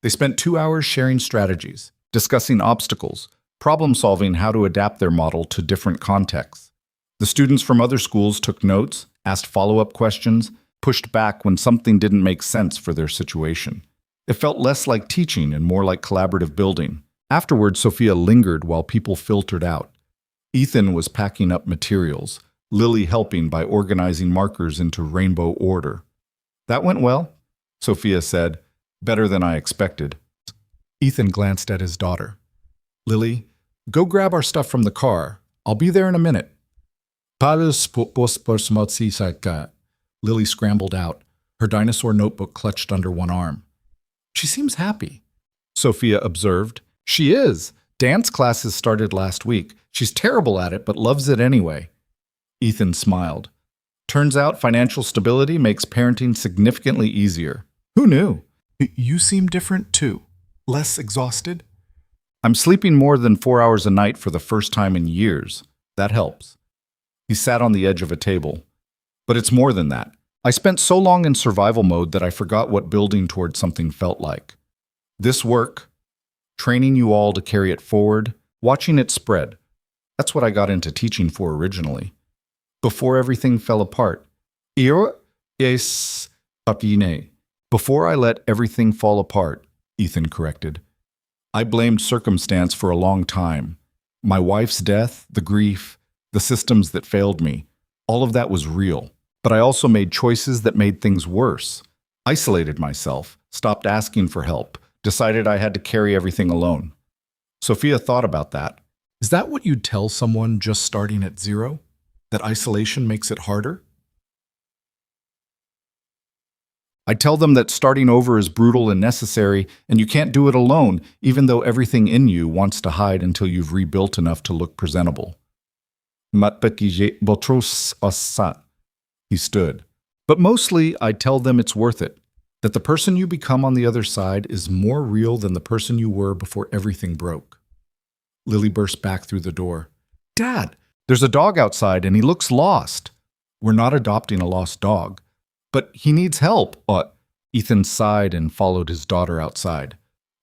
Speaker 1: They spent 2 hours sharing strategies, discussing obstacles, problem-solving how to adapt their model to different contexts. The students from other schools took notes, asked follow-up questions, pushed back when something didn't make sense for their situation. It felt less like teaching and more like collaborative building. Afterward, Sophia lingered while people filtered out. Ethan was packing up materials, Lily helping by organizing markers into rainbow order. That went well, Sophia said, better than I expected. Ethan glanced at his daughter. Lily, go grab our stuff from the car. I'll be there in a minute. Lily scrambled out, her dinosaur notebook clutched under one arm. She seems happy, Sophia observed. She is. Dance classes started last week. She's terrible at it, but loves it anyway. Ethan smiled. Turns out financial stability makes parenting significantly easier. Who knew? You seem different too. Less exhausted? I'm sleeping more than 4 hours a night for the first time in years. That helps. He sat on the edge of a table. But it's more than that. I spent so long in survival mode that I forgot what building towards something felt like. This work, training you all to carry it forward, watching it spread, that's what I got into teaching for originally. Before everything fell apart. Before I let everything fall apart, Ethan corrected. I blamed circumstance for a long time. My wife's death, the grief, the systems that failed me, all of that was real. But I also made choices that made things worse. Isolated myself, stopped asking for help, decided I had to carry everything alone. Sophia thought about that. Is that what you'd tell someone just starting at zero? That isolation makes it harder? I tell them that starting over is brutal and necessary, and you can't do it alone, even though everything in you wants to hide until you've rebuilt enough to look presentable. He stood. But mostly, I tell them it's worth it, that the person you become on the other side is more real than the person you were before everything broke. Lily burst back through the door. Dad, there's a dog outside and he looks lost. We're not adopting a lost dog. But he needs help. Ethan sighed and followed his daughter outside.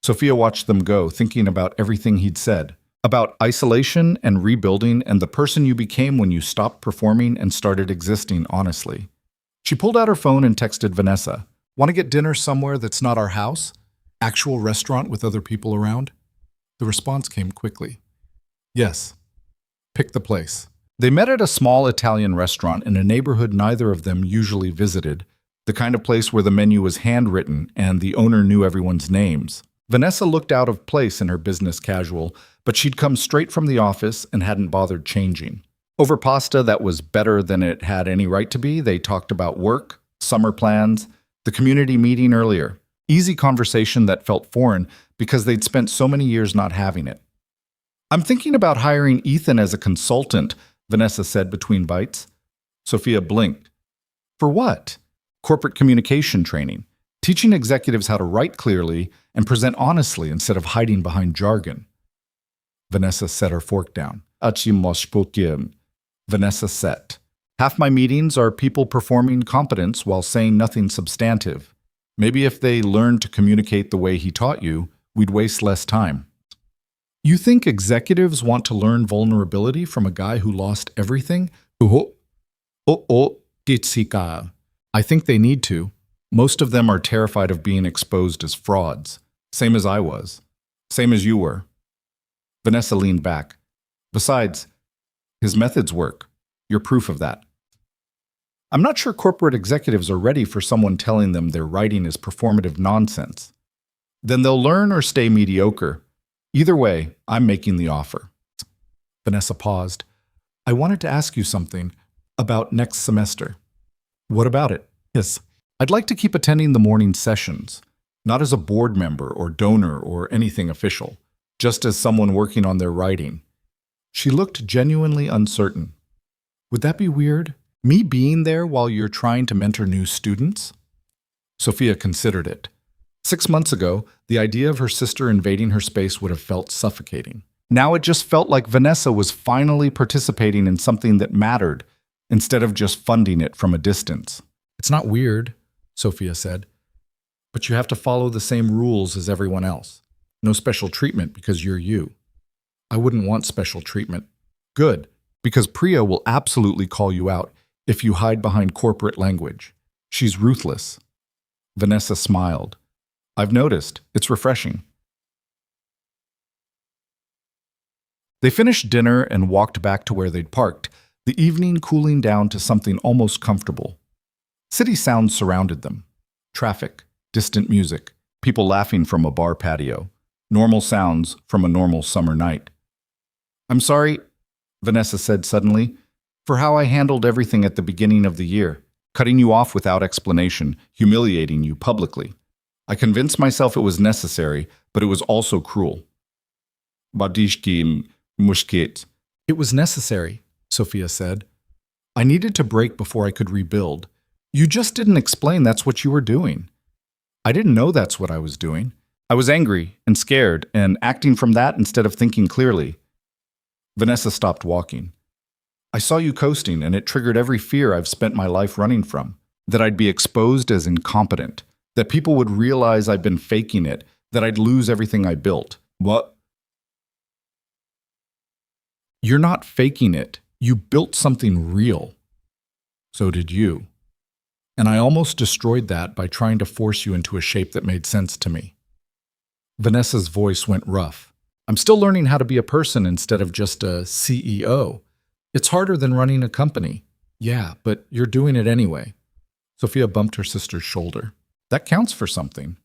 Speaker 1: Sophia watched them go, thinking about everything he'd said. About isolation and rebuilding and the person you became when you stopped performing and started existing honestly. She pulled out her phone and texted Vanessa. Want to get dinner somewhere that's not our house? Actual restaurant with other people around? The response came quickly. Yes. Pick the place. They met at a small Italian restaurant in a neighborhood neither of them usually visited, the kind of place where the menu was handwritten and the owner knew everyone's names. Vanessa looked out of place in her business casual, but she'd come straight from the office and hadn't bothered changing. Over pasta that was better than it had any right to be, they talked about work, summer plans, the community meeting earlier. Easy conversation that felt foreign because they'd spent so many years not having it. I'm thinking about hiring Ethan as a consultant, Vanessa said between bites. Sophia blinked. For what? Corporate communication training. Teaching executives how to write clearly and present honestly instead of hiding behind jargon. Vanessa set her fork down. Vanessa set. Half my meetings are people performing competence while saying nothing substantive. Maybe if they learned to communicate the way he taught you, we'd waste less time. You think executives want to learn vulnerability from a guy who lost everything? I think they need to. Most of them are terrified of being exposed as frauds. Same as I was. Same as you were. Vanessa leaned back. Besides, his methods work. You're proof of that. I'm not sure corporate executives are ready for someone telling them their writing is performative nonsense. Then they'll learn or stay mediocre. Either way, I'm making the offer.
Speaker 2: Vanessa paused. I wanted to ask you something about next semester. What about it?
Speaker 1: Yes, I'd like to keep attending the morning sessions, not as a board member or donor or anything official, just as someone working on their writing. She looked genuinely uncertain. Would that be weird? Me being there while you're trying to mentor new students? Sophia considered it. 6 months ago, the idea of her sister invading her space would have felt suffocating. Now it just felt like Vanessa was finally participating in something that mattered, instead of just funding it from a distance.
Speaker 2: It's not weird, Sophia said, but you have to follow the same rules as everyone else. No special treatment because you're you. I wouldn't want special treatment.
Speaker 1: Good, because Priya will absolutely call you out if you hide behind corporate language. She's ruthless. Vanessa smiled. I've noticed. It's refreshing. They finished dinner and walked back to where they'd parked, the evening cooling down to something almost comfortable. City sounds surrounded them. Traffic, distant music, people laughing from a bar patio, normal sounds from a normal summer night. I'm sorry, Vanessa said suddenly, for how I handled everything at the beginning of the year, cutting you off without explanation, humiliating you publicly. I convinced myself it was necessary, but it was also cruel. Badishki mushkit.
Speaker 2: It was necessary, Sophia said.
Speaker 1: I needed to break before I could rebuild. You just didn't explain that's what you were doing. I didn't know that's what I was doing. I was angry and scared and acting from that instead of thinking clearly. Vanessa stopped walking. I saw you coasting and it triggered every fear I've spent my life running from, that I'd be exposed as incompetent, that people would realize I'd been faking it, that I'd lose everything I built. What? You're not faking it. You built something real. So did you. And I almost destroyed that by trying to force you into a shape that made sense to me. Vanessa's voice went rough. I'm still learning how to be a person instead of just a CEO. It's harder than running a company. Yeah, but you're doing it anyway. Sophia bumped her sister's shoulder. That counts for something.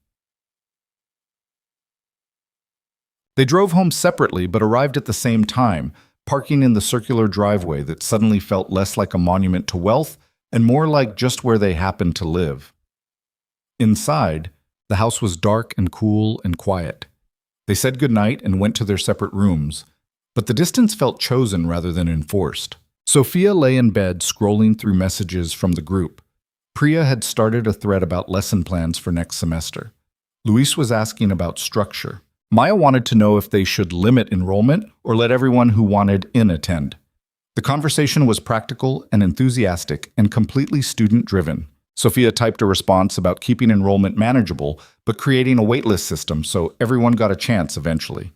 Speaker 1: They drove home separately but arrived at the same time, parking in the circular driveway that suddenly felt less like a monument to wealth and more like just where they happened to live. Inside, the house was dark and cool and quiet. They said goodnight and went to their separate rooms, but the distance felt chosen rather than enforced. Sophia lay in bed scrolling through messages from the group. Priya had started a thread about lesson plans for next semester. Luis was asking about structure. Maya wanted to know if they should limit enrollment or let everyone who wanted in attend. The conversation was practical and enthusiastic and completely student-driven. Sophia typed a response about keeping enrollment manageable, but creating a waitlist system so everyone got a chance eventually.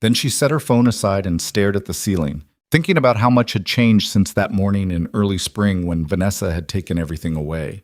Speaker 1: Then she set her phone aside and stared at the ceiling, thinking about how much had changed since that morning in early spring when Vanessa had taken everything away.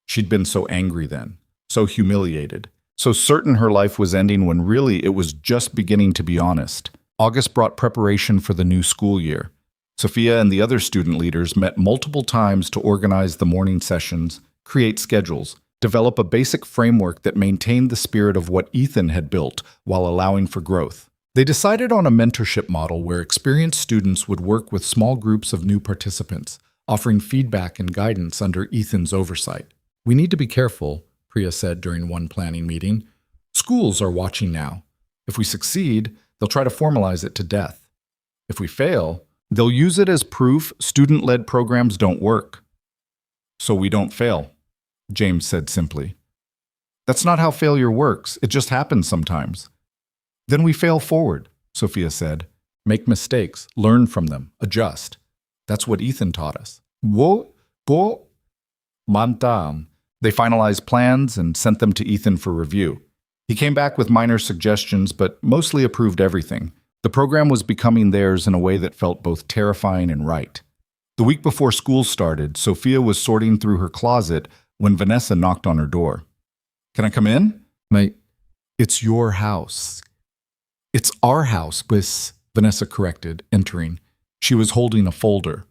Speaker 1: She'd been so angry then, so humiliated, so certain her life was ending when really it was just beginning to be honest. August brought preparation for the new school year. Sophia and the other student leaders met multiple times to organize the morning sessions, create schedules, develop a basic framework that maintained the spirit of what Ethan had built while allowing for growth. They decided on a mentorship model where experienced students would work with small groups of new participants, offering feedback and guidance under Ethan's oversight. We need to be careful, Priya said during one planning meeting. Schools are watching now. If we succeed, they'll try to formalize it to death. If we fail, they'll use it as proof student-led programs don't work. So we don't fail, James said simply. That's not how failure works. It just happens sometimes. Then we fail forward, Sophia said. Make mistakes, learn from them, adjust. That's what Ethan taught us. Mantam. They finalized plans and sent them to Ethan for review. He came back with minor suggestions, but mostly approved everything. The program was becoming theirs in a way that felt both terrifying and right. The week before school started, Sophia was sorting through her closet when Vanessa knocked on her door. Can I come in? It's your house. It's our house, Vanessa corrected, entering. She was holding a folder.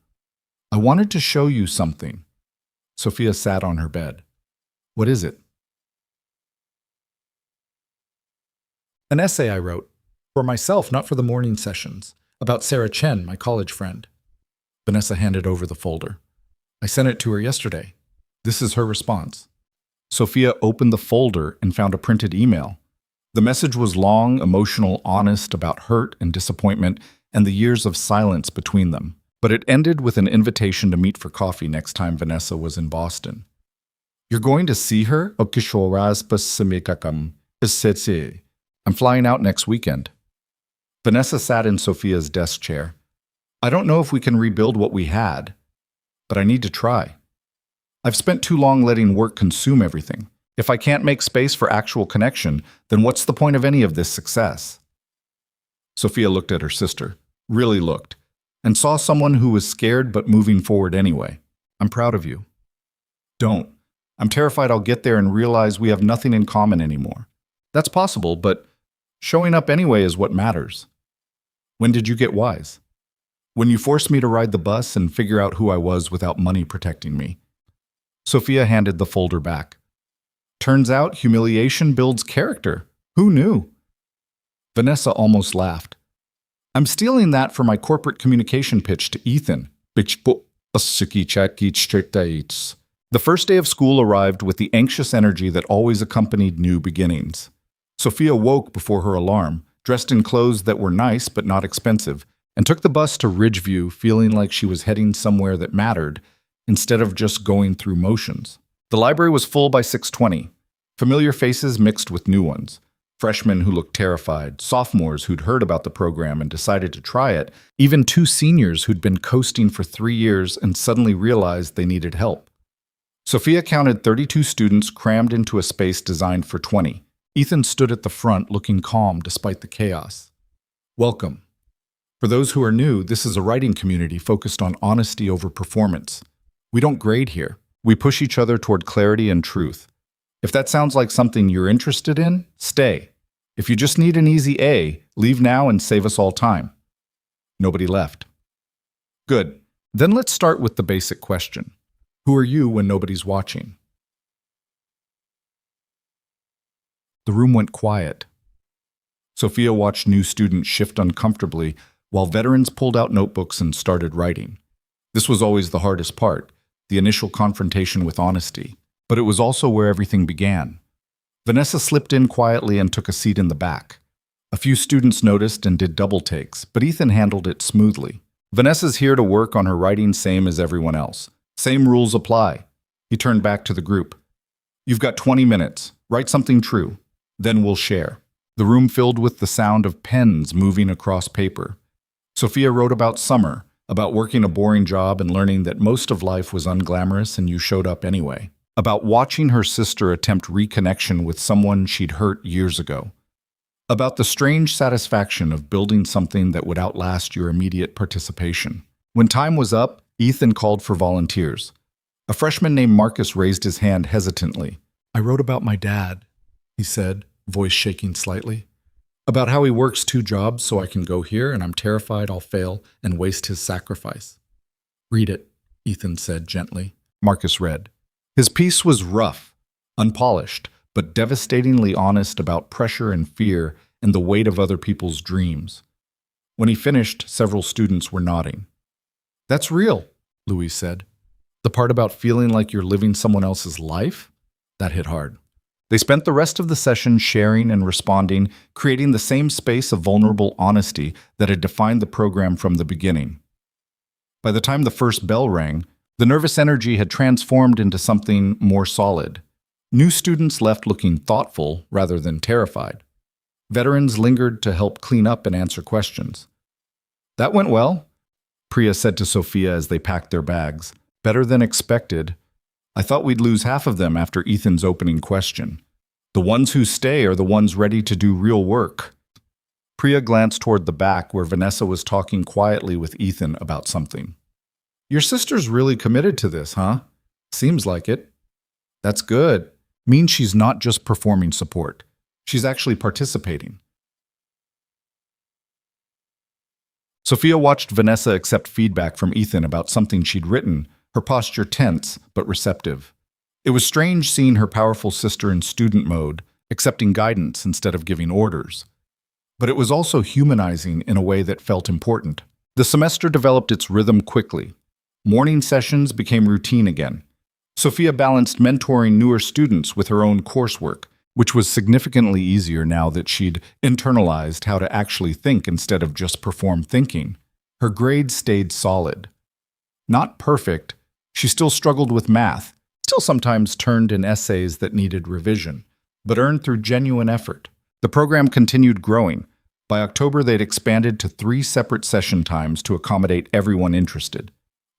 Speaker 1: I wanted to show you something.
Speaker 2: Sophia sat on her bed. What is it? An essay I wrote. For myself, not for the morning sessions. About Sarah Chen, my college friend. Vanessa handed over the folder. I sent it to her yesterday. This is her response. Sophia opened the folder and found a printed email. The message was long, emotional, honest about hurt and disappointment and the years of silence between them. But it ended with an invitation to meet for coffee next time Vanessa was in Boston. You're going to see her? I'm flying out next weekend. Vanessa sat in Sophia's desk chair. I don't know if we can rebuild what we had, but I need to try. I've spent too long letting work consume everything. If I can't make space for actual connection, then what's the point of any of this success? Sophia looked at her sister, really looked, and saw someone who was scared but moving forward anyway. I'm proud of you. Don't. I'm terrified I'll get there and realize we have nothing in common anymore. That's possible, but showing up anyway is what matters. When did you get wise? When you forced me to ride the bus and figure out who I was without money protecting me. Sophia handed the folder back. Turns out humiliation builds character. Who knew? Vanessa almost laughed. I'm stealing that for my corporate communication pitch to Ethan. The first day of school arrived with the anxious energy that always accompanied new beginnings. Sophia woke before her alarm, dressed in clothes that were nice but not expensive, and took the bus to Ridgeview feeling like she was heading somewhere that mattered, instead of just going through motions. The library was full by 6:20. Familiar faces mixed with new ones. Freshmen who looked terrified, sophomores who'd heard about the program and decided to try it, even 2 seniors who'd been coasting for 3 years and suddenly realized they needed help. Sophia counted 32 students crammed into a space designed for 20. Ethan stood at the front looking calm despite the chaos. Welcome. For those who are new, this is a writing community focused on honesty over performance. We don't grade here. We push each other toward clarity and truth. If that sounds like something you're interested in, stay. If you just need an easy A, leave now and save us all time. Nobody left. Good. Then let's start with the basic question. Who are you when nobody's watching? The room went quiet. Sophia watched new students shift uncomfortably while veterans pulled out notebooks and started writing. This was always the hardest part, the initial confrontation with honesty. But it was also where everything began. Vanessa slipped in quietly and took a seat in the back. A few students noticed and did double takes, but Ethan handled it smoothly. Vanessa's here to work on her writing same as everyone else. Same rules apply. He turned back to the group. You've got 20 minutes. Write something true. Then we'll share. The room filled with the sound of pens moving across paper. Sophia wrote about summer, about working a boring job and learning that most of life was unglamorous and you showed up anyway. About watching her sister attempt reconnection with someone she'd hurt years ago. About the strange satisfaction of building something that would outlast your immediate participation. When time was up, Ethan called for volunteers. A freshman named Marcus raised his hand hesitantly. I wrote about my dad, he said, voice shaking slightly. About how he works 2 jobs so I can go here and I'm terrified I'll fail and waste his sacrifice. Read it, Ethan said gently. Marcus read. His piece was rough, unpolished, but devastatingly honest about pressure and fear and the weight of other people's dreams. When he finished, several students were nodding. That's real, Louise said. The part about feeling like you're living someone else's life? That hit hard. They spent the rest of the session sharing and responding, creating the same space of vulnerable honesty that had defined the program from the beginning. By the time the first bell rang, the nervous energy had transformed into something more solid. New students left looking thoughtful rather than terrified. Veterans lingered to help clean up and answer questions. That went well, Priya said to Sophia as they packed their bags. Better than expected. I thought we'd lose half of them after Ethan's opening question. The ones who stay are the ones ready to do real work. Priya glanced toward the back where Vanessa was talking quietly with Ethan about something. Your sister's really committed to this, huh? Seems like it. That's good. Means she's not just performing support. She's actually participating. Sophia watched Vanessa accept feedback from Ethan about something she'd written,
Speaker 1: her posture tense but receptive. It was strange seeing her powerful sister in student mode, accepting guidance instead of giving orders. But it was also humanizing in a way that felt important. The semester developed its rhythm quickly. Morning sessions became routine again. Sophia balanced mentoring newer students with her own coursework, which was significantly easier now that she'd internalized how to actually think instead of just perform thinking. Her grades stayed solid. Not perfect, she still struggled with math, still sometimes turned in essays that needed revision, but earned through genuine effort. The program continued growing. By October, they'd expanded to 3 separate session times to accommodate everyone interested.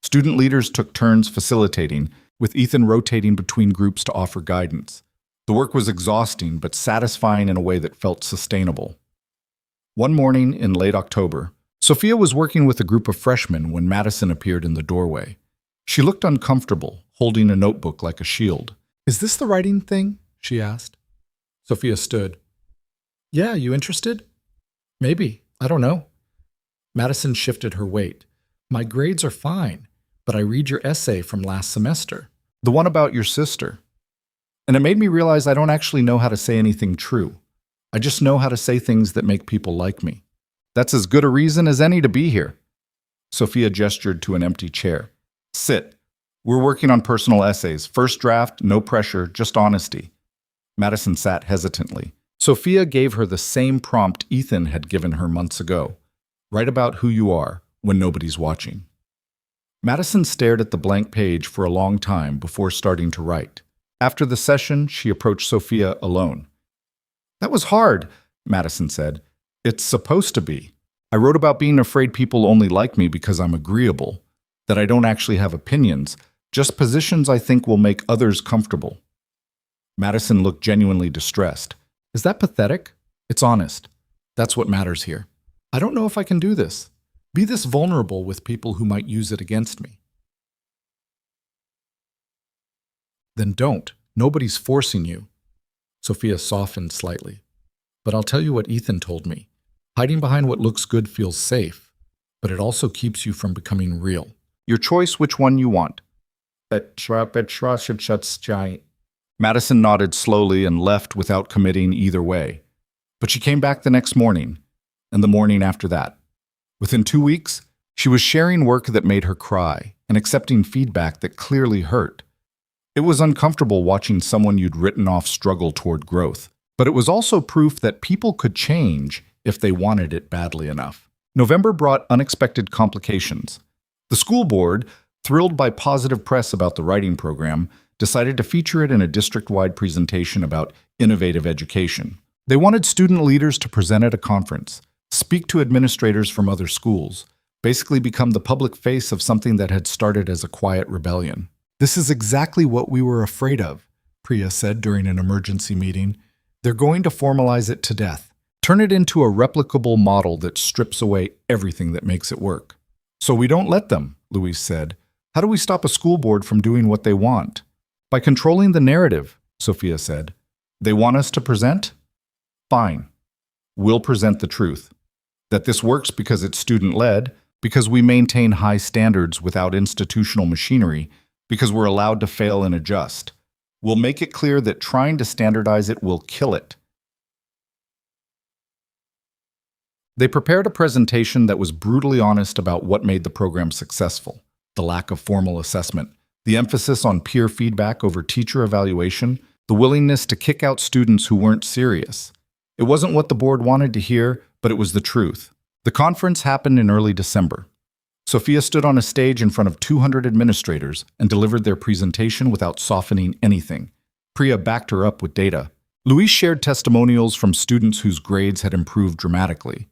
Speaker 1: Student leaders took turns facilitating, with Ethan rotating between groups to offer guidance. The work was exhausting, but satisfying in a way that felt sustainable. One morning in late October, Sophia was working with a group of freshmen when Madison appeared in the doorway. She looked uncomfortable, holding a notebook like a shield.
Speaker 2: "Is this the writing thing?" she asked. Sophia stood. "Yeah, you interested?" "Maybe. I don't know." Madison shifted her weight. "My grades are fine, but I read your essay from last semester."
Speaker 1: The one about your sister. And it made me realize I don't actually know how to say anything true. I just know how to say things that make people like me. That's as good a reason as any to be here. Sophia gestured to an empty chair. "Sit. We're working on personal essays. First draft, no pressure, just honesty." Madison sat hesitantly. Sophia gave her the same prompt Ethan had given her months ago. Write about who you are when nobody's watching. Madison stared at the blank page for a long time before starting to write. After the session, she approached Sophia alone. "That was hard," Madison said. "It's supposed to be. I wrote about being afraid people only like me because I'm agreeable, that I don't actually have opinions, just positions I think will make others comfortable." Madison looked genuinely distressed. "Is that pathetic? It's honest. That's what matters here. I don't know if I can do this. Be this vulnerable with people who might use it against me." "Then don't. Nobody's forcing you." Sophia softened slightly. "But I'll tell you what Ethan told me. Hiding behind what looks good feels safe, but it also keeps you from becoming real. Your choice which one you want." Madison nodded slowly and left without committing either way. But she came back the next morning, and the morning after that. Within 2 weeks, she was sharing work that made her cry and accepting feedback that clearly hurt. It was uncomfortable watching someone you'd written off struggle toward growth, but it was also proof that people could change if they wanted it badly enough. November brought unexpected complications. The school board, thrilled by positive press about the writing program, decided to feature it in a district-wide presentation about innovative education. They wanted student leaders to present at a conference, speak to administrators from other schools, basically become the public face of something that had started as a quiet rebellion. "This is exactly what we were afraid of," Priya said during an emergency meeting. "They're going to formalize it to death, turn it into a replicable model that strips away everything that makes it work." "So we don't let them," Louise said. "How do we stop a school board from doing what they want?" "By controlling the narrative," Sophia said. "They want us to present? Fine. We'll present the truth. That this works because it's student-led, because we maintain high standards without institutional machinery, because we're allowed to fail and adjust. We'll make it clear that trying to standardize it will kill it." They prepared a presentation that was brutally honest about what made the program successful: the lack of formal assessment, the emphasis on peer feedback over teacher evaluation, the willingness to kick out students who weren't serious. It wasn't what the board wanted to hear, but it was the truth. The conference happened in early December. Sophia stood on a stage in front of 200 administrators and delivered their presentation without softening anything. Priya backed her up with data. Louise shared testimonials from students whose grades had improved dramatically.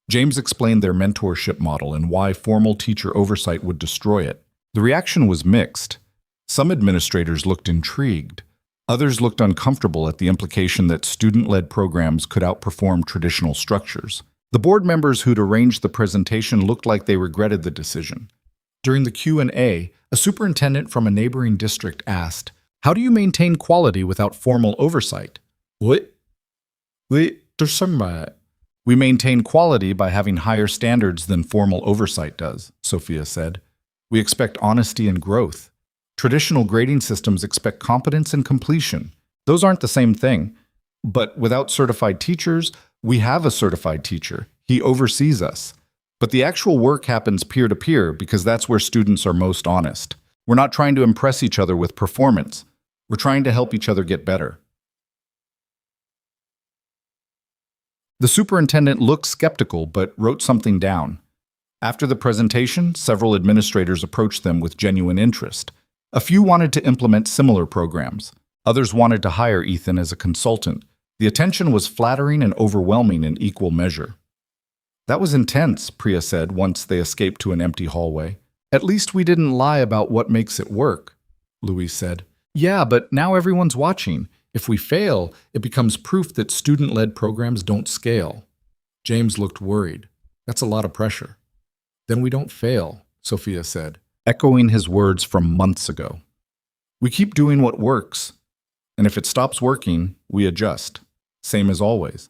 Speaker 1: James explained their mentorship model and why formal teacher oversight would destroy it. The reaction was mixed. Some administrators looked intrigued. Others looked uncomfortable at the implication that student-led programs could outperform traditional structures. The board members who'd arranged the presentation looked like they regretted the decision. During the Q&A, a superintendent from a neighboring district asked, "How do you maintain quality without formal oversight?" "What? We maintain quality by having higher standards than formal oversight does," Sophia said. "We expect honesty and growth. Traditional grading systems expect competence and completion. Those aren't the same thing. But without certified teachers, we have a certified teacher. He oversees us. But the actual work happens peer-to-peer because that's where students are most honest. We're not trying to impress each other with performance. We're trying to help each other get better. The superintendent looked skeptical but wrote something down. After the presentation, several administrators approached them with genuine interest. A few wanted to implement similar programs. Others wanted to hire Ethan as a consultant. The attention was flattering and overwhelming in equal measure. That was intense, Priya said once they escaped to an empty hallway. At least we didn't lie about what makes it work, Louise said. Yeah, but now everyone's watching. If we fail, it becomes proof that student-led programs don't scale. James looked worried. That's a lot of pressure. Then we don't fail, Sophia said, echoing his words from months ago. We keep doing what works, and if it stops working, we adjust. Same as always.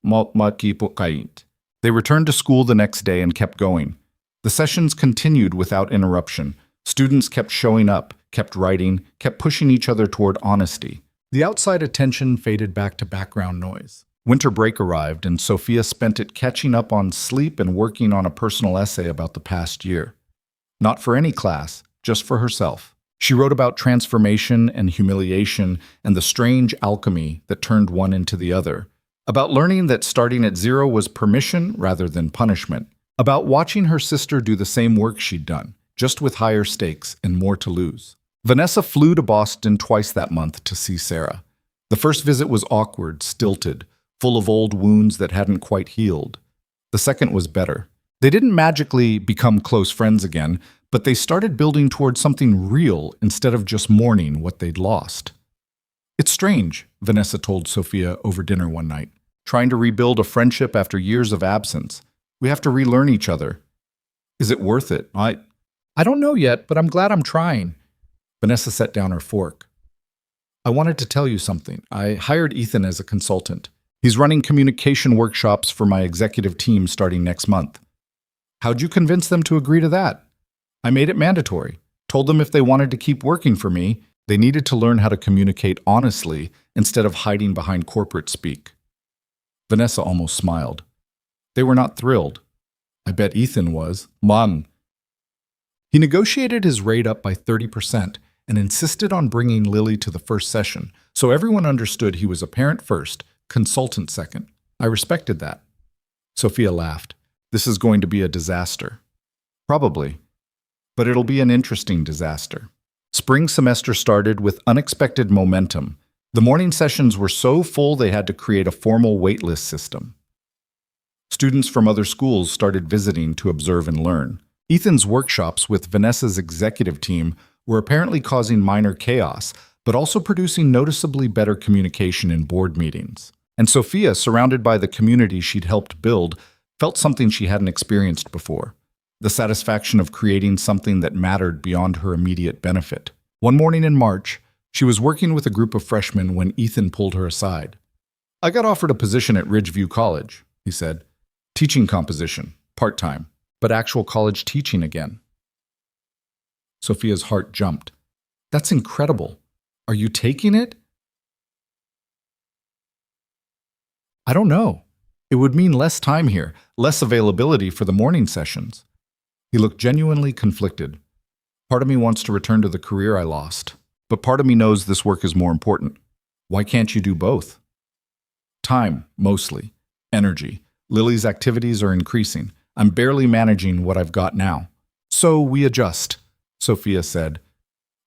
Speaker 1: They returned to school the next day and kept going. The sessions continued without interruption. Students kept showing up, kept writing, kept pushing each other toward honesty. The outside attention faded back to background noise. Winter break arrived, and Sophia spent it catching up on sleep and working on a personal essay about the past year. Not for any class, just for herself. She wrote about transformation and humiliation and the strange alchemy that turned one into the other. About learning that starting at zero was permission rather than punishment. About watching her sister do the same work she'd done, just with higher stakes and more to lose. Vanessa flew to Boston twice that month to see Sarah. The first visit was awkward, stilted, full of old wounds that hadn't quite healed. The second was better. They didn't magically become close friends again, but they started building towards something real instead of just mourning what they'd lost. It's strange, Vanessa told Sophia over dinner one night. Trying to rebuild a friendship after years of absence. We have to relearn each other. Is it worth it? I don't know yet, but I'm glad I'm trying. Vanessa set down her fork. I wanted to tell you something. I hired Ethan as a consultant. He's running communication workshops for my executive team starting next month. How'd you convince them to agree to that? I made it mandatory. Told them if they wanted to keep working for me, they needed to learn how to communicate honestly instead of hiding behind corporate speak. Vanessa almost smiled. They were not thrilled. I bet Ethan was. Mom. He negotiated his rate up by 30% and insisted on bringing Lily to the first session, so everyone understood he was a parent first, consultant second. I respected that. Sophia laughed. This is going to be a disaster. Probably. But it'll be an interesting disaster. Spring semester started with unexpected momentum. The morning sessions were so full they had to create a formal waitlist system. Students from other schools started visiting to observe and learn. Ethan's workshops with Vanessa's executive team were apparently causing minor chaos, but also producing noticeably better communication in board meetings. And Sophia, surrounded by the community she'd helped build, felt something she hadn't experienced before. The satisfaction of creating something that mattered beyond her immediate benefit. One morning in March, she was working with a group of freshmen when Ethan pulled her aside. I got offered a position at Ridgeview College, he said. Teaching composition, part-time, but actual college teaching again. Sophia's heart jumped. That's incredible. Are you taking it? I don't know. It would mean less time here, less availability for the morning sessions. He looked genuinely conflicted. Part of me wants to return to the career I lost, but part of me knows this work is more important. Why can't you do both? Time, mostly. Energy. Lily's activities are increasing. I'm barely managing what I've got now. So we adjust, Sophia said.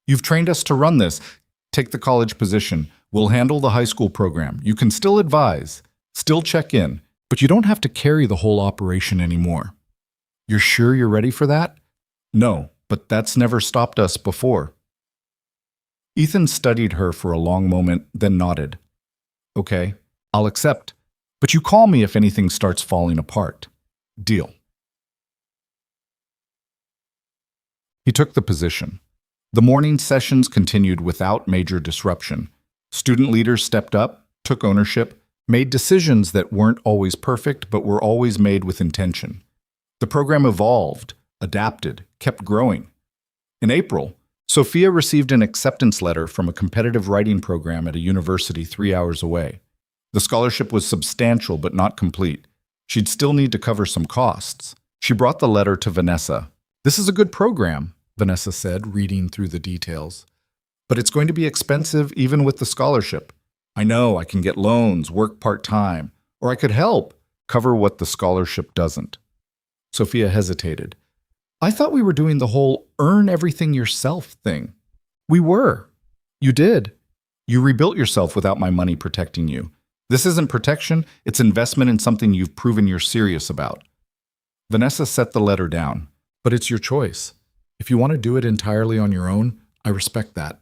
Speaker 1: You've trained us to run this. Take the college position. We'll handle the high school program. You can still advise, still check in, but you don't have to carry the whole operation anymore. You're sure you're ready for that? No, but that's never stopped us before. Ethan studied her for a long moment, then nodded. Okay, I'll accept. But you call me if anything starts falling apart. Deal. He took the position. The morning sessions continued without major disruption. Student leaders stepped up, took ownership, made decisions that weren't always perfect but were always made with intention. The program evolved, adapted, kept growing. In April, Sophia received an acceptance letter from a competitive writing program at a university 3 hours away. The scholarship was substantial but not complete. She'd still need to cover some costs. She brought the letter to Vanessa.
Speaker 2: "This is a good program," Vanessa said, reading through the details.
Speaker 1: "But it's going to be expensive even with the scholarship. I know I can get loans, work part-time, or I could help cover what the scholarship doesn't." Sophia hesitated.
Speaker 2: "I thought we were doing the whole earn everything yourself thing."
Speaker 1: "We were. You did. You rebuilt yourself without my money protecting you. This isn't protection, it's investment in something you've proven you're serious about." Vanessa set the letter down.
Speaker 2: "But it's your choice. If you want to do it entirely on your own, I respect that."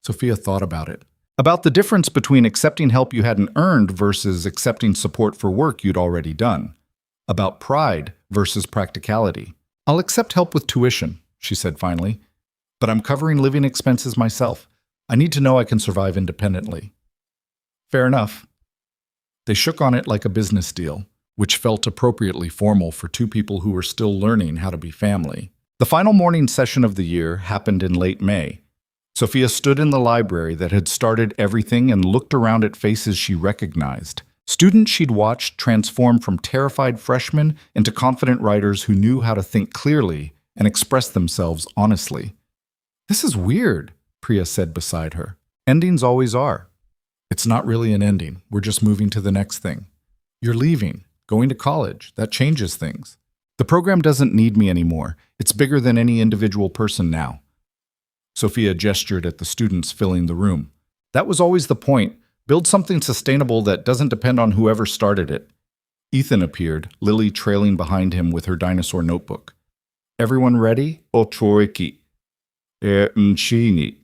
Speaker 2: Sophia thought about it.
Speaker 1: About the difference between accepting help you hadn't earned versus accepting support for work you'd already done. About pride versus practicality. "I'll accept help with tuition," she said finally, "but I'm covering living expenses myself. I need to know I can survive independently." "Fair enough." They shook on it like a business deal, which felt appropriately formal for two people who were still learning how to be family. The final morning session of the year happened in late May. Sophia stood in the library that had started everything and looked around at faces she recognized. Students she'd watched transform from terrified freshmen into confident writers who knew how to think clearly and express themselves honestly. "This is weird," Priya said beside her. "Endings always are."
Speaker 2: "It's not really an ending. We're just moving to the next thing. You're leaving, going to college. That changes things."
Speaker 1: "The program doesn't need me anymore. It's bigger than any individual person now." Sophia gestured at the students filling the room. "That was always the point. Build something sustainable that doesn't depend on whoever started it." Ethan appeared, Lily trailing behind him with her dinosaur notebook. "Everyone ready? Ochoiki. Mchini."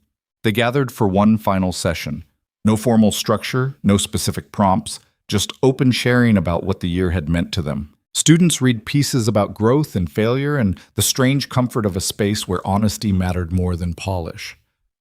Speaker 1: They gathered for one final session. No formal structure, no specific prompts, just open sharing about what the year had meant to them. Students read pieces about growth and failure and the strange comfort of a space where honesty mattered more than polish.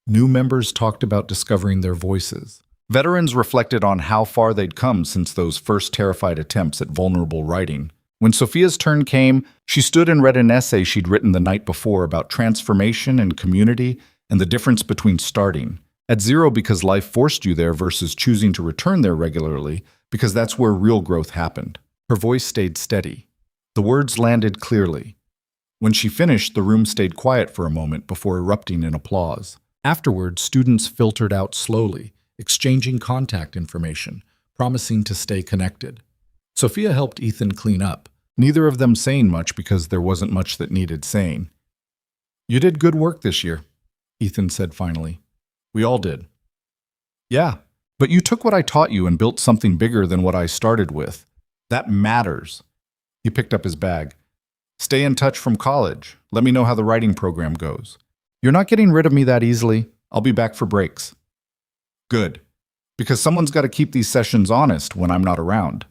Speaker 1: New members talked about discovering their voices. Veterans reflected on how far they'd come since those first terrified attempts at vulnerable writing. When Sophia's turn came, she stood and read an essay she'd written the night before about transformation and community and the difference between starting at zero because life forced you there versus choosing to return there regularly because that's where real growth happened. Her voice stayed steady. The words landed clearly. When she finished, the room stayed quiet for a moment before erupting in applause. Afterward, students filtered out slowly, exchanging contact information, promising to stay connected. Sophia helped Ethan clean up, neither of them saying much because there wasn't much that needed saying. "You did good work this year," Ethan said finally. "We all did." "Yeah, but you took what I taught you and built something bigger than what I started with. That matters." He picked up his bag. "Stay in touch from college. Let me know how the writing program goes. You're not getting rid of me that easily. I'll be back for breaks." "Good, because someone's got to keep these sessions honest when I'm not around."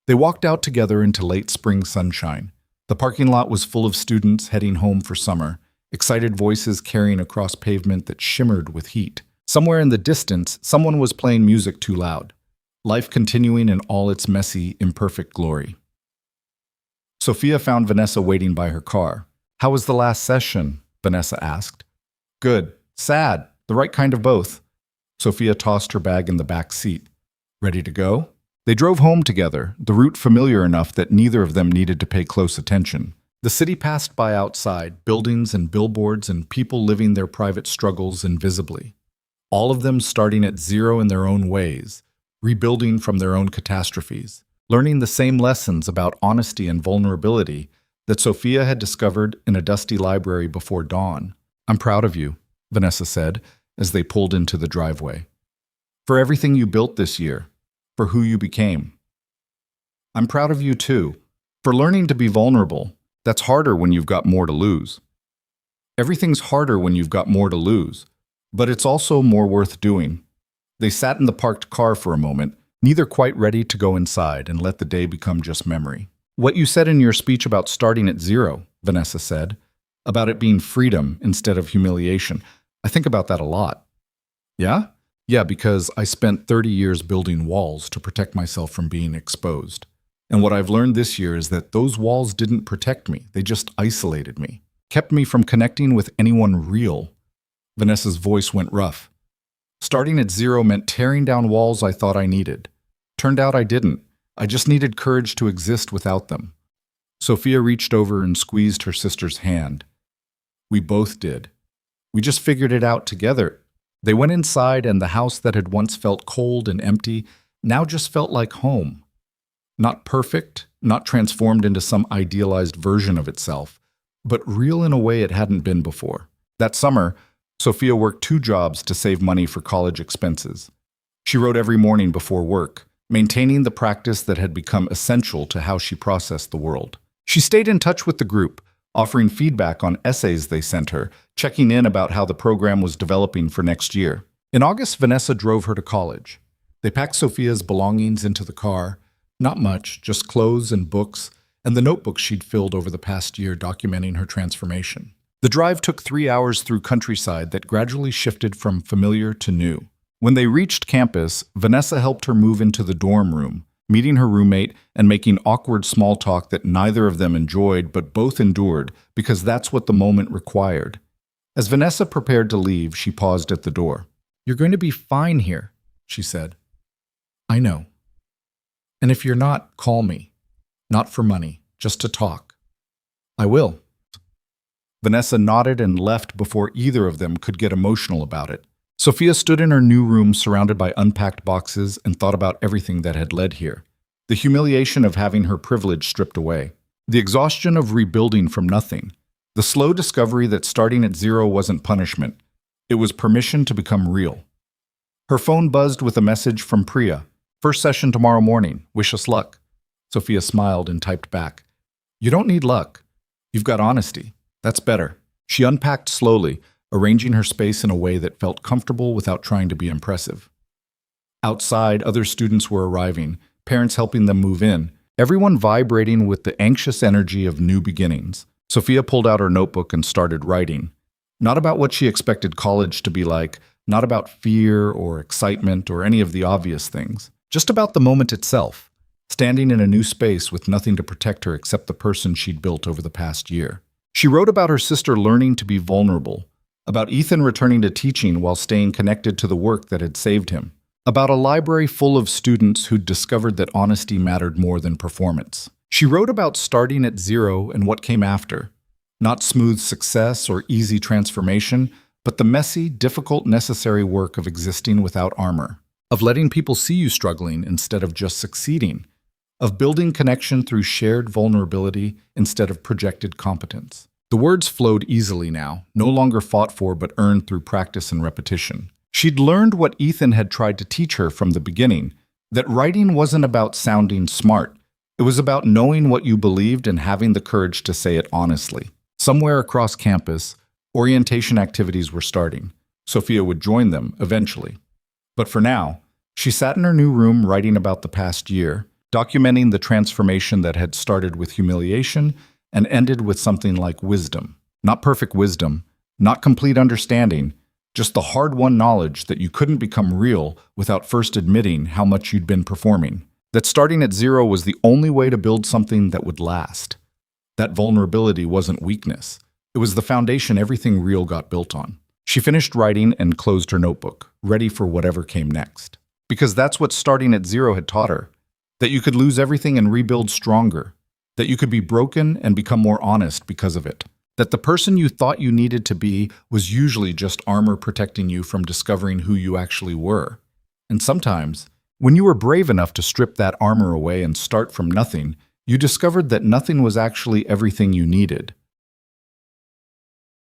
Speaker 1: They walked out together into late spring sunshine. The parking lot was full of students heading home for summer, excited voices carrying across pavement that shimmered with heat. Somewhere in the distance, someone was playing music too loud. Life continuing in all its messy, imperfect glory. Sophia found Vanessa waiting by her car. "How was the last session?" Vanessa asked. "Good. Sad. The right kind of both." Sophia tossed her bag in the back seat. "Ready to go?" They drove home together, the route familiar enough that neither of them needed to pay close attention. The city passed by outside, buildings and billboards and people living their private struggles invisibly. All of them starting at zero in their own ways, rebuilding from their own catastrophes, learning the same lessons about honesty and vulnerability that Sophia had discovered in a dusty library before dawn. "I'm proud of you," Vanessa said as they pulled into the driveway. "For everything you built this year, for who you became." "I'm proud of you too, for learning to be vulnerable. That's harder when you've got more to lose." "Everything's harder when you've got more to lose, but it's also more worth doing." They sat in the parked car for a moment, neither quite ready to go inside and let the day become just memory. "What you said in your speech about starting at zero," Vanessa said, "about it being freedom instead of humiliation. I think about that a lot." "Yeah?" "Yeah, because I spent 30 years building walls to protect myself from being exposed. And what I've learned this year is that those walls didn't protect me, they just isolated me, kept me from connecting with anyone real. Vanessa's voice went rough. Starting at zero meant tearing down walls I thought I needed. Turned out I didn't. I just needed courage to exist without them. Sophia reached over and squeezed her sister's hand. We both did. We just figured it out together. They went inside, and the house that had once felt cold and empty now just felt like home. Not perfect, not transformed into some idealized version of itself, but real in a way it hadn't been before. That summer, Sophia worked 2 jobs to save money for college expenses. She wrote every morning before work, maintaining the practice that had become essential to how she processed the world. She stayed in touch with the group, offering feedback on essays they sent her, checking in about how the program was developing for next year. In August, Vanessa drove her to college. They packed Sophia's belongings into the car. Not much, just clothes and books, and the notebooks she'd filled over the past year documenting her transformation. The drive took 3 hours through countryside that gradually shifted from familiar to new. When they reached campus, Vanessa helped her move into the dorm room, meeting her roommate and making awkward small talk that neither of them enjoyed but both endured because that's what the moment required. As Vanessa prepared to leave, she paused at the door. "You're going to be fine here," she said. "I know. And if you're not, call me. Not for money, just to talk." "I will." Vanessa nodded and left before either of them could get emotional about it. Sophia stood in her new room surrounded by unpacked boxes and thought about everything that had led here. The humiliation of having her privilege stripped away. The exhaustion of rebuilding from nothing. The slow discovery that starting at zero wasn't punishment. It was permission to become real. Her phone buzzed with a message from Priya. "First session tomorrow morning. Wish us luck." Sophia smiled and typed back. "You don't need luck. You've got honesty. That's better." She unpacked slowly, arranging her space in a way that felt comfortable without trying to be impressive. Outside, other students were arriving, parents helping them move in, everyone vibrating with the anxious energy of new beginnings. Sophia pulled out her notebook and started writing. Not about what she expected college to be like, not about fear or excitement or any of the obvious things. Just about the moment itself, standing in a new space with nothing to protect her except the person she'd built over the past year. She wrote about her sister learning to be vulnerable, about Ethan returning to teaching while staying connected to the work that had saved him, about a library full of students who'd discovered that honesty mattered more than performance. She wrote about starting at zero and what came after, not smooth success or easy transformation, but the messy, difficult, necessary work of existing without armor, of letting people see you struggling instead of just succeeding, of building connection through shared vulnerability instead of projected competence. The words flowed easily now, no longer fought for but earned through practice and repetition. She'd learned what Ethan had tried to teach her from the beginning, that writing wasn't about sounding smart. It was about knowing what you believed and having the courage to say it honestly. Somewhere across campus, orientation activities were starting. Sophia would join them eventually. But for now, she sat in her new room writing about the past year, documenting the transformation that had started with humiliation and ended with something like wisdom. Not perfect wisdom, not complete understanding, just the hard-won knowledge that you couldn't become real without first admitting how much you'd been performing. That starting at zero was the only way to build something that would last. That vulnerability wasn't weakness. It was the foundation everything real got built on. She finished writing and closed her notebook, ready for whatever came next. Because that's what starting at zero had taught her. That you could lose everything and rebuild stronger. That you could be broken and become more honest because of it. That the person you thought you needed to be was usually just armor protecting you from discovering who you actually were. And sometimes, when you were brave enough to strip that armor away and start from nothing, you discovered that nothing was actually everything you needed.